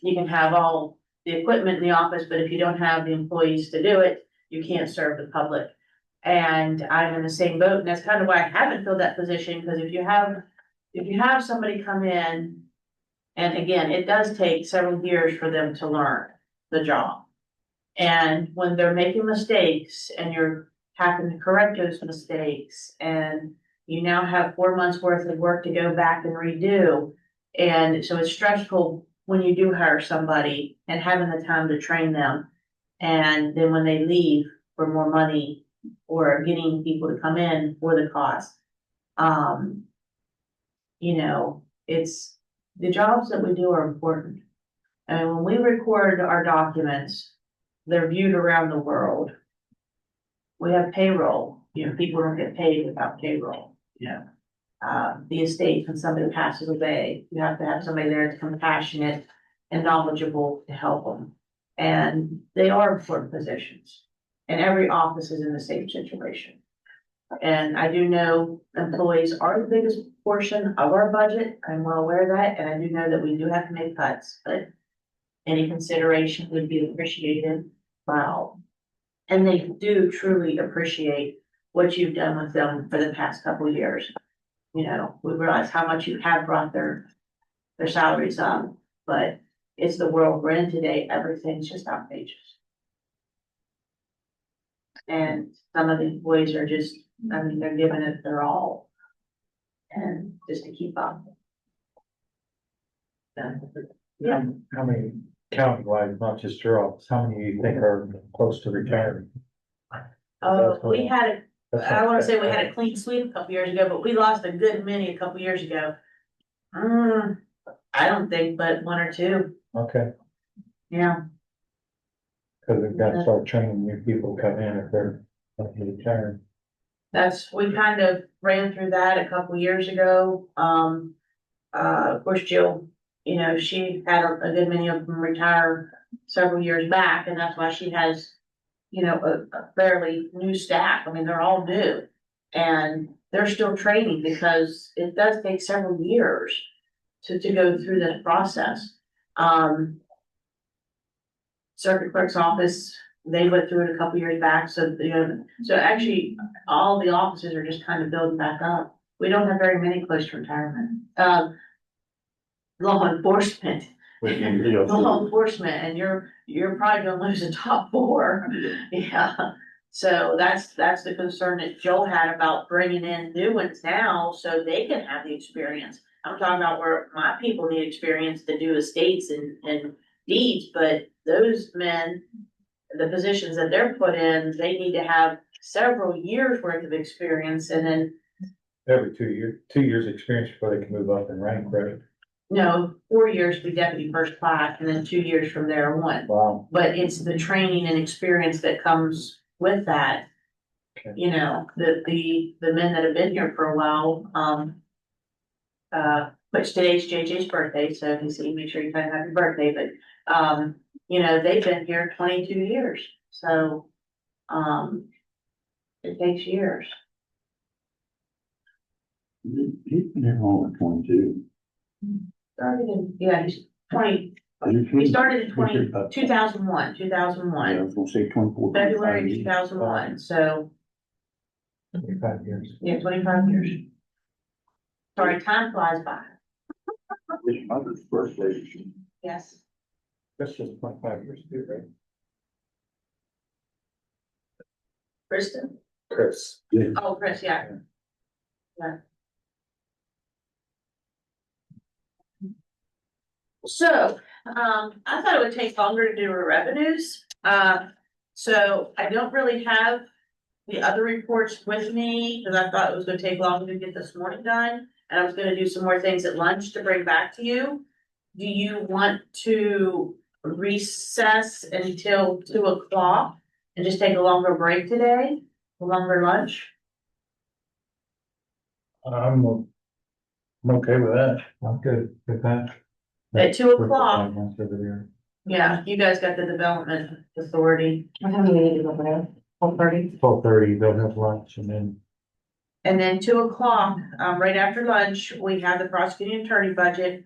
you can have all the equipment in the office, but if you don't have the employees to do it, you can't serve the public. And I'm in the same boat, and that's kind of why I haven't filled that position, because if you have somebody come in, and again, it does take several years for them to learn the job. And when they're making mistakes and you're having to correct those mistakes, and you now have 4 months worth of work to go back and redo. And so it's stressful when you do hire somebody and having the time to train them. And then when they leave for more money or getting people to come in for the cost, it's, the jobs that we do are important. And when we record our documents, they're viewed around the world. We have payroll, people don't get paid without payroll, the estate, when somebody passes away, you have to have somebody there that's compassionate and knowledgeable to help them. And they are important positions, and every office is in the same situation. And I do know employees are the biggest portion of our budget. I'm well aware of that, and I do know that we do have to make cuts, but any consideration would be appreciated by all. And they do truly appreciate what you've done with them for the past couple of years. you know, we realize how much you have brought their salaries up, but it's the world we're in today, everything's just outrageous. And some of the employees are just, I mean, they're giving it their all. And just to keep up. Yeah, How many countywide, not just your office, how many you think are close to retiring? we had, I wanna say we had a clean sweep a couple years ago, but we lost a good many a couple years ago. I don't think but one or two, Okay, yeah. because we've got to start training new people come in if they're retiring. We kind of ran through that a couple years ago. Of course, Jill, you know, she had a good many of them retire several years back, and that's why she has, you know, a fairly new staff. I mean, they're all new. And they're still training because it does take several years to go through this process. Circuit clerk's office, they went through it a couple years back, so, you know, so actually, all the offices are just kind of building back up. We don't have very many close to retirement. Law enforcement, law enforcement, and you're probably gonna lose the top four. Yeah, so that's the concern that Joe had about bringing in new ones now, so they can have the experience. I'm talking about where my people need experience to do estates and deeds, but those men, the positions that they're put in, they need to have several years worth of experience, and then, Every 2 years experience before they can move up in rank, right? no, 4 years to be deputy first class, and then 2 years from there, one. Wow. But it's the training and experience that comes with that. Okay. You know, the men that have been here for a while, which today's JJ's birthday, so if you see, make sure you tell him happy birthday, but, you know, they've been here 22 years, so, it takes years. He's been here longer than 22. Started in, yeah, he's 20, he started in 2001. I was gonna say 24. February 2001, so, 25 years. yeah, 25 years. Sorry, time flies by, His mother's birthday. yes. That's just 25 years too, right? Kristen, Chris. oh, Chris, yeah. Yeah. So, I thought it would take longer to do our revenues, so I don't really have the other reports with me, because I thought it was gonna take longer to get this morning done, and I was gonna do some more things at lunch to bring back to you. Do you want to recess until 2 o'clock and just take a longer break today, a longer lunch? I'm okay with that. I'm good with that. At 2 o'clock, Over there. yeah, you guys got the development authority. What time do we need to go for that? 12:30? 12:30, they'll have lunch and then. And then 2 o'clock, right after lunch, we have the prosecuting attorney budget.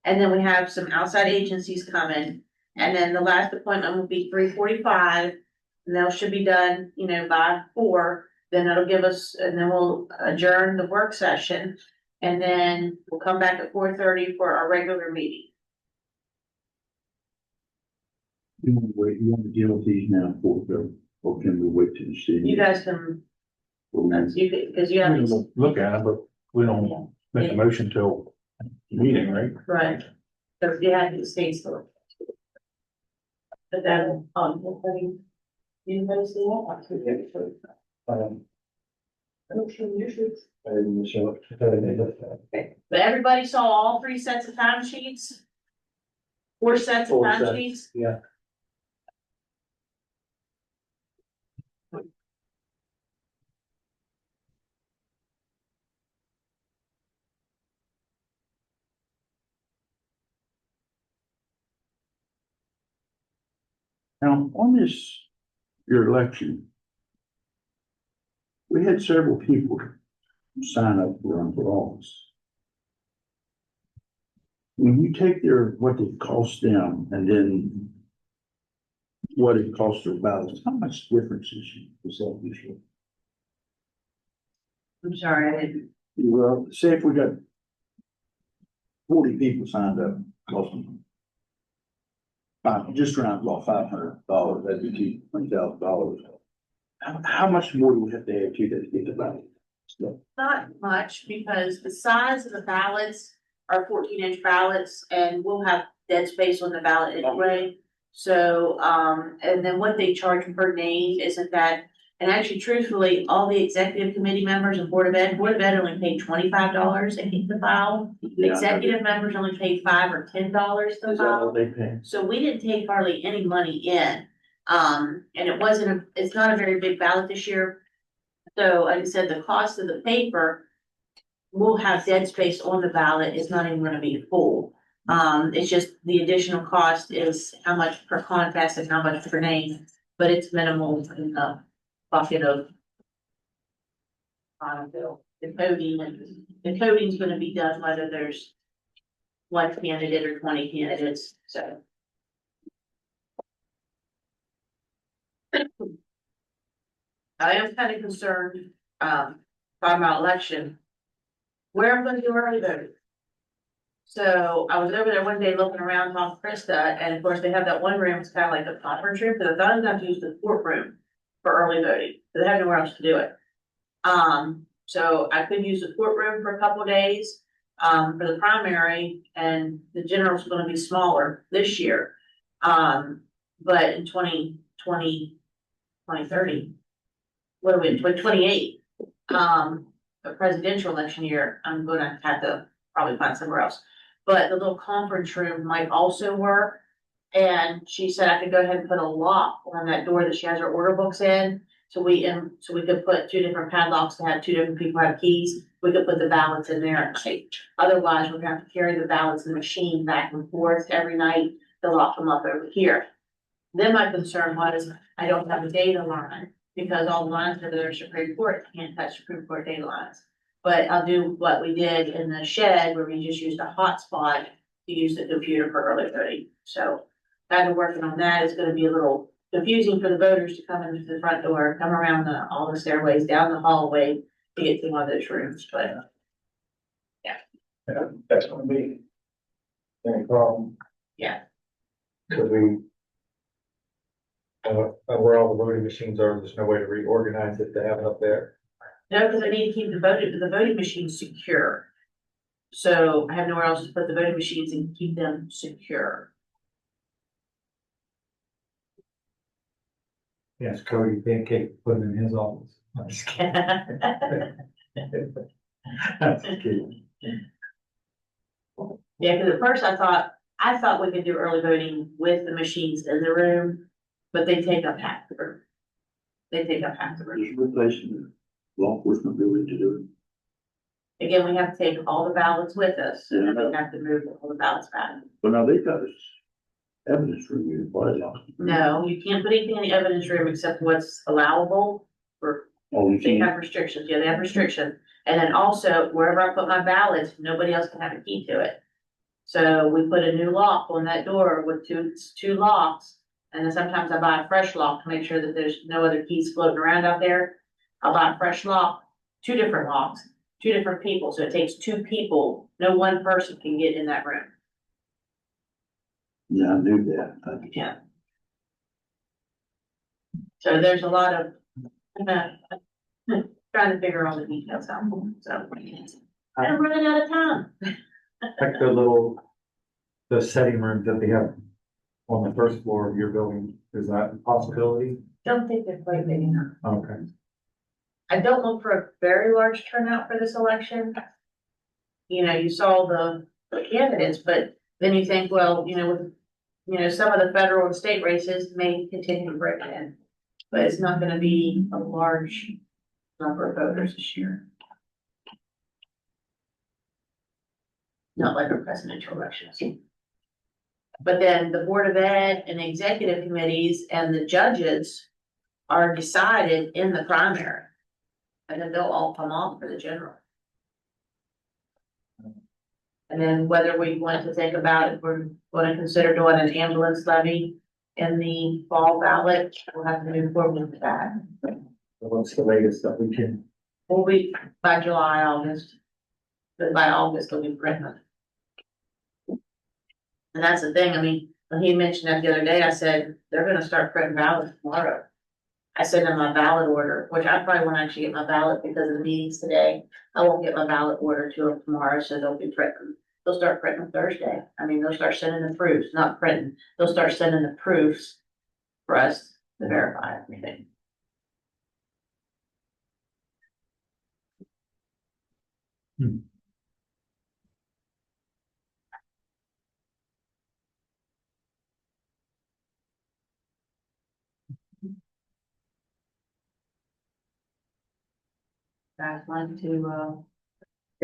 And then we have some outside agencies coming, and then the last appointment will be 3:45. And those should be done, you know, by 4, then that'll give us, and then we'll adjourn the work session. And then we'll come back at 4:30 for our regular meeting. You want to deal with these now or can we wait till the city? You guys can, because you have, Look at it, but we don't make a motion till meeting, right? right, so you have the states for. But then, you guys see that? But everybody saw all 3 sets of time sheets? 4 sets of Four time sets. sheets? Yeah. Now, on this, your election, we had several people sign up to run for office. When you take what it costs them and then what it costs their ballots, how much difference is that usually? I'm sorry, I didn't. Well, say if we got 40 people signed up, cost them just around about $500, that'd be $20,000. How much more do we have to add to that to get the ballot? Not much, because the size of the ballots are 14-inch ballots, and we'll have dead space on the ballot anyway. So, and then what they charge per name isn't that, and actually truthfully, all the executive committee members and Board of Ed only paid $25 to keep the file. Executive members only paid $5 or $10 to Is that file. what they pay? So we didn't take hardly any money in. And it's not a very big ballot this year. So like I said, the cost of the paper will have dead space on the ballot. It's not even gonna be full. It's just the additional cost is how much per contest and how much per name, but it's minimal in the bucket of the coding, and the coding's gonna be done whether there's one candidate or 20 candidates, so. I am kind of concerned, talking about election, where I'm gonna do early voting. So I was over there one day looking around on Krista, and of course, they have that one room, it's kind of like a conference room, because I thought I was gonna have to use the courtroom for early voting, because they have nowhere else to do it. So I could use the courtroom for a couple of days, for the primary, and the general's gonna be smaller this year. But in 2030, what are we, 2028, a presidential election year, I'm gonna have to probably find somewhere else. But the little conference room might also work. And she said I could go ahead and put a lock on that door that she has her order books in. So we could put 2 different padlocks to have 2 different people have keys. We could put the ballots in there at night. Otherwise, we're gonna have to carry the ballots in the machine back and forth every night to lock them up over here. Then my concern was, I don't have a data line, because all the lines that are Supreme Court, can't touch Supreme Court data lines. But I'll do what we did in the shed, where we just used a hotspot to use the computer for early voting. So kind of working on that. Is gonna be a little confusing for the voters to come into the front door, come around all the stairways, down the hallway to get to one of those rooms, but. Yeah, that's gonna be any problem. Yeah. Cause we. Where all the voting machines are, there's no way to reorganize it to have it up there. No, because I need to keep the voting machines secure. So I have nowhere else to put the voting machines and keep them secure. Yes, Cody Pancake put them in his office. I'm just kidding. That's kidding. Yeah, because at first I thought we could do early voting with the machines in the room, but they take up half the room. They take up half the room. Just replacing the law enforcement building to do Again, we have to take all the ballots with us, so Yeah. we have to move all the ballots back. it. But now they got this evidence review, why is that? No, you can't put anything in the evidence room except what's allowable for, Oh, you they can't. have restrictions, yeah, they have restrictions. And then also, wherever I put my ballots, nobody else can have a key to it. So we put a new lock on that door with two locks. And then sometimes I buy a fresh lock to make sure that there's no other keys floating around out there. I'll buy a fresh lock, 2 different locks, 2 different people, so it takes 2 people, no one person can get in that room. Yeah, I knew that. Yeah. So there's a lot of, trying to figure all the details out, so. I'm running out of time. Like the setting rooms that they have on the first floor of your building, is that a possibility? Don't think they're quite big enough. Okay. I don't look for a very large turnout for this election. You know, you saw the candidates, but then you think, well, some of the federal and state races may continue to break in. But it's not gonna be a large number of voters this year. Not like our presidential elections. But then the Board of Ed and the executive committees and the judges are decided in the primary. And then they'll all come on for the general. And then whether we want to think about if we're going to consider doing an ambulance levy in the fall ballot, we'll have to move forward with that. What's the latest that we can? We'll be by July, August. But by August, they'll be printing. And that's the thing, I mean, when he mentioned that the other day, I said, they're gonna start printing ballots tomorrow. I sent them my ballot order, which I probably won't actually get my ballot because of the meetings today. I won't get my ballot order to them tomorrow, so they'll be printing. They'll start printing Thursday. I mean, they'll start sending the proofs, not printing. They'll start sending the proofs for us to verify everything. Guys want to,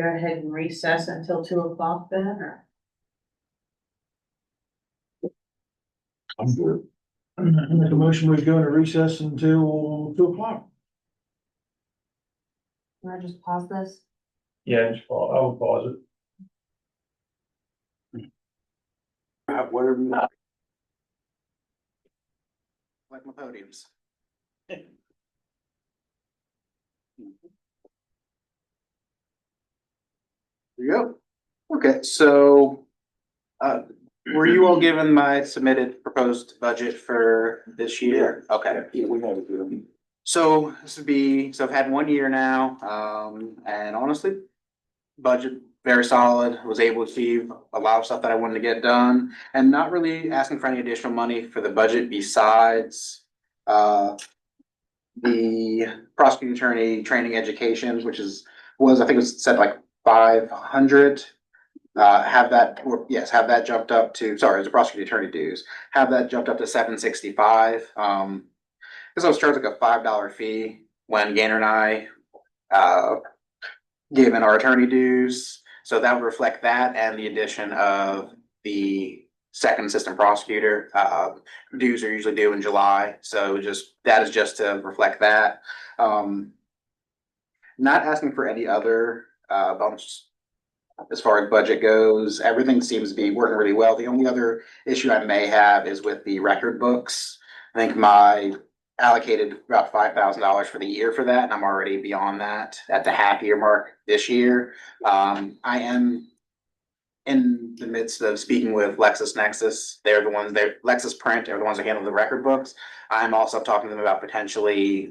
go ahead and recess until 2 o'clock then, or? I'm good. Make a motion, we go into recess until 2 o'clock. Can I just pause this? Yeah, just pause, I will pause it. Whatever you like. Like my podiums. There you go. Okay, so, were you all given my submitted proposed budget for this year? Okay. Yeah, we have it. So this would be, so I've had 1 year now, and honestly, budget very solid, was able to achieve a lot of stuff that I wanted to get done, and not really asking for any additional money for the budget besides, the prosecuting attorney training education, which was, I think it was set like 500. Have that, or yes, have that jumped up to, sorry, it's a prosecuting attorney dues, have that jumped up to 765. Because I was charged like a $5 fee when Gainer and I gave in our attorney dues. So that would reflect that and the addition of the second assistant prosecutor. Dues are usually due in July, so that is just to reflect that. Not asking for any other bumps as far as budget goes. Everything seems to be working really well. The only other issue I may have is with the record books. I think my allocated about $5,000 for the year for that, and I'm already beyond that at the half year mark this year. I am in the midst of speaking with LexisNexis. They're the ones, Lexis Print are the ones that handle the record books. I'm also talking to them about potentially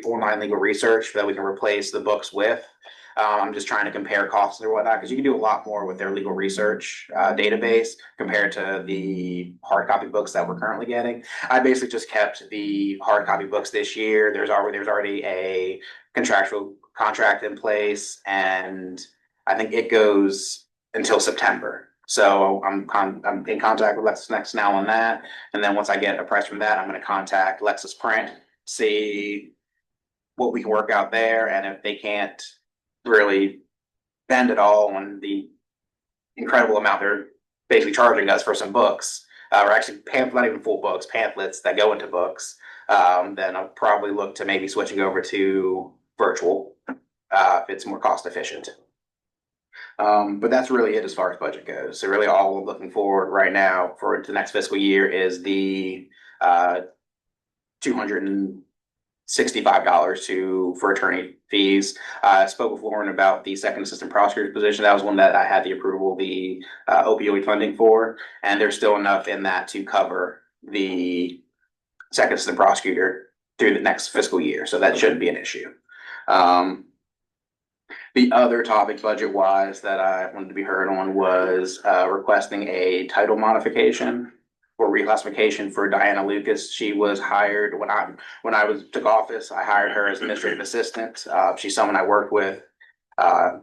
online legal research that we can replace the books with. I'm just trying to compare costs or whatnot, because you can do a lot more with their legal research database compared to the hard copy books that we're currently getting. I basically just kept the hard copy books this year. There's already a contractual contract in place, and I think it goes until September. So I'm in contact with LexisNexis now on that, and then once I get a price from that, I'm going to contact Lexis Print, see what we can work out there, and if they can't really bend at all on the incredible amount they're basically charging us for some books, or actually not even full books, pamphlets that go into books, then I'll probably look to maybe switching over to virtual if it's more cost efficient. But that's really it as far as budget goes. So really all we're looking forward right now for the next fiscal year is the $265 for attorney fees. I spoke with Lauren about the second assistant prosecutor's position. That was one that I had the approval of the opioid funding for, and there's still enough in that to cover the second assistant prosecutor through the next fiscal year. So that shouldn't be an issue. The other topic budget wise that I wanted to be heard on was requesting a title modification or reclassification for Diana Lucas. She was hired when I took office. I hired her as administrative assistant. She's someone I worked with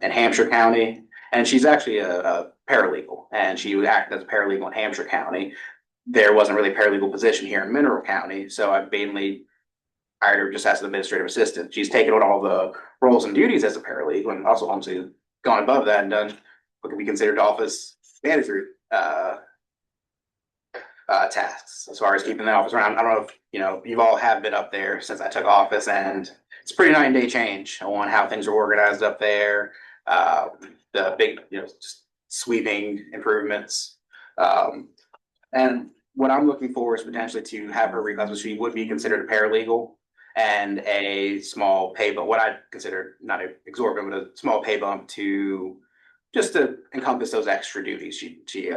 in Hampshire County, and she's actually a paralegal, and she would act as a paralegal in Hampshire County. There wasn't really a paralegal position here in Mineral County, so I mainly hired her just as an administrative assistant. She's taken on all the roles and duties as a paralegal, and also obviously gone above that and done what can be considered office manager tasks as far as keeping the office around. I don't know if you've all have been up there since I took office, and it's a pretty night and day change on how things are organized up there. The big, just sweeping improvements. And what I'm looking for is potentially to have her reclassified. She would be considered a paralegal and a small pay bump, what I consider not an exorbitant, but a small pay bump to just to encompass those extra duties she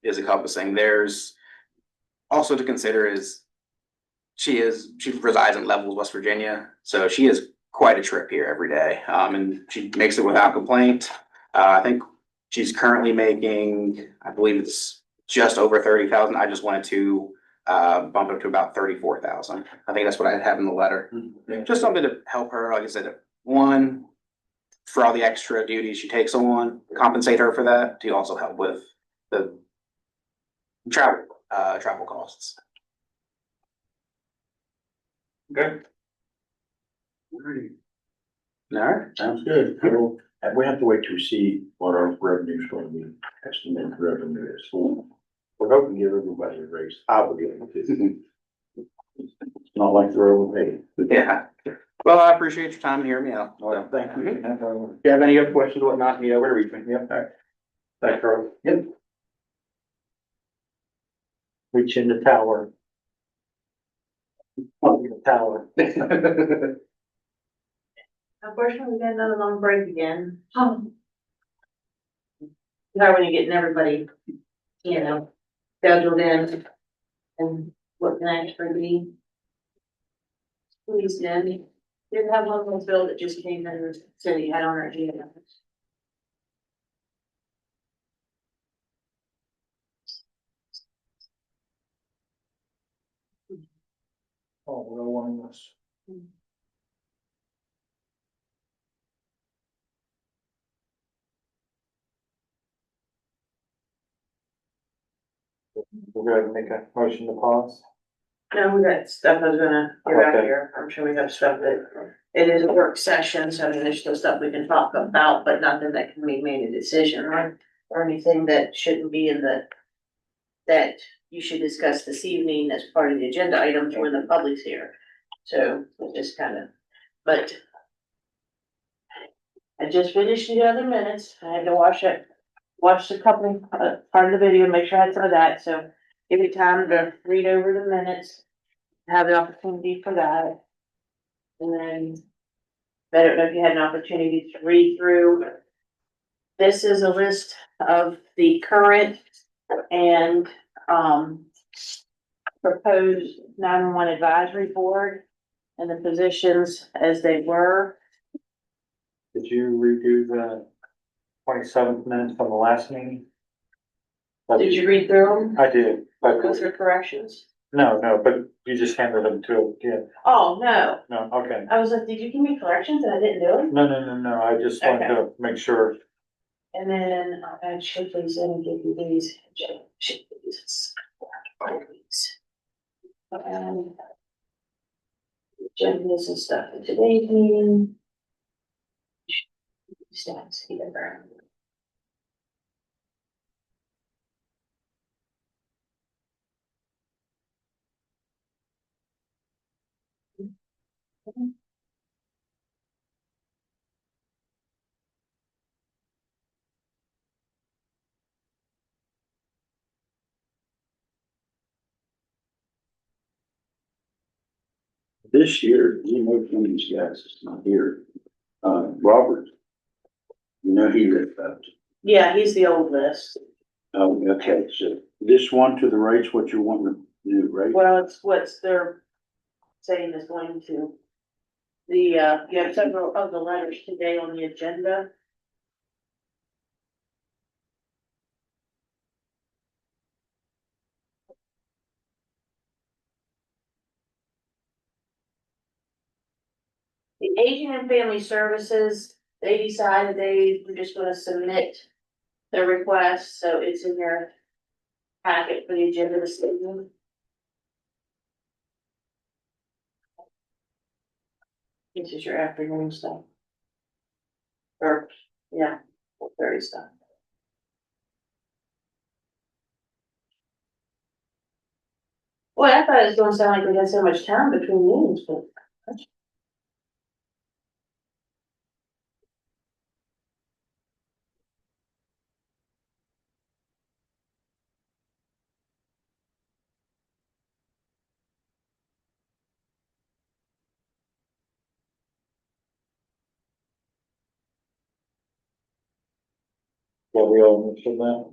is encompassing. There's also to consider is she resides in Levels, West Virginia, so she is quite a trip here every day, and she makes it without complaint. I think she's currently making, I believe it's just over 30,000. I just wanted to bump it to about 34,000. I think that's what I have in the letter. Just something to help her, like I said, one, for all the extra duties she takes on, compensate her for that, to also help with the travel costs. Okay. All right. Sounds good. Well, and we have to wait to see what our revenue is going to be, estimated revenue is. We're hoping to give everybody a raise. I would give it. It's not like they're overpaid. Yeah. Well, I appreciate your time and hearing me out. Well, thank you. If you have any other questions or whatnot, you know where to reach me. Yep. All right. Thanks, Charlie. Yep. Reach in the tower. Up in the tower. Unfortunately, we got another long break again. How when you're getting everybody, scheduled in and what can actually be. Please, Danny. Did have one little bill that just came in and said he had on our agenda. Oh, we're all on this. We're going to make a motion to pause. No, we got stuff I was gonna get out Okay. here. I'm sure we have stuff that, it is a work session, so I mean, there's still stuff we can talk about, but nothing that can be made a decision on. Or anything that shouldn't be in that you should discuss this evening as part of the agenda items when the public's here. So we'll just kind of, but I just finished the other minutes. I had to watch the couple, part of the video, make sure I had some of that, so give me time to read over the minutes, have the opportunity for that. And then, I don't know if you had an opportunity to read through. This is a list of the current and, proposed 911 advisory board and the positions as they were. Did you redo the 27th minutes from the last meeting? Did you read through I did, them? but Was there corrections? no, but you just handed them to again. Oh, no. No, okay. I was like, did you give me corrections and I didn't do them? No, I just wanted to make sure. And then I'll add Shipley's in and give you these. Shipley's. Agendas and stuff for today's meeting. Stats here. This year, you know, one of these guys is not here. Robert. You know, he lived up. Yeah, he's the old list. Oh, okay, so this one to the right's what you want to do, right? Well, it's what's they're saying is going to. You have several of the letters today on the agenda. The Aging and Family Services, they decided they were just gonna submit their request, so it's in your packet for the agenda this evening. This is your afternoon stuff. Or, yeah, 4:30 stuff. Well, I thought it was gonna sound like we had so much time between meetings, but. Yeah, we all understood that.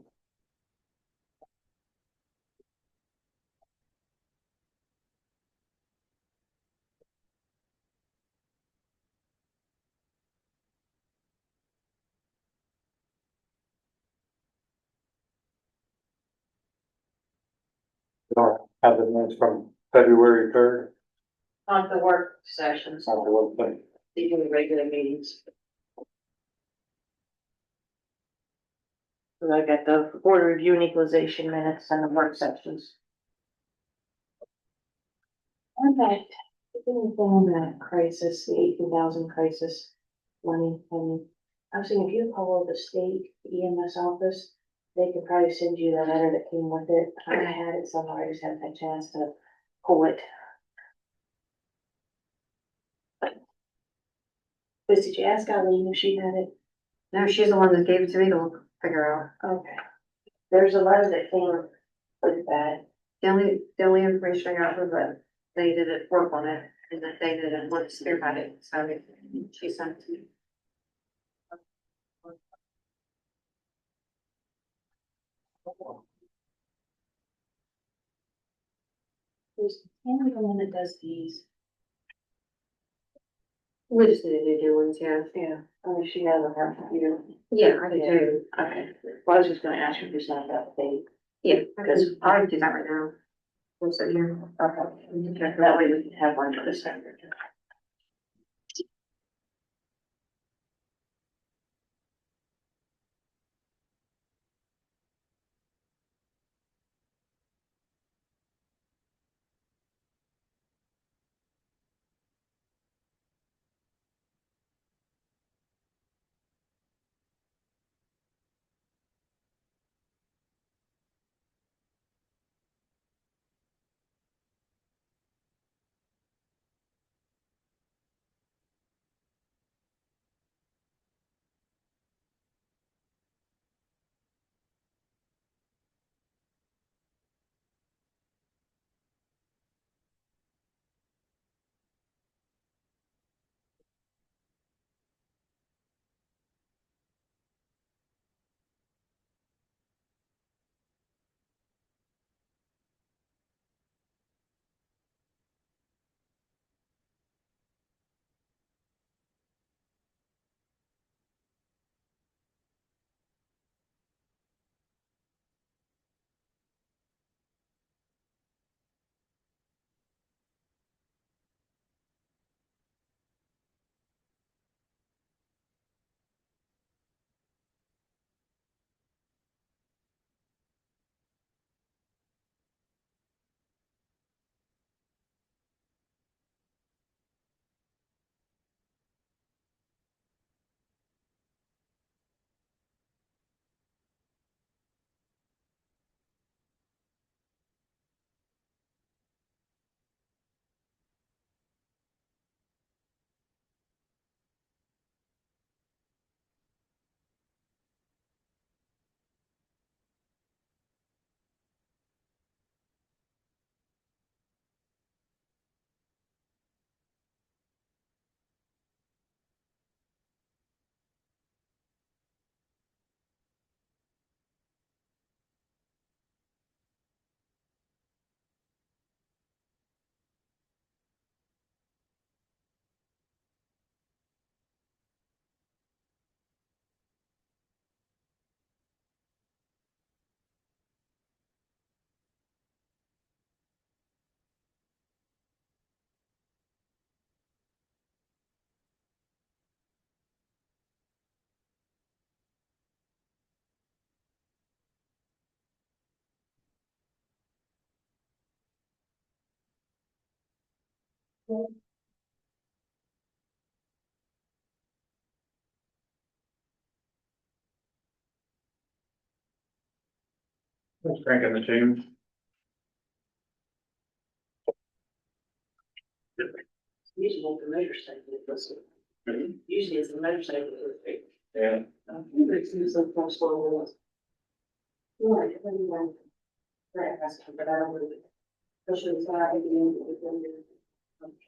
We don't have the minutes from February third, On the work sessions, on the website. these are the regular meetings. So I got the board review and equalization minutes and the work sections. Okay, anything on that crisis, the 18,000 crisis money, and I was thinking if you call the state EMS office, they could probably send you the letter that came with it. I had it somewhere, I just haven't had a chance to pull it. But did you ask Eileen if she had it? No, she's the one that gave it to me to figure out. Okay. There's a letter that came with that. The only information I got was that they didn't work on it and that they didn't want to spearhead it, so she sent it to me. Who's Tammy the one that does these? We just need to do ones, yeah. Yeah, oh, she has on her computer. Yeah, I do. Okay, well, I was just gonna ask her if there's not that thing. Yeah, because I can do that right now. We'll sit here. Okay, that way we can have one for the second. Let's crank in the tune. Usually it's the motorcycle. Usually it's the motorcycle. Yeah. It's usually from school. Yeah, I think I'm very interested, but I don't really. Especially it's not, I think,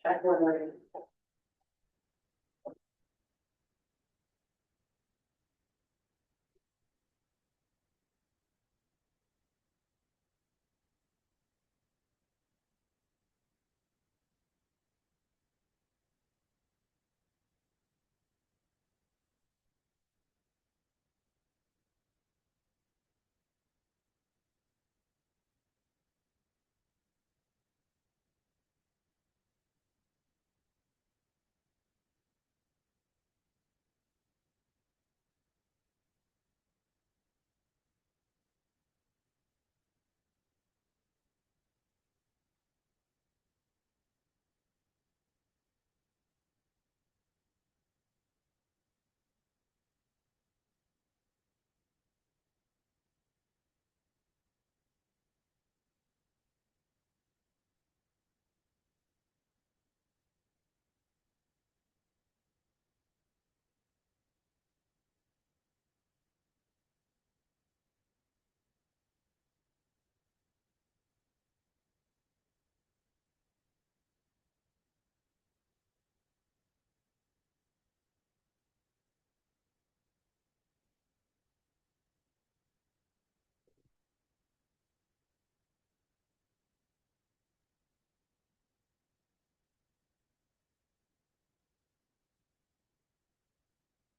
back when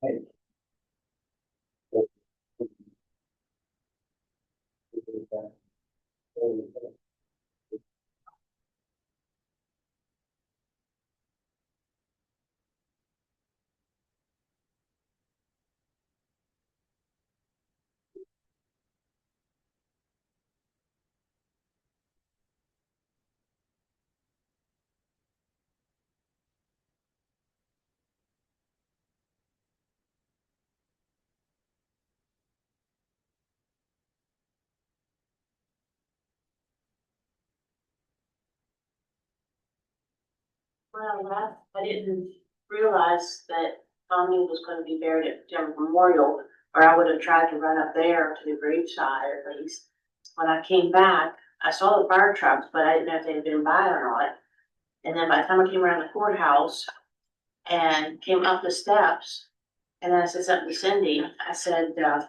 Well, I didn't realize that Tommy was gonna be buried at Denver Memorial, or I would have tried to run up there to the graveside at least. When I came back, I saw the fire trucks, but I didn't know if they had been by or not. And then by the time I came around the courthouse and came up the steps, and then I said something to Cindy, I said, I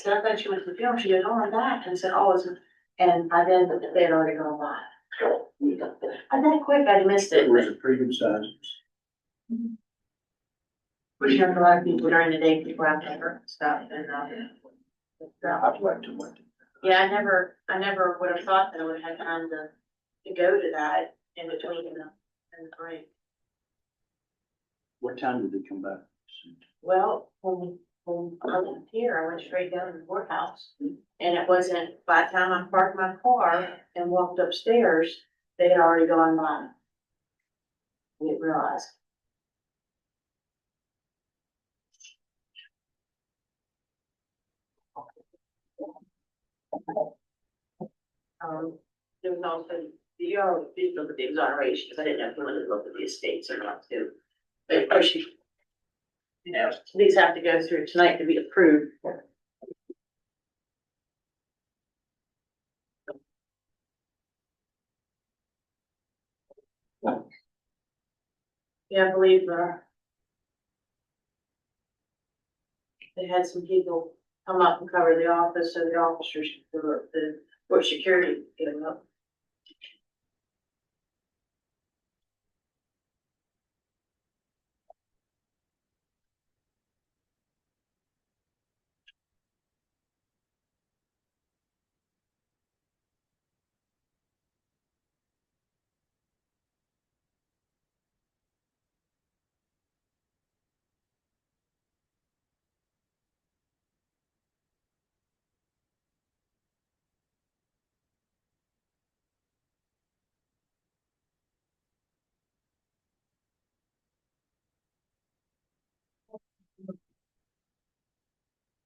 thought she went to the funeral. She goes, oh my gosh, and I said, oh, and by then they had already gone by. I that quick, I missed it. It was a pretty good size. We have a lot of people during the day, people out there and stuff, and, I'd like to went. yeah, I never would have thought that I would have had time to go to that in between and the break. What time did they come back? Well, when I left here, I went straight down to the courthouse, and it wasn't, by the time I parked my car and walked upstairs, they had already gone by. I didn't realize. There was also, you already did look at the exoneration, because I didn't know if you wanted to look at the estates or not too. But of course, you know, these have to go through tonight to be approved. Yeah, I believe, they had some people come up and cover the office, so the officers, the court security, get them up.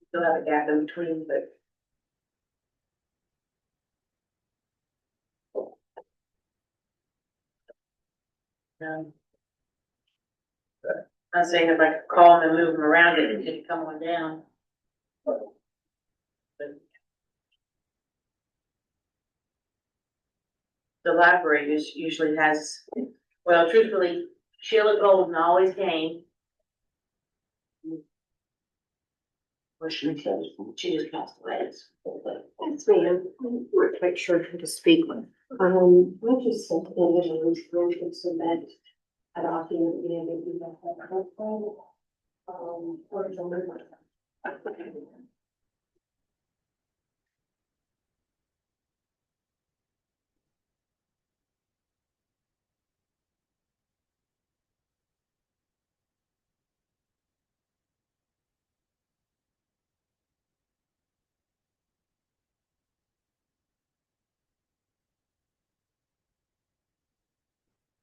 Still have a gap in between, but. I'm saying if I could call them and move them around, it could come on down. The library usually has, well, truthfully, Sheila Golden always came. Well, she just passed away. It's me, I'm to make sure to speak with. We just sent individuals through to submit a document, you know, maybe that. Or something.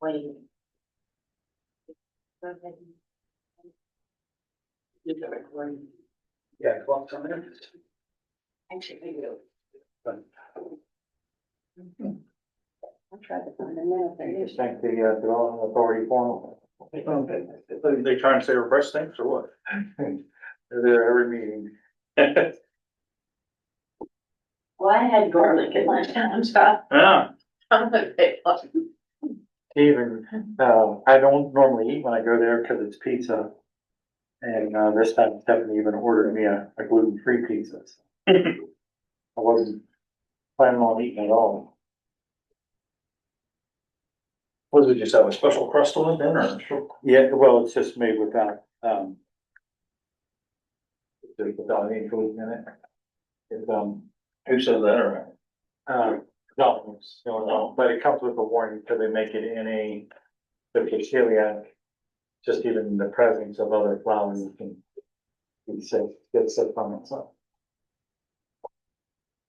Wait. Yeah, clock some minutes. Actually, I do. I tried to find a minute there. Just thank the development authority for They trying to say repress things or what? them. They're there every meeting. Well, I had garlic at lunchtime, so Yeah. I'm okay. Even, I don't normally eat when I go there because it's pizza. And, this time Stephanie even ordered me a gluten-free pizza. I wasn't planning on eating at all. Was it just have a special crust on it then or? Yeah, well, it's just made without, just without any food in it. It's, Who said that, or? documents, no, but it comes with a warning because they make it in a, if it's celiac, just even in the presence of other flowers, you can be sick, get sick from it, so.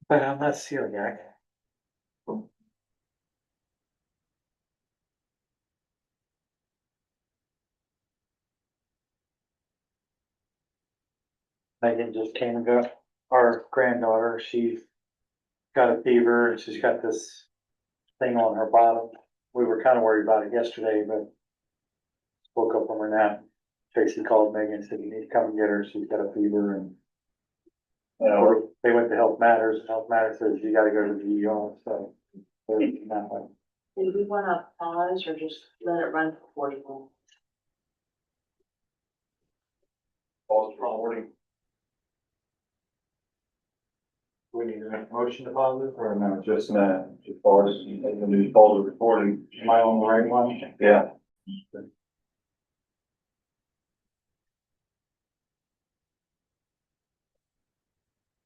But I'm not celiac. Megan just came and got our granddaughter, she's got a fever and she's got this thing on her bottom. We were kind of worried about it yesterday, but woke up from her nap. Tracy called Megan and said, you need to come and get her, she's got a fever, and they went to Health Matters, and Health Matters says you gotta go to the ER, so. Do we wanna pause or just let it run for 40 minutes? Pause for wording. We need to make a motion to pause it, or no? Just that, as far as you take the news folder recording. Am I on the right one? Yeah.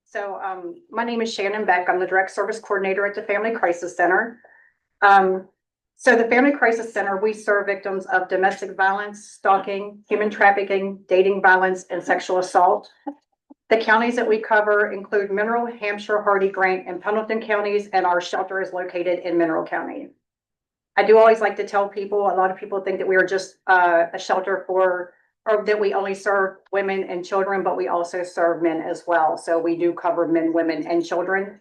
So, my name is Shannon Beck. I'm the Direct Service Coordinator at the Family Crisis Center. So the Family Crisis Center, we serve victims of domestic violence, stalking, human trafficking, dating violence, and sexual assault. The counties that we cover include Mineral, Hampshire, Hardy, Grant, and Pendleton counties, and our shelter is located in Mineral County. I do always like to tell people, a lot of people think that we are just a shelter for, or that we only serve women and children, but we also serve men as well. So we do cover men, women, and children.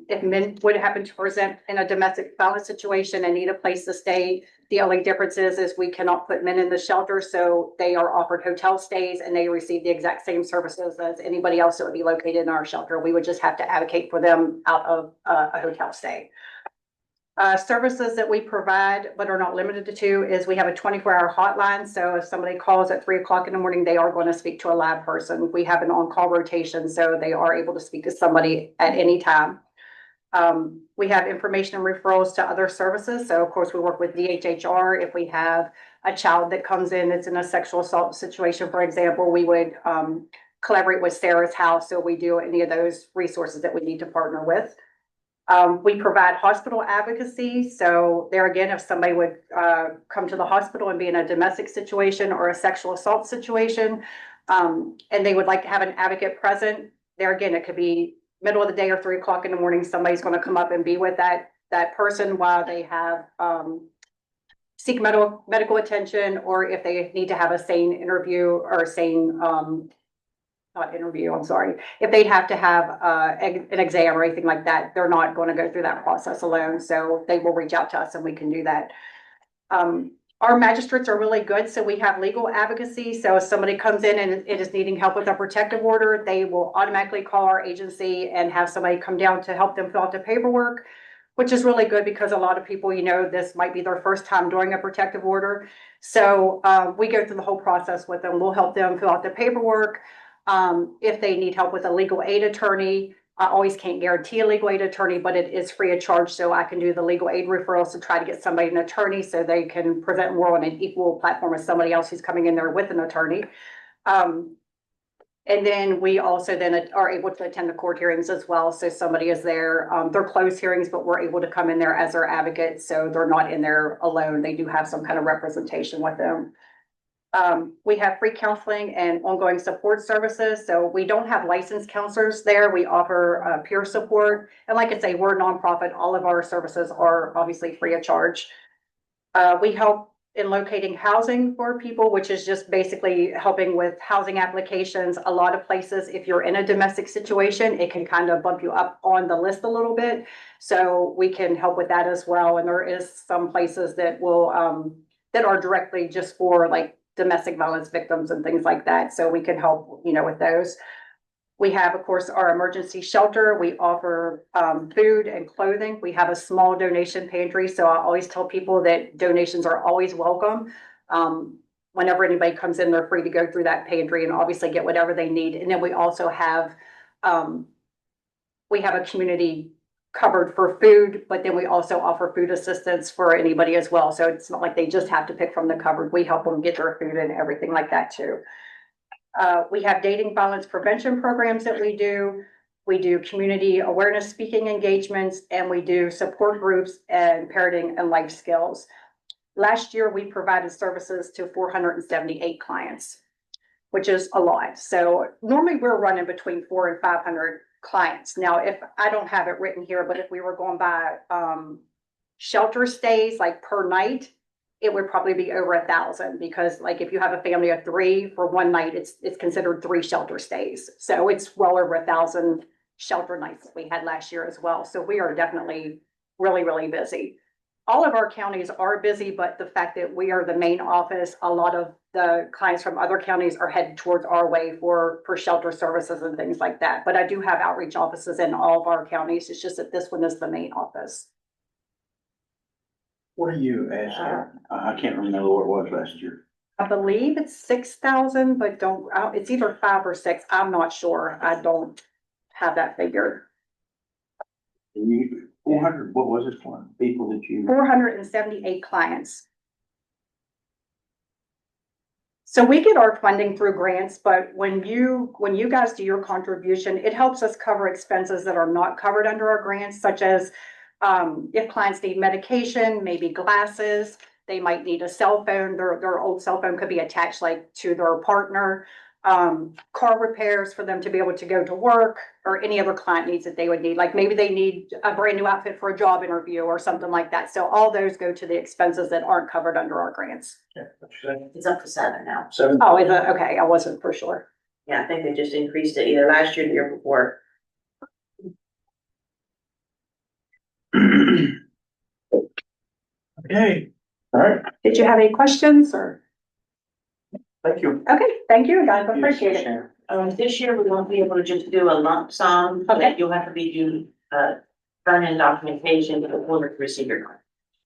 If men would happen to present in a domestic violence situation and need a place to stay, the only difference is we cannot put men in the shelter, so they are offered hotel stays and they receive the exact same services as anybody else that would be located in our shelter. We would just have to advocate for them out of a hotel stay. Services that we provide, but are not limited to, is we have a 24-hour hotline. So if somebody calls at 3 o'clock in the morning, they are going to speak to a live person. We have an on-call rotation, so they are able to speak to somebody at any time. We have information and referrals to other services. So of course we work with DHHR. If we have a child that comes in that's in a sexual assault situation, for example, we would collaborate with Sarah's House. So we do any of those resources that we need to partner with. We provide hospital advocacy. So there again, if somebody would come to the hospital and be in a domestic situation or a sexual assault situation, and they would like to have an advocate present, there again, it could be middle of the day or 3 o'clock in the morning, somebody's going to come up and be with that person while they have seek medical attention, or if they need to have a sane interview or sane not interview, I'm sorry. If they'd have to have an exam or anything like that, they're not going to go through that process alone. So they will reach out to us and we can do that. Our magistrates are really good. So we have legal advocacy. So if somebody comes in and it is needing help with a protective order, they will automatically call our agency and have somebody come down to help them fill out the paperwork, which is really good because a lot of people, you know, this might be their first time doing a protective order. So we go through the whole process with them. We'll help them fill out the paperwork. If they need help with a legal aid attorney, I always can't guarantee a legal aid attorney, but it is free of charge. So I can do the legal aid referrals to try to get somebody an attorney so they can present more on an equal platform as somebody else who's coming in there with an attorney. And then we also then are able to attend the court hearings as well. So somebody is there, they're closed hearings, but we're able to come in there as their advocate. So they're not in there alone. They do have some kind of representation with them. We have free counseling and ongoing support services. So we don't have licensed counselors there. We offer peer support. And like I say, we're a nonprofit. All of our services are obviously free of charge. We help in locating housing for people, which is just basically helping with housing applications. A lot of places, if you're in a domestic situation, it can kind of bump you up on the list a little bit. So we can help with that as well. And there is some places that will, that are directly just for like domestic violence victims and things like that. So we can help, you know, with those. We have, of course, our emergency shelter. We offer food and clothing. We have a small donation pantry. So I always tell people that donations are always welcome. Whenever anybody comes in, they're free to go through that pantry and obviously get whatever they need. And then we also have, we have a community covered for food, but then we also offer food assistance for anybody as well. So it's not like they just have to pick from the cupboard. We help them get their food and everything like that too. We have dating violence prevention programs that we do. We do community awareness speaking engagements, and we do support groups and parenting and life skills. Last year, we provided services to 478 clients, which is a lot. So normally we're running between 400 and 500 clients. Now, if I don't have it written here, but if we were going by shelter stays like per night, it would probably be over 1,000, because like if you have a family of 3 for one night, it's considered 3 shelter stays. So it's well over 1,000 shelter nights that we had last year as well. So we are definitely really, really busy. All of our counties are busy, but the fact that we are the main office, a lot of the clients from other counties are headed towards our way for shelter services and things like that. But I do have outreach offices in all of our counties. It's just that this one is the main office. What are you asking? I can't remember what it was last year. I believe it's 6,000, but it's either 5 or 6. I'm not sure. I don't have that figure. You, 400, what was it for? People that you. 478 clients. So we get our funding through grants, but when you guys do your contribution, it helps us cover expenses that are not covered under our grants, such as if clients need medication, maybe glasses, they might need a cell phone, their old cell phone could be attached like to their partner, car repairs for them to be able to go to work, or any other client needs that they would need. Like maybe they need a brand new outfit for a job interview or something like that. So all those go to the expenses that aren't covered under our grants. It's up to 7 now. 7. Oh, is it? Okay, I wasn't for sure. Yeah, I think they just increased it either last year or the year before. Okay, all right, Did you have any questions or? thank you. Okay, thank you guys. I appreciate it. This year we won't be able to just do a lump sum, Okay. but you'll have to be doing, turn in documentation before we receive your card.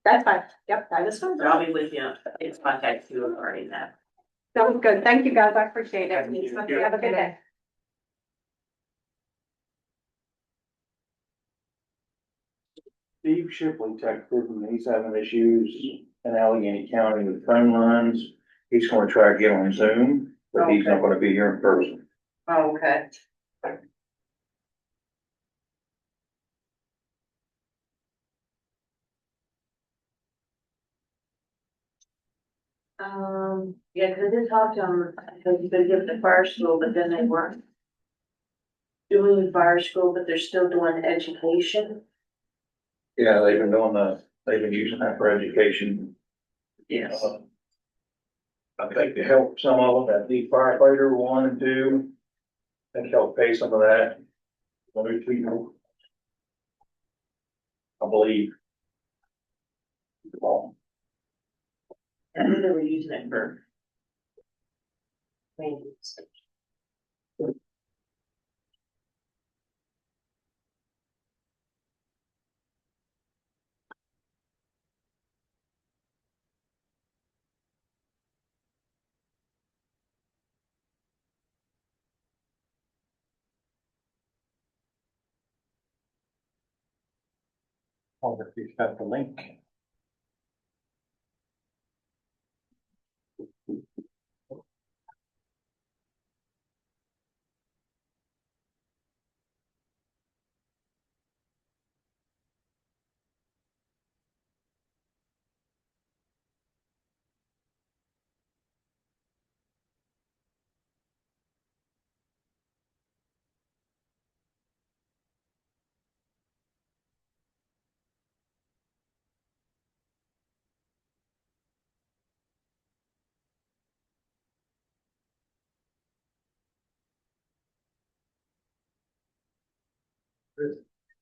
That's fine. Yep, that is fine. So I'll be with you, it's contact you regarding that. That was good. Thank you guys. I appreciate it. Thank you. Have a good day. Steve Shipley texted me, he's having issues in Allegheny County with phone lines. He's gonna try to get on Zoom, but he's not gonna be here in person. Oh, okay. Yeah, cause I did talk to them, because you could give it to fire school, but then they weren't doing fire school, but they're still doing education. Yeah, they've been using that for education. Yes. I think to help some of them, that need firefighter 1 and 2, I think help pay some of that. Other people, I believe. I knew they were using it for maintenance. Oh, if you've got the link.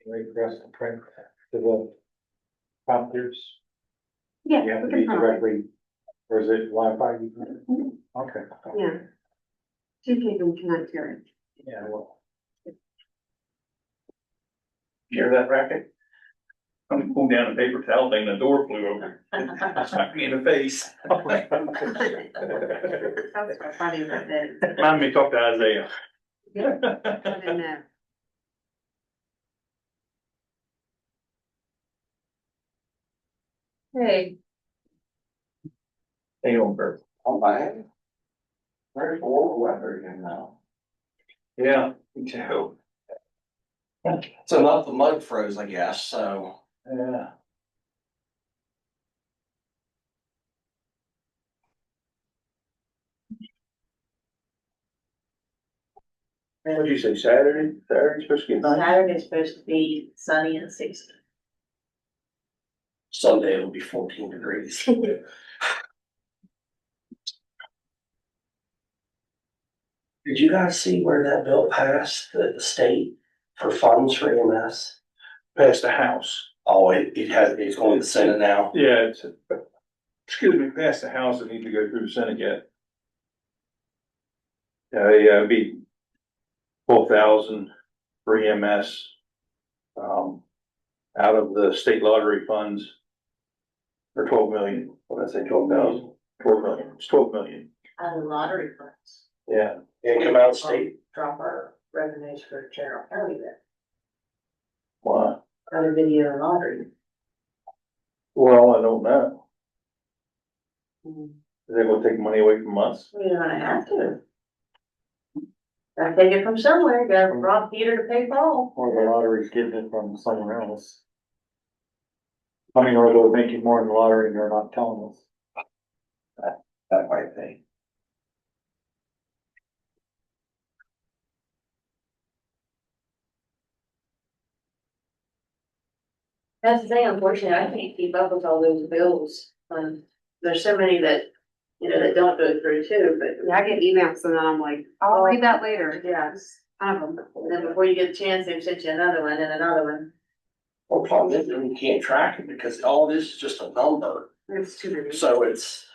Wait for us to print to the prompters. Yeah, You have we to can be find it. directly, or is it Wi-Fi? Okay. Yeah. Two people cannot hear it. Yeah, well. Hear that racket? I'm pulled down a paper towel thing, the door flew open. Smacked me in the face. That's so funny, but then, Remind me to talk to Isaiah. I didn't know. Hey, Hey, on Bert. On my head. Very warm weather again now. Yeah, me too. So enough the mud froze, I guess, so. Yeah. What'd you say, Saturday? Saturday's supposed to get nice? Saturday's supposed to be sunny and 60. Sunday it'll be 14 degrees. Did you guys see where that bill passed, the state for funds for EMS? Past the House. Oh, it's going to the Senate now. Yeah, excuse me, past the House, it needs to go through the Senate yet. Yeah, it'd be 12,000 for EMS. Out of the state lottery funds. Or 12 million, what did I say, 12,000? 12 million, it's 12 million, Out of the lottery funds, yeah. And come out of state. drop our revenues for general county then, Why? out of video and lottery. Well, I don't know. They're gonna take money away from us? We're gonna have to. Gotta take it from somewhere, gotta rob Peter to pay Paul. Or the lottery's getting it from somewhere else. I mean, or they're making more in the lottery and they're not telling us. That might be. That's the thing, unfortunately, I can't keep up with all those bills, there's so many that, that don't go through too, but. Yeah, I get emails and then I'm like, I'll read that later. Yes, I have them. and then before you get a chance, they've sent you another one and another one. Well, problem is, you can't track it because all this is just a number, It's too many. so it's.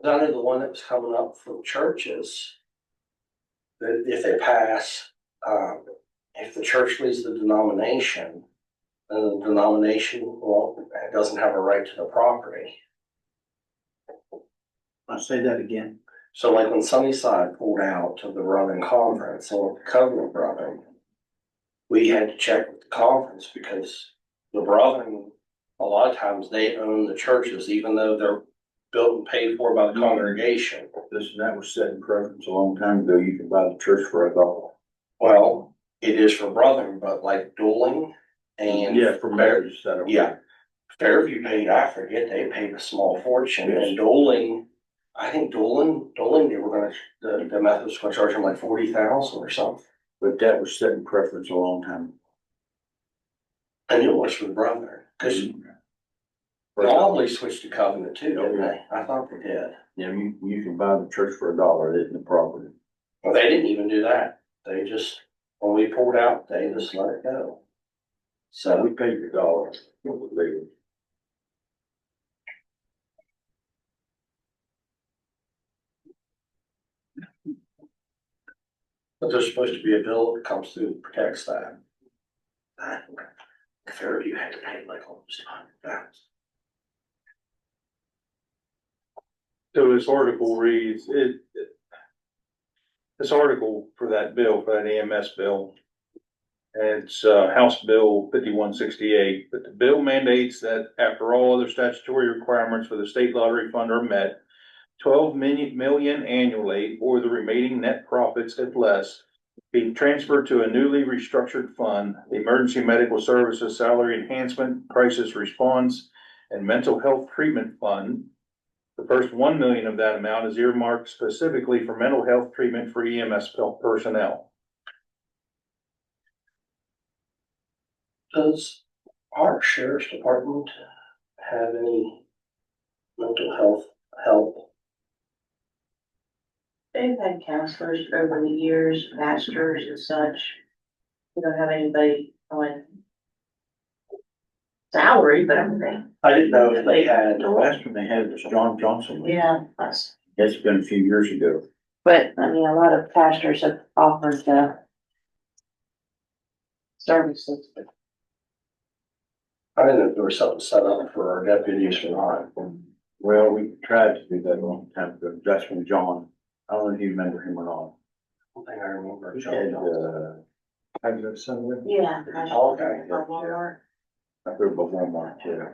I know the one that was coming up from churches. That if they pass, if the church leaves the denomination, then the denomination, doesn't have a right to the property. I'll say that again. So like when Sunnyside pulled out of the Brethren Conference and with the Covenant Brethren, we had to check with the conference because the Brethren, a lot of times they own the churches, even though they're built and paid for by the congregation. That was set in preference a long time ago. You could buy the church for $1. Well, it is for Brethren, but like Dueling and. Yeah, for marriage setup. Yeah. Fairview paid, I forget, they paid a small fortune, and Dueling, I think Dueling, they were gonna, the Methodists were gonna charge them like 40,000 or something. But that was set in preference a long time. I knew it was for the Brethren, cause they probably switched to Covenant too, didn't they? I thought they did. Yeah, you can buy the church for $1, it isn't the property. Well, they didn't even do that. They just, when we pulled out, they just let it go. So So, we paid the $1. It was legal. but there's supposed to be a bill that comes through that protects that. Fairview had to pay like almost $100,000. So this article reads, this article for that bill, for that EMS bill. It's House Bill 5168, but the bill mandates that after all other statutory requirements for the state lottery fund are met, 12 million annually or the remaining net profits if less being transferred to a newly restructured fund, the Emergency Medical Services Salary Enhancement, Crisis Response, and Mental Health Treatment Fund. The first 1 million of that amount is earmarked specifically for mental health treatment for EMS personnel. Does our sheriff's department have any mental health help? They've had counselors over the years, pastors and such. We don't have anybody on salary, but I mean, I didn't know if they had. The last one they had was John Johnson. yeah, that's, It's been a few years ago. but I mean, a lot of pastors have offered the services, but I didn't know if there was something set up for our deputies or not. Well, we tried to do that a long time ago. That's when John, I don't know if you remember him or not. I don't think I remember. He John had, Johnson. have you ever seen him? yeah. Okay. Walmart. I heard about Walmart, yeah.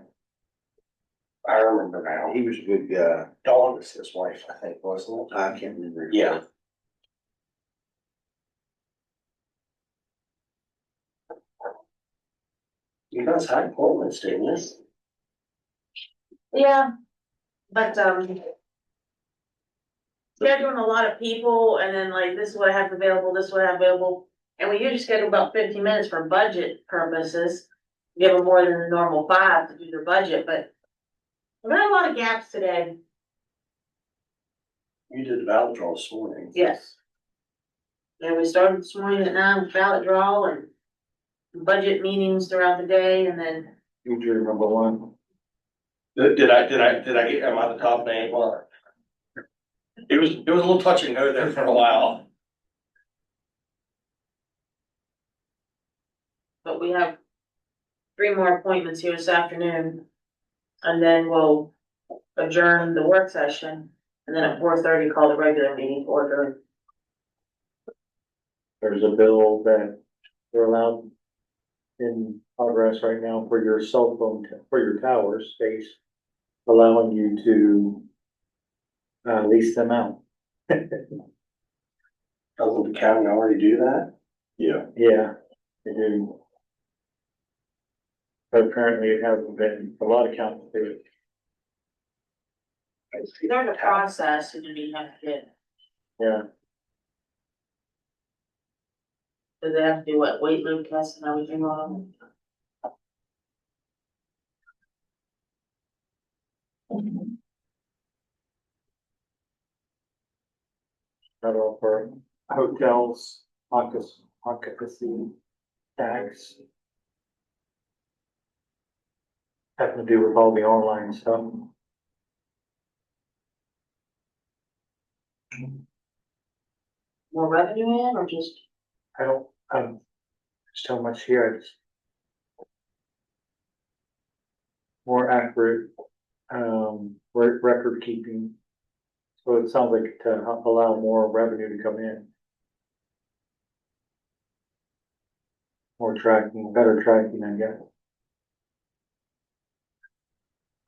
I remember now. He was a good guy. Dawn was his wife, I think, wasn't it? I can't remember. Yeah. You guys had appointments, didn't you? Yeah, but, scheduling a lot of people and then like, this is what I have available, this is what I have available. And we usually schedule about 15 minutes for budget purposes. Give them more than the normal 5 to do their budget, but we got a lot of gaps today. You did the ballot draw this morning. Yes. And we started this morning at 9 with ballot draw and budget meetings throughout the day and then. You do remember one? Did I get, am I the top name? It was a little touch and go there for a while. But we have 3 more appointments here this afternoon. And then we'll adjourn the work session. And then at 4:30, call the regular meeting to order. There's a bill that they're allowed in progress right now for your cell phone, for your tower space, allowing you to lease them out. Doesn't the county already do that? Yeah. Yeah, they do. But apparently it hasn't been, a lot of counties do it. There's a process that you have to get. Yeah, Do they have to do what, weight load tests and everything on them? federal for hotels, occupancy tax. Having to do with all the online stuff. More revenue in or just? I don't, just how much here, I just. More accurate, record keeping. So it sounds like to allow more revenue to come in. More tracking, better tracking, I guess.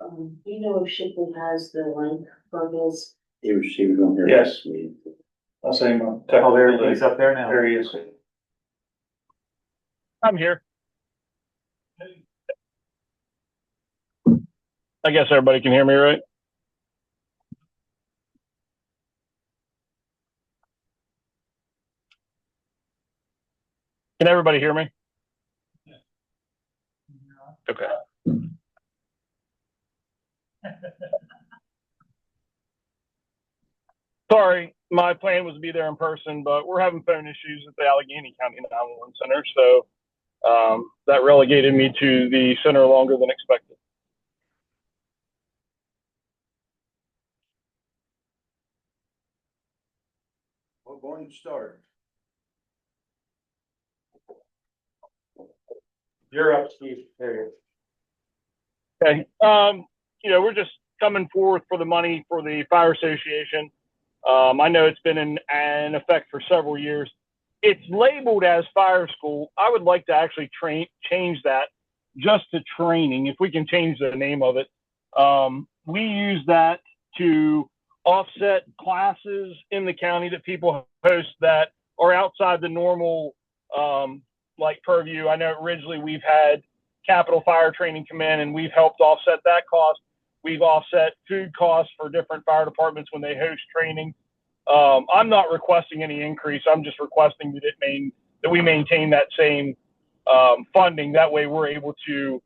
Do you know if Shipley has the link for his? He was on here. Yes. I'll say my. Oh, there, he's up there now. There he is. I'm here. I guess everybody can hear me, right? Can everybody hear me? Okay. Sorry, my plan was to be there in person, but we're having phone issues at the Allegheny County 911 Center, so that relegated me to the center longer than expected. We're going to start. You're up, Steve. There you Okay. We're just coming forth for the money for the fire association. I know it's been in effect for several years. It's labeled as fire school. I would like to actually change that just to training, if we can change the name of it. We use that to offset classes in the county that people host that are outside the normal purview. I know originally we've had Capital Fire Training come in and we've helped offset that cost. We've offset food costs for different fire departments when they host training. I'm not requesting any increase. I'm just requesting that we maintain that same funding. That way we're able to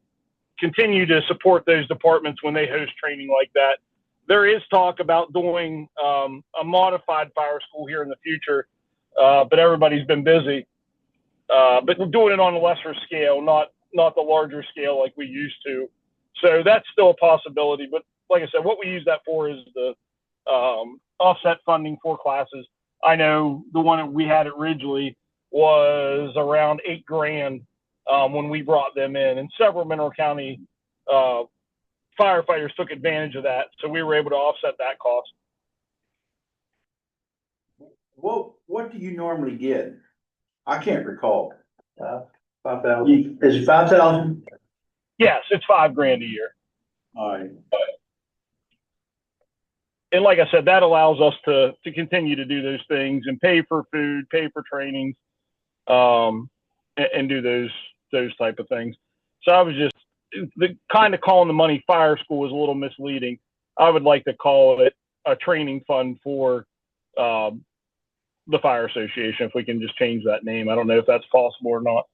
continue to support those departments when they host training like that. There is talk about doing a modified fire school here in the future, but everybody's been busy. But we're doing it on a lesser scale, not the larger scale like we used to. So that's still a possibility. But like I said, what we use that for is the offset funding for classes. I know the one that we had at Ridgely was around $8,000 when we brought them in, and several Mineral County firefighters took advantage of that. So we were able to offset that cost. What do you normally get? I can't recall. 5,000. Is it 5,000? Yes, it's $5,000 a year. All right. and like I said, that allows us to continue to do those things and pay for food, pay for trainings, and do those type of things. So I was just, the kind of calling the money fire school is a little misleading. I would like to call it a training fund for the fire association, if we can just change that name. I don't know if that's possible or not.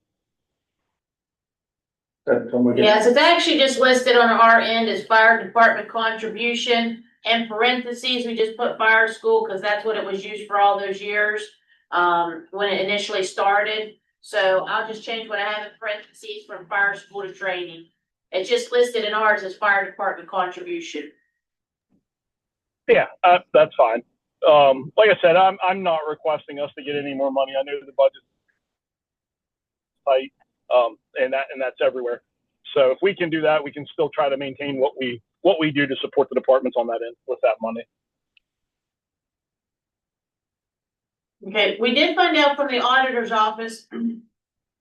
Yes, it's actually just listed on our end as fire department contribution. In parentheses, we just put fire school because that's what it was used for all those years, when it initially started. So I'll just change what I have in parentheses from fire school to training. It's just listed in ours as fire department contribution. Yeah, that's fine. Like I said, I'm not requesting us to get any more money. I know the budget's tight, and that's everywhere. So if we can do that, we can still try to maintain what we do to support the departments on that end with that money. Okay, we did find out from the auditor's office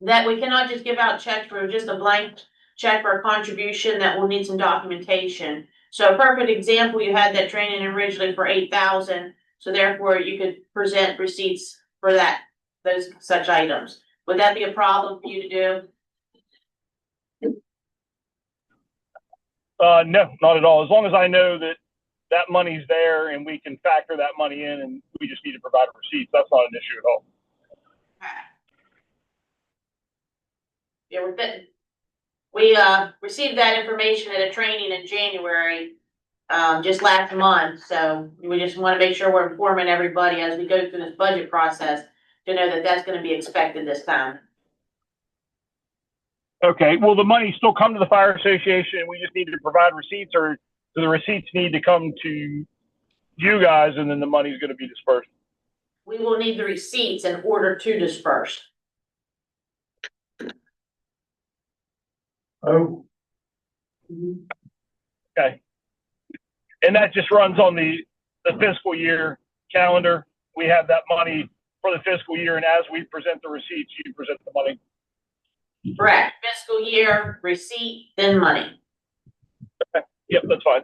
that we cannot just give out checks for just a blank check for a contribution, that will need some documentation. So a perfect example, you had that training originally for 8,000, so therefore you could present receipts for those such items. Would that be a problem for you to do? No, not at all. As long as I know that that money's there and we can factor that money in, and we just need to provide receipts, that's not an issue at all. Yeah, we received that information at a training in January, just last month, so we just wanna make sure we're informing everybody as we go through this budget process to know that that's gonna be expected this time. Okay, will the money still come to the fire association? We just need to provide receipts, or do the receipts need to come to you guys and then the money's gonna be dispersed? We will need the receipts in order to disperse. Oh, Okay. And that just runs on the fiscal year calendar. We have that money for the fiscal year, and as we present the receipts, you present the money. Correct, fiscal year, receipt, then money. Okay. Yep, that's fine.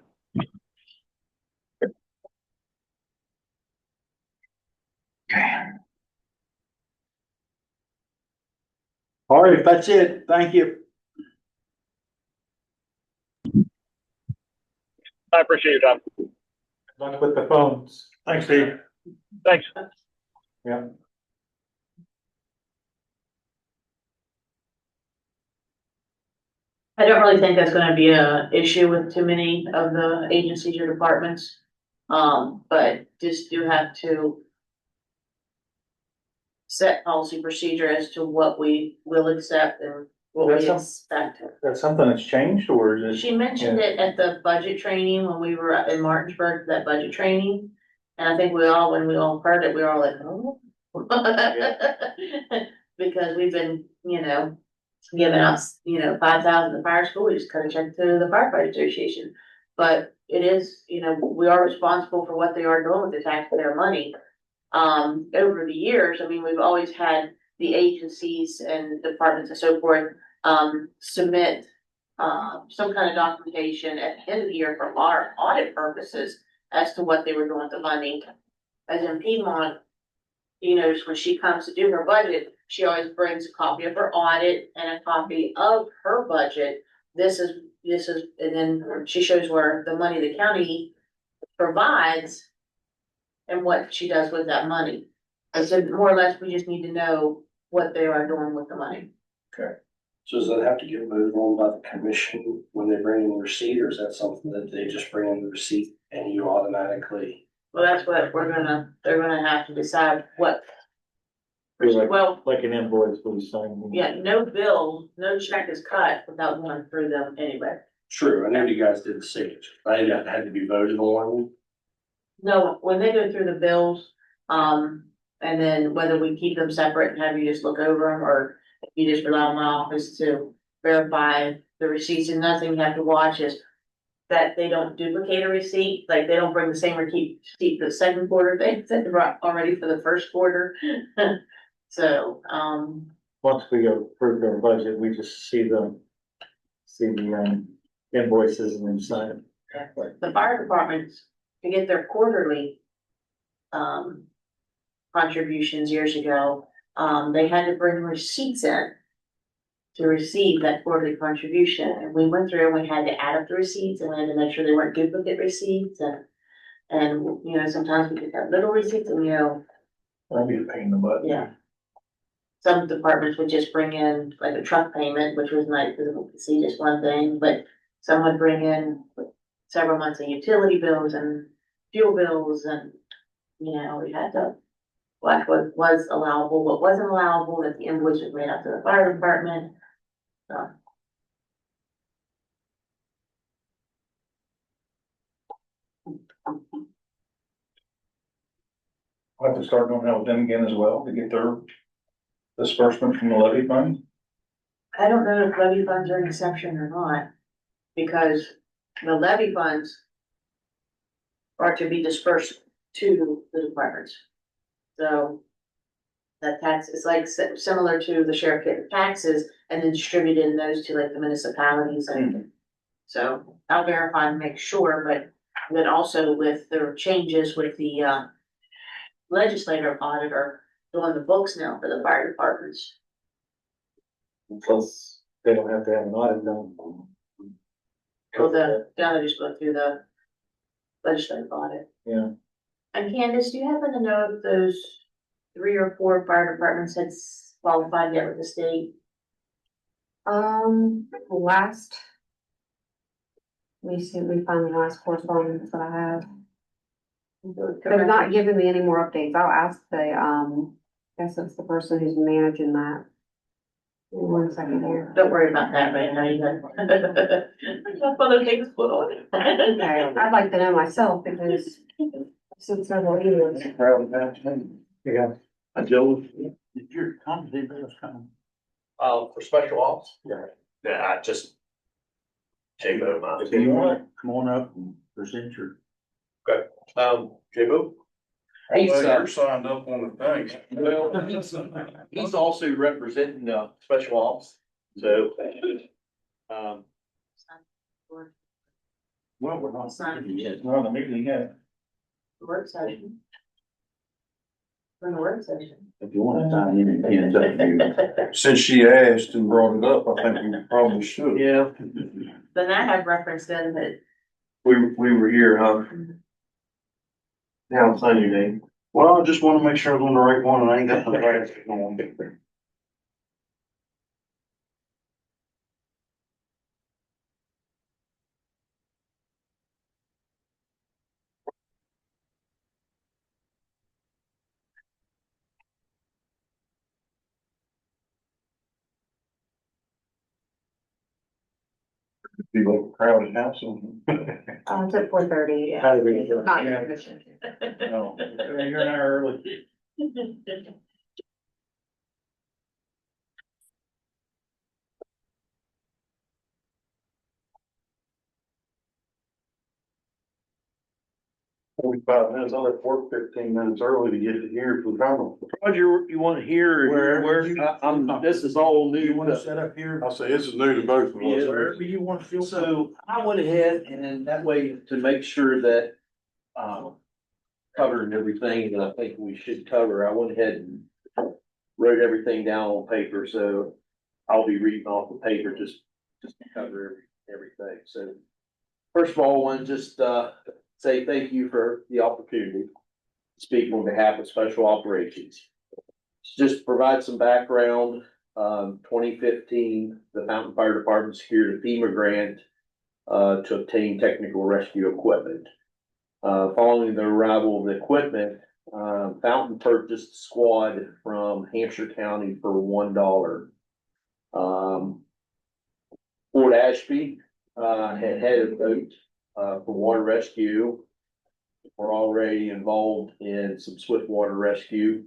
All right, that's it. Thank you. I appreciate your time. luck with the phones. Thanks, Steve. Thanks. Yeah. I don't really think that's gonna be a issue with too many of the agencies or departments. But just do have to set policy procedure as to what we will accept and what we expect. That's something that's changed, or is it? She mentioned it at the budget training when we were up in Martinsburg, that budget training. And I think when we all heard it, we were all like, oh. Because we've been, giving us, 5,000 to fire school, we just cut a check to the firefighter association. But it is, we are responsible for what they are doing with the taxpayer money. Over the years, we've always had the agencies and departments and so forth, submit some kind of documentation at the end of the year for our audit purposes as to what they were doing with the money. As in Piedmont, when she comes to do her budget, she always brings a copy of her audit and a copy of her budget. This is, and then she shows where the money the county provides and what she does with that money. I said, more or less, we just need to know what they are doing with the money. Okay. So does that have to get voted on by the commission when they bring in the receipt, or is that something that they just bring in the receipt and you automatically? Well, that's what they're gonna have to decide what. Well, Like an invoice, we sign. yeah, no bill, no check is cut without going through them anyway. True, I know you guys did the signature, I didn't know if it had to be voted on. No, when they go through the bills, and then whether we keep them separate and have you just look over them, or if you just rely on my office to verify the receipts, and nothing you have to watch is that they don't duplicate a receipt, like they don't bring the same receipt for the second quarter, they sent it already for the first quarter. So, Once we approve their budget, we just see the invoices and then sign them. the fire departments, to get their quarterly contributions years ago, they had to bring receipts in to receive that quarterly contribution, and we went through and we had to add up the receipts, and we had to make sure they weren't duplicate receipts, and, you know, sometimes we could have little receipts, and, you know, That'd be a pain in the butt. yeah. Some departments would just bring in like a truck payment, which was nice, because we could see just one thing, but some would bring in several months of utility bills and fuel bills, and, you know, we had to watch what was allowable, what wasn't allowable, that the invoice was made out to the fire department. So, I'll have to start doing that with them again as well, to get their disbursement from the levy fund. I don't know if levy funds are an exception or not, because the levy funds are to be dispersed to the departments. So that tax is like similar to the sheriff getting taxes and then distributing those to like the municipalities, and so I'll verify and make sure, but then also with the changes with the legislative auditor doing the books now for the fire departments. Plus, they don't have to have an audit done. Well, now they just go through the legislative audit. Yeah. And Candace, do you happen to know if those 3 or 4 fire departments had qualified yet with the state? Last. Let me see, we find the last correspondence that I have. They've not given me any more updates. I'll ask the, guess it's the person who's managing that. Give me 1 second here. Don't worry about that right now, you got. That's other things put on it. Okay, I'd like to know myself because since several years. Yeah. Joe, did your company bills come? For special ops? Yeah. Yeah, I just. J-Bo, If you want, come on up and present your. J-Bo? He's, You're signed up on the thing. Well, he's also representing, special ops, so, Well, we're not signing yet. No, the meeting, yeah. Work session. For the work session. If you want to sign in, it's up to you. Since she asked and brought it up, I think we probably should. yeah, Then I have referenced in that. We were here, huh? Now, sign your name. Well, I just want to make sure I'm on the right one and I ain't got the right on. Be like a crowded house. It's at 4:30, yeah. How do we do it? Not Yeah. commission. No, you're an hour early. Forty-five minutes, I left work 15 minutes early to get to here for the final. Roger, you want to hear, this is all new. You want to set up here? I'll say this is new to both of Yeah, us. Wherever you want to feel. So I went ahead and that way to make sure that, covering everything that I think we should cover, I went ahead and wrote everything down on paper, so I'll be reading off the paper just to cover everything, so. First of all, I want to just, say thank you for the opportunity to speak on behalf of Special Operations. Just to provide some background, 2015, the Fountain Fire Department secured a FEMA grant to obtain technical rescue equipment. Following the arrival of the equipment, Fountain purchased a squad from Hampshire County for $1. Fort Ashby had a boat for water rescue. We're already involved in some swift water rescue.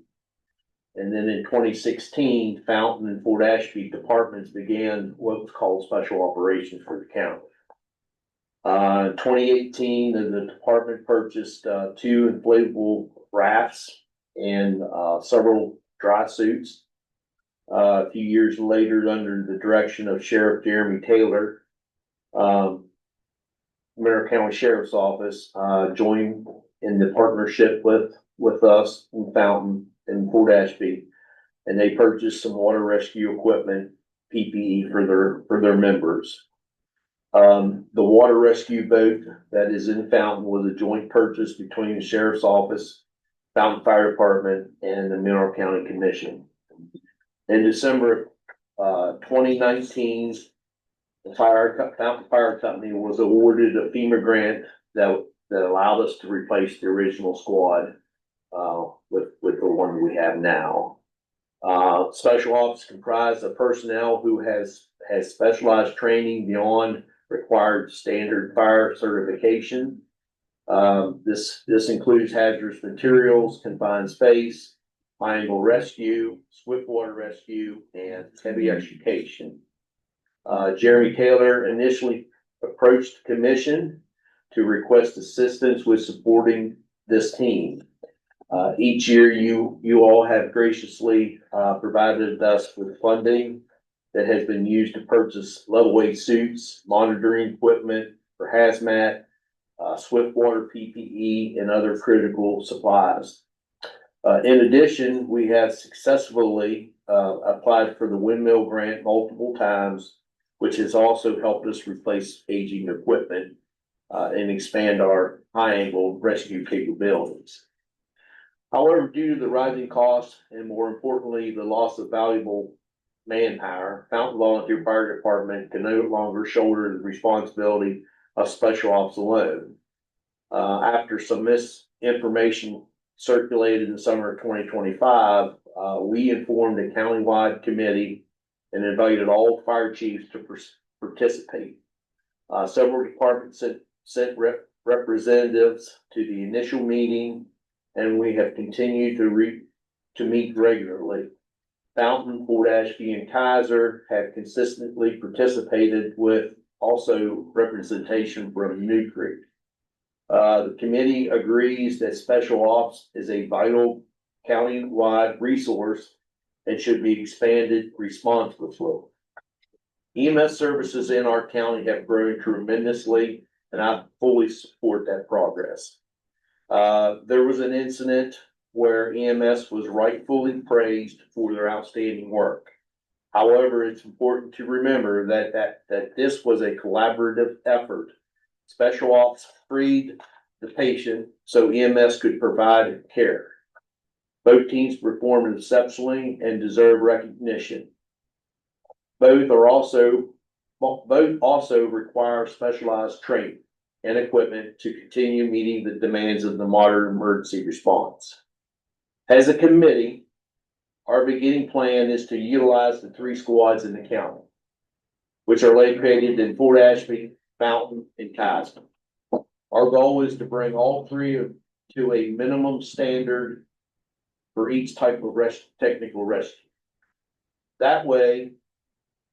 And then in 2016, Fountain and Fort Ashby departments began what was called special operations for the county. In 2018, the department purchased 2 inflatable rafts and several dry suits. A few years later, under the direction of Sheriff Jeremy Taylor, Mineral County Sheriff's Office, joined in the partnership with us in Fountain and Fort Ashby. And they purchased some water rescue equipment, PPE for their members. The water rescue boat that is in Fountain was a joint purchase between the Sheriff's Office, Fountain Fire Department, and the Mineral County Commission. In December 2019, the Fountain Fire Company was awarded a FEMA grant that allowed us to replace the original squad with the one we have now. Special ops comprised of personnel who has specialized training beyond required standard fire certification. This includes hazardous materials, confined space, high angle rescue, swift water rescue, and heavy extrication. Jeremy Taylor initially approached the commission to request assistance with supporting this team. Each year you all have graciously provided us with funding that has been used to purchase level weight suits, monitoring equipment for hazmat, swift water PPE, and other critical supplies. In addition, we have successfully applied for the windmill grant multiple times, which has also helped us replace aging equipment and expand our high angle rescue capabilities. However, due to the rising costs and more importantly, the loss of valuable manpower, Fountain Volunteer Fire Department can no longer shoulder the responsibility of special ops alone. After some misinformation circulated in the summer of 2025, we informed a countywide committee and invited all fire chiefs to participate. Several departments sent representatives to the initial meeting, and we have continued to meet regularly. Fountain, Fort Ashby, and Kaiser have consistently participated with also representation from New Creek. The committee agrees that special ops is a vital county-wide resource and should be expanded responsibly. EMS services in our county have grown tremendously, and I fully support that progress. There was an incident where EMS was rightfully praised for their outstanding work. However, it's important to remember that this was a collaborative effort. Special ops freed the patient so EMS could provide care. Both teams performed exceptionally and deserve recognition. Both also require specialized training and equipment to continue meeting the demands of the modern emergency response. As a committee, our beginning plan is to utilize the 3 squads in the county, which are located in Fort Ashby, Fountain, and Kaiser. Our goal is to bring all 3 to a minimum standard for each type of technical rescue. That way,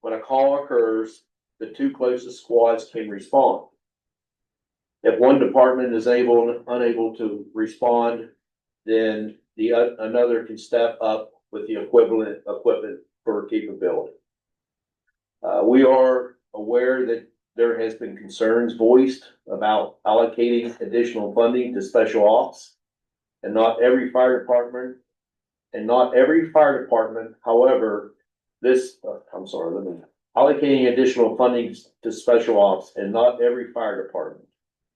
when a call occurs, the 2 closest squads can respond. If one department is unable to respond, then another can step up with the equivalent equipment for capability. We are aware that there has been concerns voiced about allocating additional funding to special ops, and not every fire department, however, allocating additional funding to special ops and not every fire department.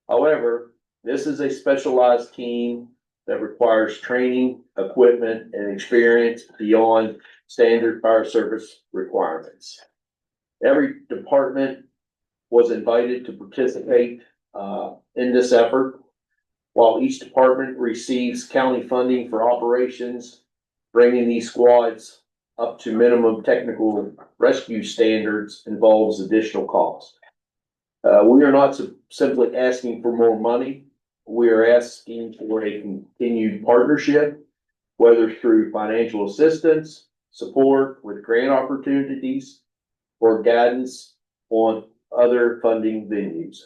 However, this is a specialized team that requires training, equipment, and experience beyond standard fire service requirements. Every department was invited to participate in this effort. While each department receives county funding for operations, bringing these squads up to minimum technical rescue standards involves additional cost. We are not simply asking for more money. We are asking for a continued partnership, whether through financial assistance, support with grant opportunities, or guidance on other funding venues.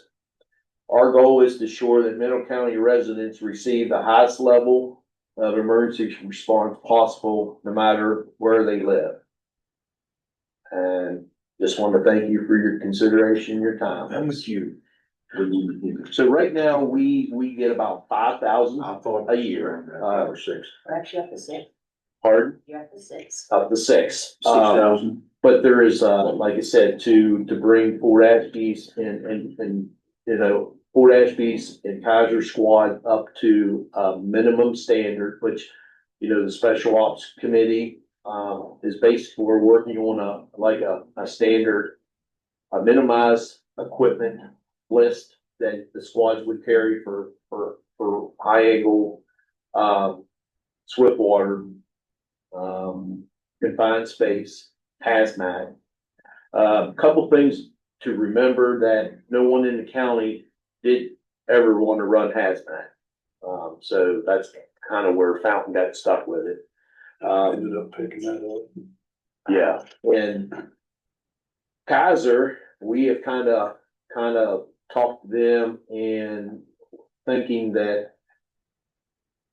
Our goal is to ensure that Mineral County residents receive the highest level of emergency response possible, no matter where they live. And just want to thank you for your consideration, your time. I'm with you. So right now, we get about 5,000 a year, Or six. We're actually up to six. pardon, You're up to six. up to six. 6,000. But there is, like I said, to bring Fort Ashby's and, you know, Fort Ashby's and Kaiser squad up to a minimum standard, which, you know, the Special Ops Committee, is basically, we're working on a standard, a minimized equipment list that the squads would carry for high angle, swift water, confined space, hazmat. Couple things to remember that no one in the county did ever want to run hazmat. So that's kind of where Fountain got stuck with it. Ended up picking that up. Yeah, and Kaiser, we have kind of talked to them and thinking that,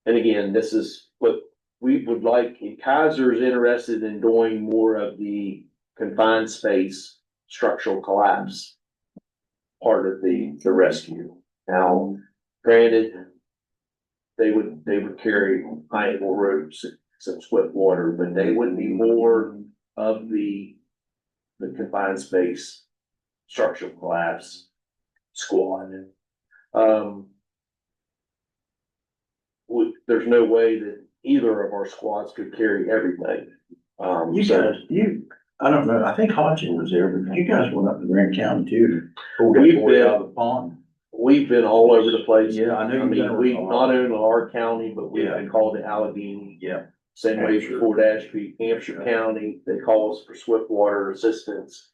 and again, this is what we would like, Kaiser is interested in doing more of the confined space structural collapse part of the rescue. Now, granted, they would carry high angle ropes, some swift water, but they would be more of the confined space structural collapse squad. There's no way that either of our squads could carry everything. You guys, I don't know, I think Hodgson was there, but you guys went up to Grand County too. We've been- Out of the pond. We've been all over the place. Yeah, I know you've mean, been we around. not only our county, but we've Yeah. been called to Allegheny. Yeah. Same way for Hampshire. Fort Ashby, Hampshire County, they call us for swift water assistance,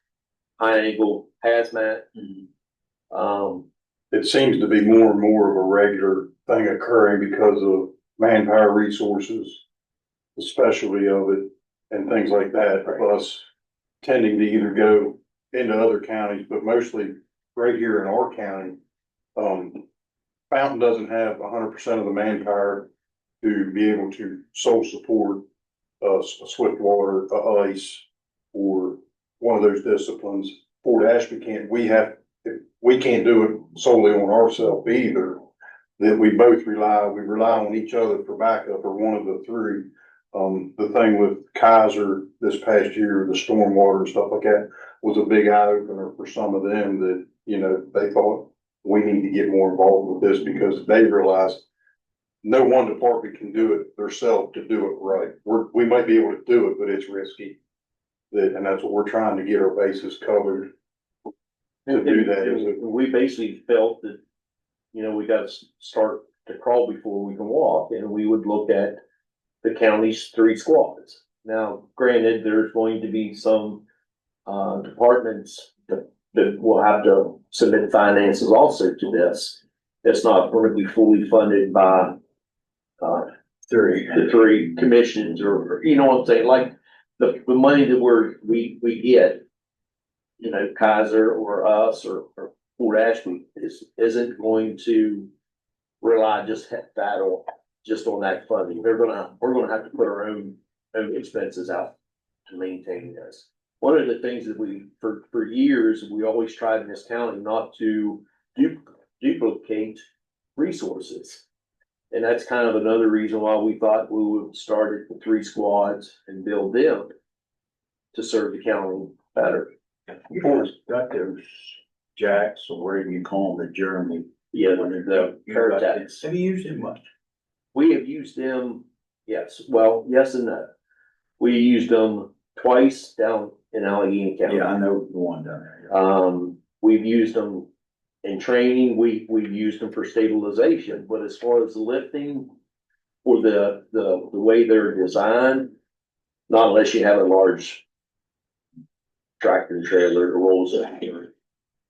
high angle hazmat. It seems to be more and more of a regular thing occurring because of manpower resources, the specialty of it and things like that, plus tending to either go into other counties, but mostly right here in our county. Fountain doesn't have 100% of the manpower to be able to sole support a swift water, ice, or one of those disciplines. Fort Ashby can't, we can't do it solely on ourselves either. That we rely on each other for backup, or one of the three. The thing with Kaiser this past year, the stormwater and stuff like that, was a big eye opener for some of them that, you know, they thought we need to get more involved with this because they realized no one department can do it themselves to do it right. We might be able to do it, but it's risky. And that's what we're trying to get our bases covered. To do that is We basically felt that, you know, we got to start to crawl before we can walk, and we would look at the county's 3 squads. Now, granted, there's going to be some departments that will have to submit finances also to this. It's not going to be fully funded by the 3 commissions, or you know what I'm saying, like the money that we get, you know, Kaiser or us or Fort Ashby isn't going to rely just on that funding. We're gonna have to put our own expenses out to maintain this. One of the things that for years, we always tried in this county not to duplicate resources. And that's kind of another reason why we thought we would start at the 3 squads and build them to serve the county better. You always got those jacks, or whatever you call them, the German. Yeah, the curve jacks. Have you used them much? We have used them, yes, well, yes and no. We used them twice down in Allegheny County. Yeah, I know the one down there. We've used them in training, we've used them for stabilization, but as far as lifting for the way they're designed, not unless you have a large tractor trailer that rolls in here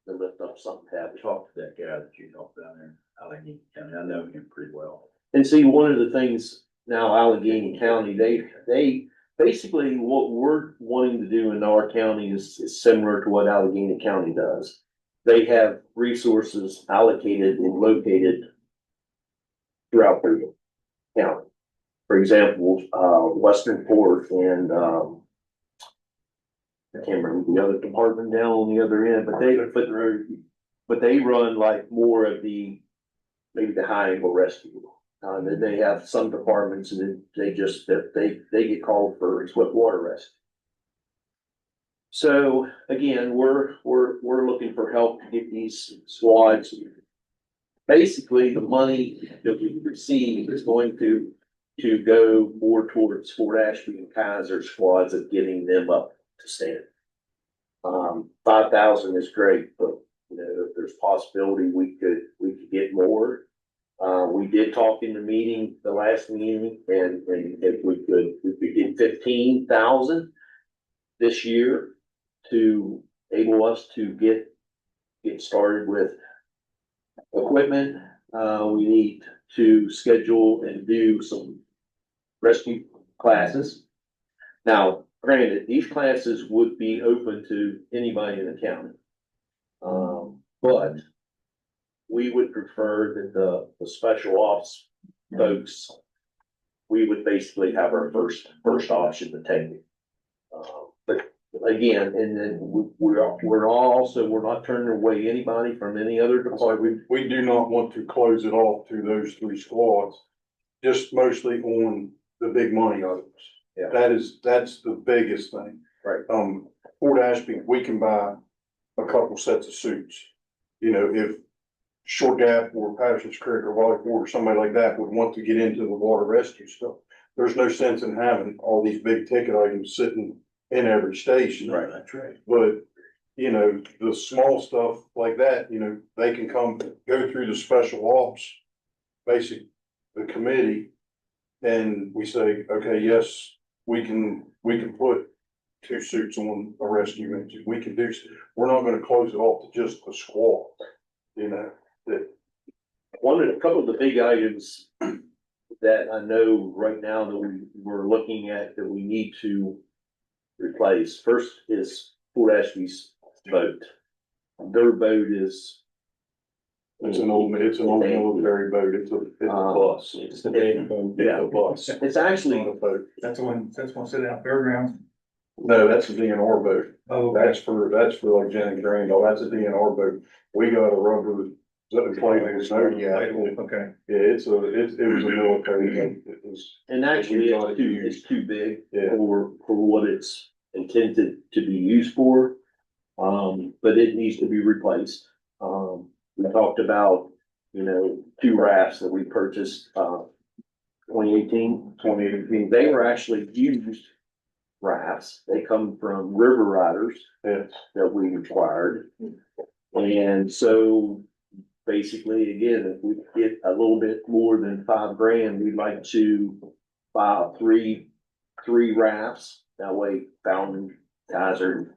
to lift up something heavy. Talk to that guy that you helped down there in Allegheny County. I know him pretty well. And see, one of the things now Allegheny County, they basically what we're wanting to do in our county is similar to what Allegheny County does. They have resources allocated and located throughout the county. For example, Western Port and, I can't remember the other department down on the other end, but they put their but they run like more of the, maybe the high angle rescue. And they have some departments and then they just, they get called for swift water rescue. So again, we're looking for help to get these squads. Basically, the money that we receive is going to go more towards Fort Ashby and Kaiser squads of getting them up to stand. 5,000 is great, but you know, if there's possibility we could get more. We did talk in the meeting, the last meeting, and if we could get 15,000 this year to enable us to get started with equipment. We need to schedule and do some rescue classes. Now, granted, these classes would be open to anybody in the county. But we would prefer that the special ops folks, we would basically have our first option to take it. But again, and then we're not turning away anybody from any other department. We do not want to close it off to those 3 squads, just mostly on the big money items. Yeah. That's the biggest thing. Right. Fort Ashby, we can buy a couple sets of suits. You know, if Short Gap or Patterson's Creek or Valley Ford or somebody like that would want to get into the water rescue stuff, there's no sense in having all these big ticket items sitting in every station. Right, that's right. But, you know, the small stuff like that, you know, they can go through the special ops, the committee. And we say, okay, yes, we can put 2 suits on a rescue engine. We can do, we're not gonna close it off to just the squad, you know, that. A couple of the big items that I know right now that we're looking at that we need to replace. First is Fort Ashby's boat. Their boat is. It's an old military boat. It's a bus. It's the big boat. Yeah, a bus. It's actually. Not a boat. That's one sitting out fairgrounds. No, that's a DNR boat. Oh, That's for like Jennings Randall. That's a DNR boat. We got a rubber plate in the snow. Yeah. okay. Yeah, it was a military boat. It was. And actually, it's too big Yeah. for what it's intended to be used for. But it needs to be replaced. We talked about, you know, 2 rafts that we purchased, 2018. They were actually used rafts. They come from River Riders that we acquired. And so basically, again, if we get a little bit more than $5,000, we'd like to buy 3 rafts. That way, Fountain, Kaiser,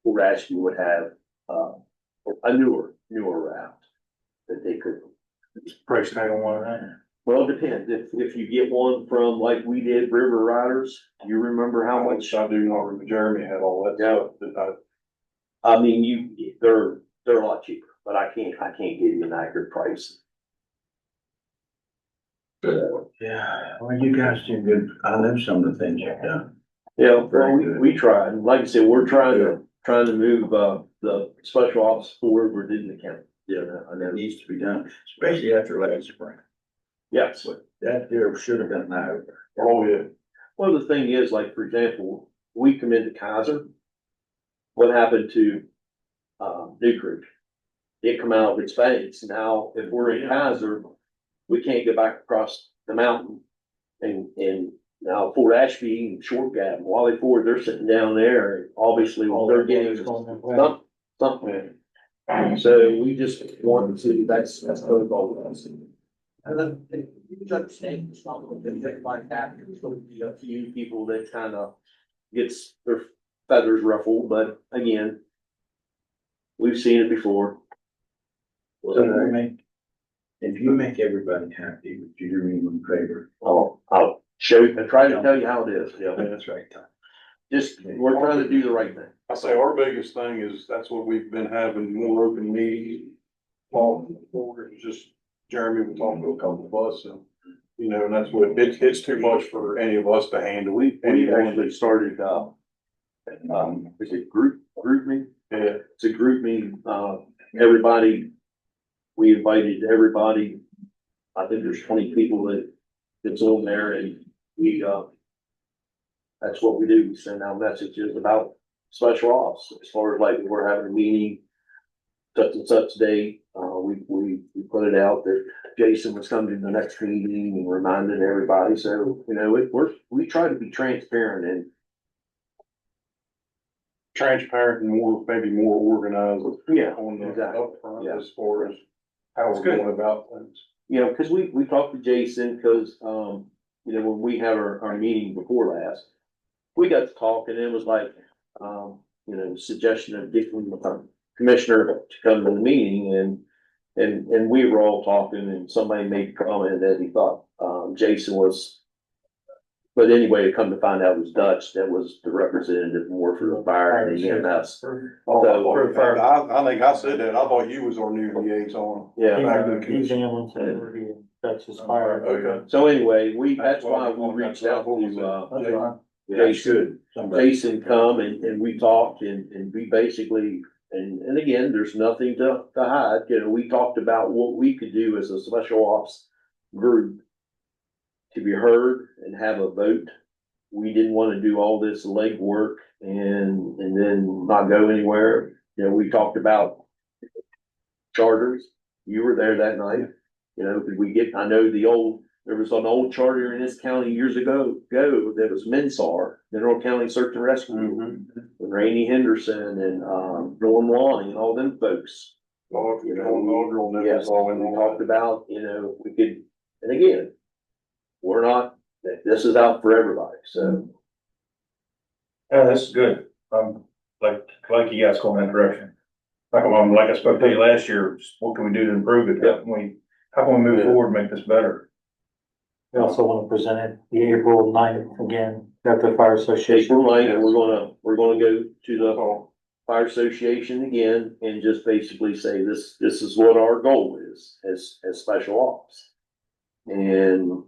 Fort Ashby would have a newer raft that they could. Price tag on one of that. Well, it depends. If you get one from like we did River Riders, you remember how much? I do not remember. Jeremy had all that stuff. I mean, they're a lot cheaper, but I can't give you an accurate price. Yeah, well, you guys do good. I know some of the things you've done. Yeah, well, we tried. Like I said, we're trying to move, the special office forward within the county. Yeah, I know. It needs to be done, especially after last spring. Yes. But that there should have been now. Oh, yeah. Well, the thing is, like, for example, we come into Kaiser. What happened to, New Creek? It come out of its banks. Now, if we're in Kaiser, we can't go back across the mountain. And now Fort Ashby and Short Gap, and Wally Ford, they're sitting down there, and obviously they're getting something. So we just want to, that's protocol. And then you understand, it's not going to be like that. There's going to be a few people that kind of gets their feathers ruffled, but again, we've seen it before. If you make everybody happy, would you do me one favor? I'll show you, and try to tell you how it is. Yeah, That's right, Tom. just, we're trying to do the right thing. I say our biggest thing is, that's what we've been having, more open meetings. Paul, it's just Jeremy, we talked to a couple of us, and, you know, and that's what, it's too much for any of us to handle. We actually started, is it group me? Yeah, it's a group meeting, everybody, we invited everybody. I think there's 20 people that's on there and we, that's what we do. We send out messages about special ops as far as like we're having a meeting, such and such date. We put it out that Jason was coming to the next meeting and reminding everybody. So, you know, we try to be transparent and Transparent and more, maybe more organized. Yeah, On the exactly. upfront Yeah. as far as how That's we're good. going about things. you know, cause we talked to Jason, cause, you know, when we had our meeting before last, we got to talk and it was like, you know, suggestion of getting the commissioner to come to the meeting and we were all talking and somebody made a comment that he thought, Jason was, but anyway, come to find out it was Dutch that was the representative more for the fire and the EMS. I think I said that. I thought you was our new liaison. Yeah. Back to the He's commission. in, that's his fire. Okay. So anyway, that's why we reached out to, Jason. Jason come and we talked and we basically, and again, there's nothing to hide, you know, we talked about what we could do as a special ops group to be heard and have a vote. We didn't want to do all this legwork and then not go anywhere. You know, we talked about charters. You were there that night, you know, could we get, I know there was an old charter in this county years ago that was Mensar, Mineral County Search and Rescue. With Rainey Henderson and, Norm Lonnie and all them folks. You know, yes, we talked about, you know, we could, and again, we're not, this is out for everybody, so. Yeah, this is good. Like you guys go in that direction. Like I spoke to you last year, what can we do to improve it? How can we move forward and make this better? We also want to present it the April 9th again, at the Fire Association. April 9th, we're gonna go to the Fire Association again and just basically say this is what our goal is as special ops. And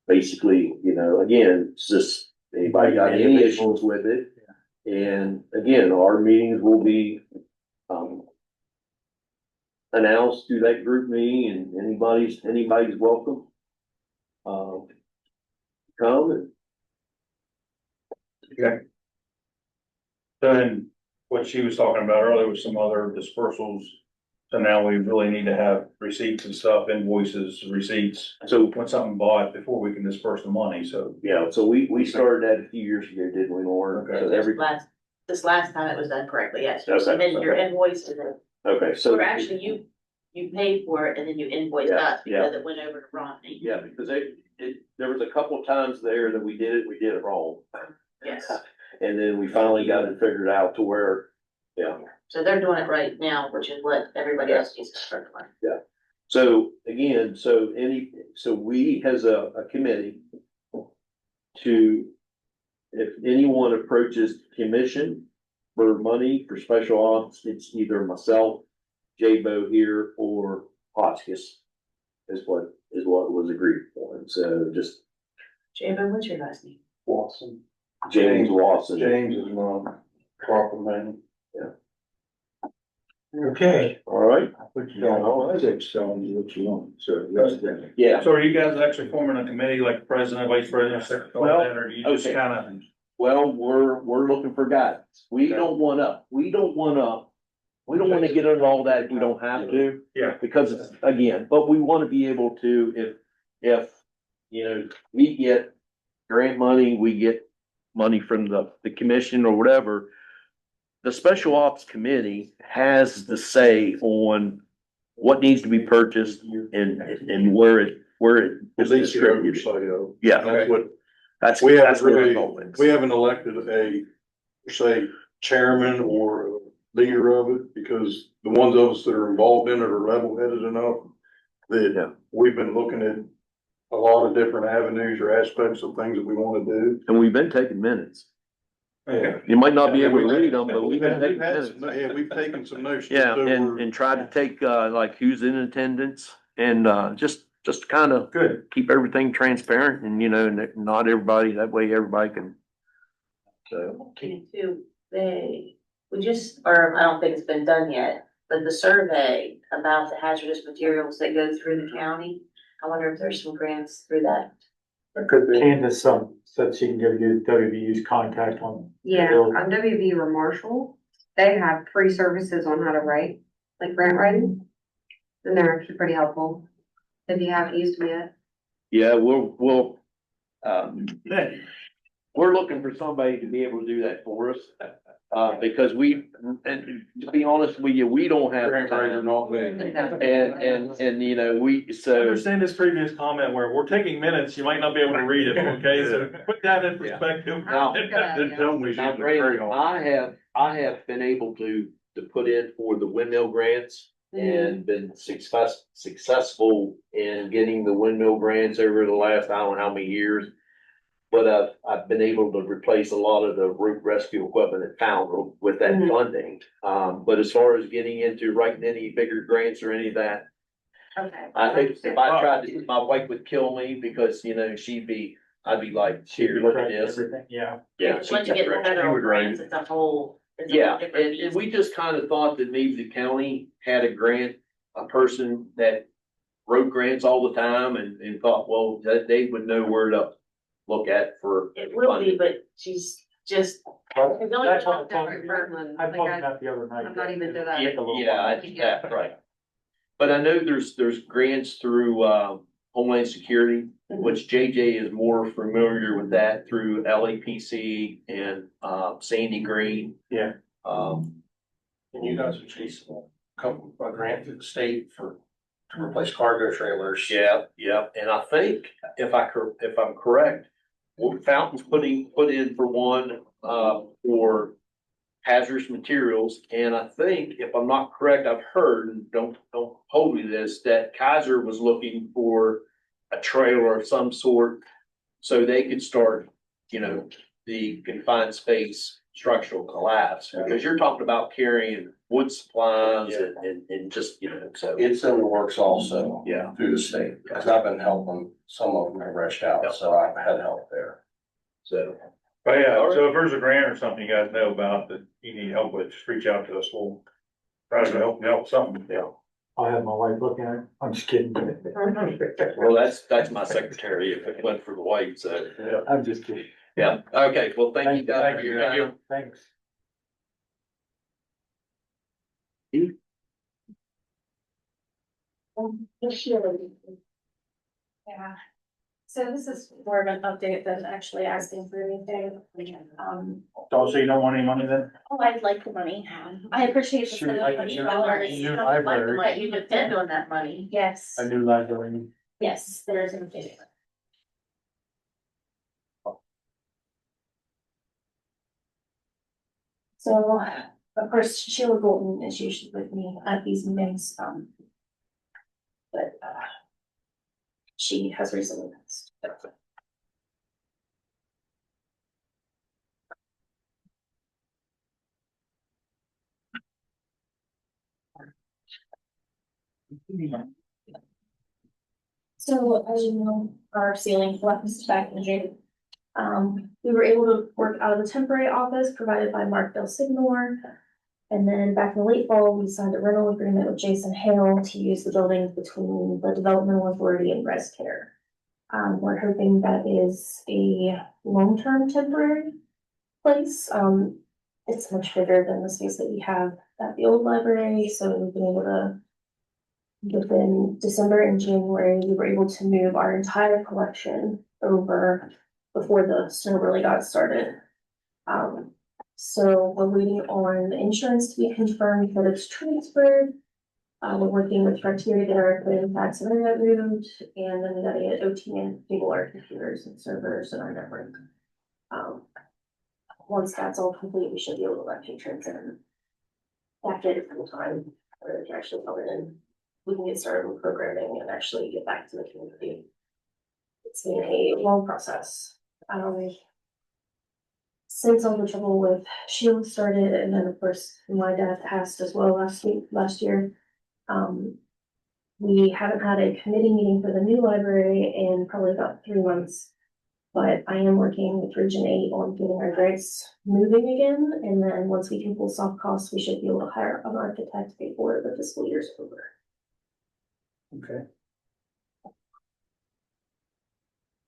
basically, you know, again, it's just, anybody got any issues with it? And again, our meetings will be, announced through that group meeting and anybody's welcome. Come and. Okay. So then what she was talking about earlier was some other dispersals. So now we really need to have receipts and stuff, invoices, receipts. So when something bought before we can disperse the money, so. yeah, so we started that a few years ago, didn't we, Lauren? Okay. So This last time it was done correctly, yes. Okay, Submitted your okay. invoice and then, okay, so. or actually you paid for it and then you invoiced Yeah, us because it went over to Romney. Yeah, because there was a couple of times there that we did it wrong. Yes. And then we finally got it figured out to where, yeah. So they're doing it right now, which is what everybody else needs to start doing. So again, so we as a committee to, if anyone approaches commission for money for special ops, it's either myself, J-Bo here, or Hotchkiss is what was agreed upon. So just Javen, what's your last name? Watson. James Watson. James is my proper name. Okay. All right. Put you on all that, telling you what you want, so that's that. Yeah. So are you guys actually forming a committee like president, vice president, secretary, Well, or you just okay. kind of? Well, we're looking for guidance. We don't wanna get into all that if we don't have to. Yeah. Because it's, again, but we wanna be able to, if, you know, we get grant money, we get money from the commission or whatever. The special ops committee has the say on what needs to be purchased and where it is At least your distributed. oversight of. Yeah. That's what, That's we what haven't our really, goal is. we haven't elected a, say, chairman or a leader of it, because the ones of us that are involved in it are level-headed enough that we've been looking at a lot of different avenues or aspects of things that we wanna do. And we've been taking minutes. Okay. You might not be able to read them, but we've been taking We've had minutes. some- Yeah, we've taken some notes. Yeah, just over- and try to take, like who's in attendance and, just kind of Good. keep everything transparent and, you know, not everybody, that way everybody can. So, Too, they, we just, or I don't think it's been done yet, but the survey about the hazardous materials that go through the county, I wonder if there's some grants through that. Candace, said she can give you WVU's contact on. Yeah, on WV or Marshall, they have free services on how to write, like grant writing. And they're actually pretty helpful, if you haven't used them yet. Yeah, we're looking for somebody to be able to do that for us. Because and to be honest with you, we don't have time. And, you know, I understand this previous comment where we're taking minutes, you might not be able to read it, okay, so put that in perspective. Now, now, Brandon, I have been able to put in for the windmill grants and been successful in getting the windmill grants over the last, I don't know how many years. But I've been able to replace a lot of the root rescue equipment at Pownell with that funding. But as far as getting into writing any bigger grants or any of that, Okay. I think if I tried to, my wife would kill me because, you know, I'd be like, here, look at this. Yeah. Yeah. Once you get the federal grants, it's a whole. it's a Yeah, whole different and we just kind of thought that maybe the county had a person that wrote grants all the time and thought, well, that they would know where to look at for. It will be, but she's just. Well, It's only that's been what up there for- I told you that the other night. I'm not even to that. Yeah, right. But I know there's grants through, Homeland Security, which JJ is more familiar with that through LAPC and, Sandy Green. Yeah. And you guys are chasing a couple of grant through the state to replace cargo trailers. Yeah, and I think if I'm correct, Fountain's put in for one, for hazardous materials, and I think, if I'm not correct, I've heard, and don't hold me to this, that Kaiser was looking for a trailer of some sort so they could start, you know, the confined space structural collapse, because you're talking about carrying wood supplies and just, you know, so. It's in the works also. Yeah. Through the state, because I've been helping some of them have reached out, so I've had help there. So. But yeah, so if there's a grant or something you guys know about that you need help with, just reach out to us, we'll try to help something. Yeah. I'll have my wife look at it. I'm just kidding. Well, that's my secretary if it went for the white, so. I'm just kidding. Yeah, okay, well, thank you guys for your time. Thanks. Yeah, so this is more of an update than actually asking for anything. So you don't want any money then? Oh, I'd like the money. I appreciate the Shoot, like a $700. new library. Like you depend on that money. Yes, A new library. yes, there is an update. So, of course, Sheila Golden is usually with me at these meetings, but, she has recently passed. So, as you know, our ceiling collapsed back in June. We were able to work out of the temporary office provided by Mark Del Signor. And then back in the late fall, we signed a rental agreement with Jason Hale to use the buildings between the Developmental Authority and Res Care. We're hoping that is a long-term temporary place. It's much bigger than the space that we have at the old library, so we've been able to, within December and January, we were able to move our entire collection over before the snow really got started. So we're waiting on insurance to be confirmed that it's transferred. We're working with Frontier to get our equipment back to the moved, and then we gotta get OT and cable our computers and servers and our network. Once that's all complete, we should be able to let patrons in. After the full time, where they can actually come in, we can get started with programming and actually get back to the community. It's been a long process. Since all the trouble with Sheila started, and then of course my dad passed as well last year. We haven't had a committee meeting for the new library in probably about 3 months. But I am working with Region 8 on getting our grants moving again, and then once we can pull soft costs, we should be able to hire an architect before the fiscal year's over. Okay.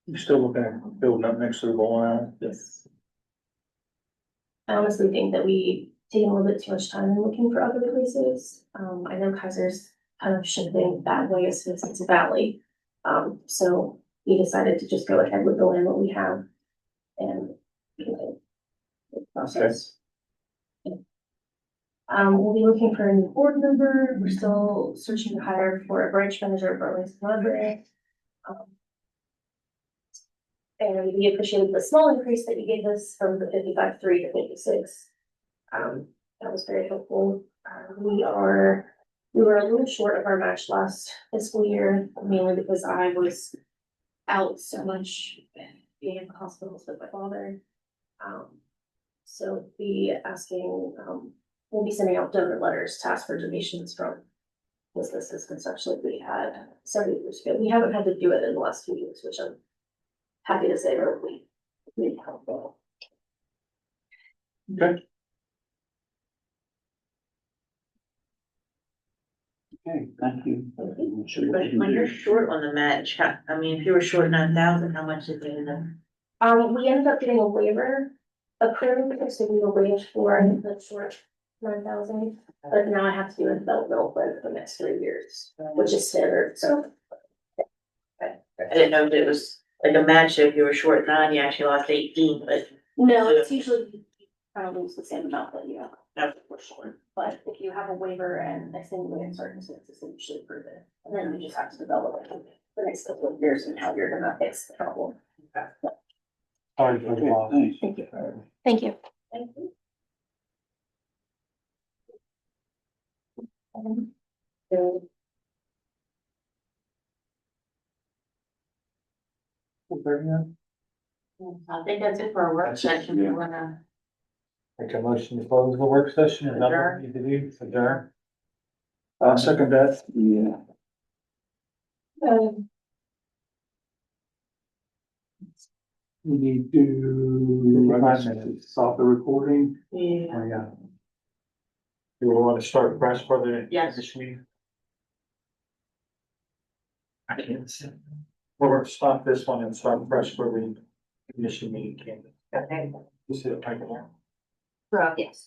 You still looking at building up next to the bowling alley? Yes. I honestly think that we take a little bit too much time in looking for other places. I know Kaiser's kind of shifting that way as it's a valley. So we decided to just go ahead with the land that we have and the process. We'll be looking for a new board member. We're still searching to hire for a branch manager for Arlington Library. And we appreciated the small increase that you gave us from the 55.3 to 56. That was very helpful. We were a little short of our match last fiscal year, mainly because I was out so much being in hospitals with my father. So we'll be sending out donor letters to ask for donations from businesses, because actually we had several years ago. We haven't had to do it in the last 2 years, which I'm happy to say are really helpful. Okay. Okay, thank you. But when you're short on the match, I mean, if you were short 9,000, how much did they end up? We ended up getting a waiver approved, so we were waiting for the short 9,000, but now I have to do a developmental plan for the next 3 years, which is standard, so. I didn't know if it was like a match, if you were short 9, you actually lost 18, but. No, it's usually kind of lose the same amount that you have. No, for sure. But if you have a waiver and extenuating circumstances, they usually approve it, and then you just have to develop it for the next couple of years and how you're gonna fix the problem. Sorry for the loss. Thank you. Thank you. Thank you. I think that's it for our work session. We're gonna. Make a motion to close the work session, is that what we need to do, adjourn? Second that. Yeah. We need to stop the recording. Yeah. Oh, yeah. Do we want to start fresh for the? Yes. this meeting? I can't see. We're going to stop this one and start fresh for the commission meeting. Okay. You see it right there? Yes.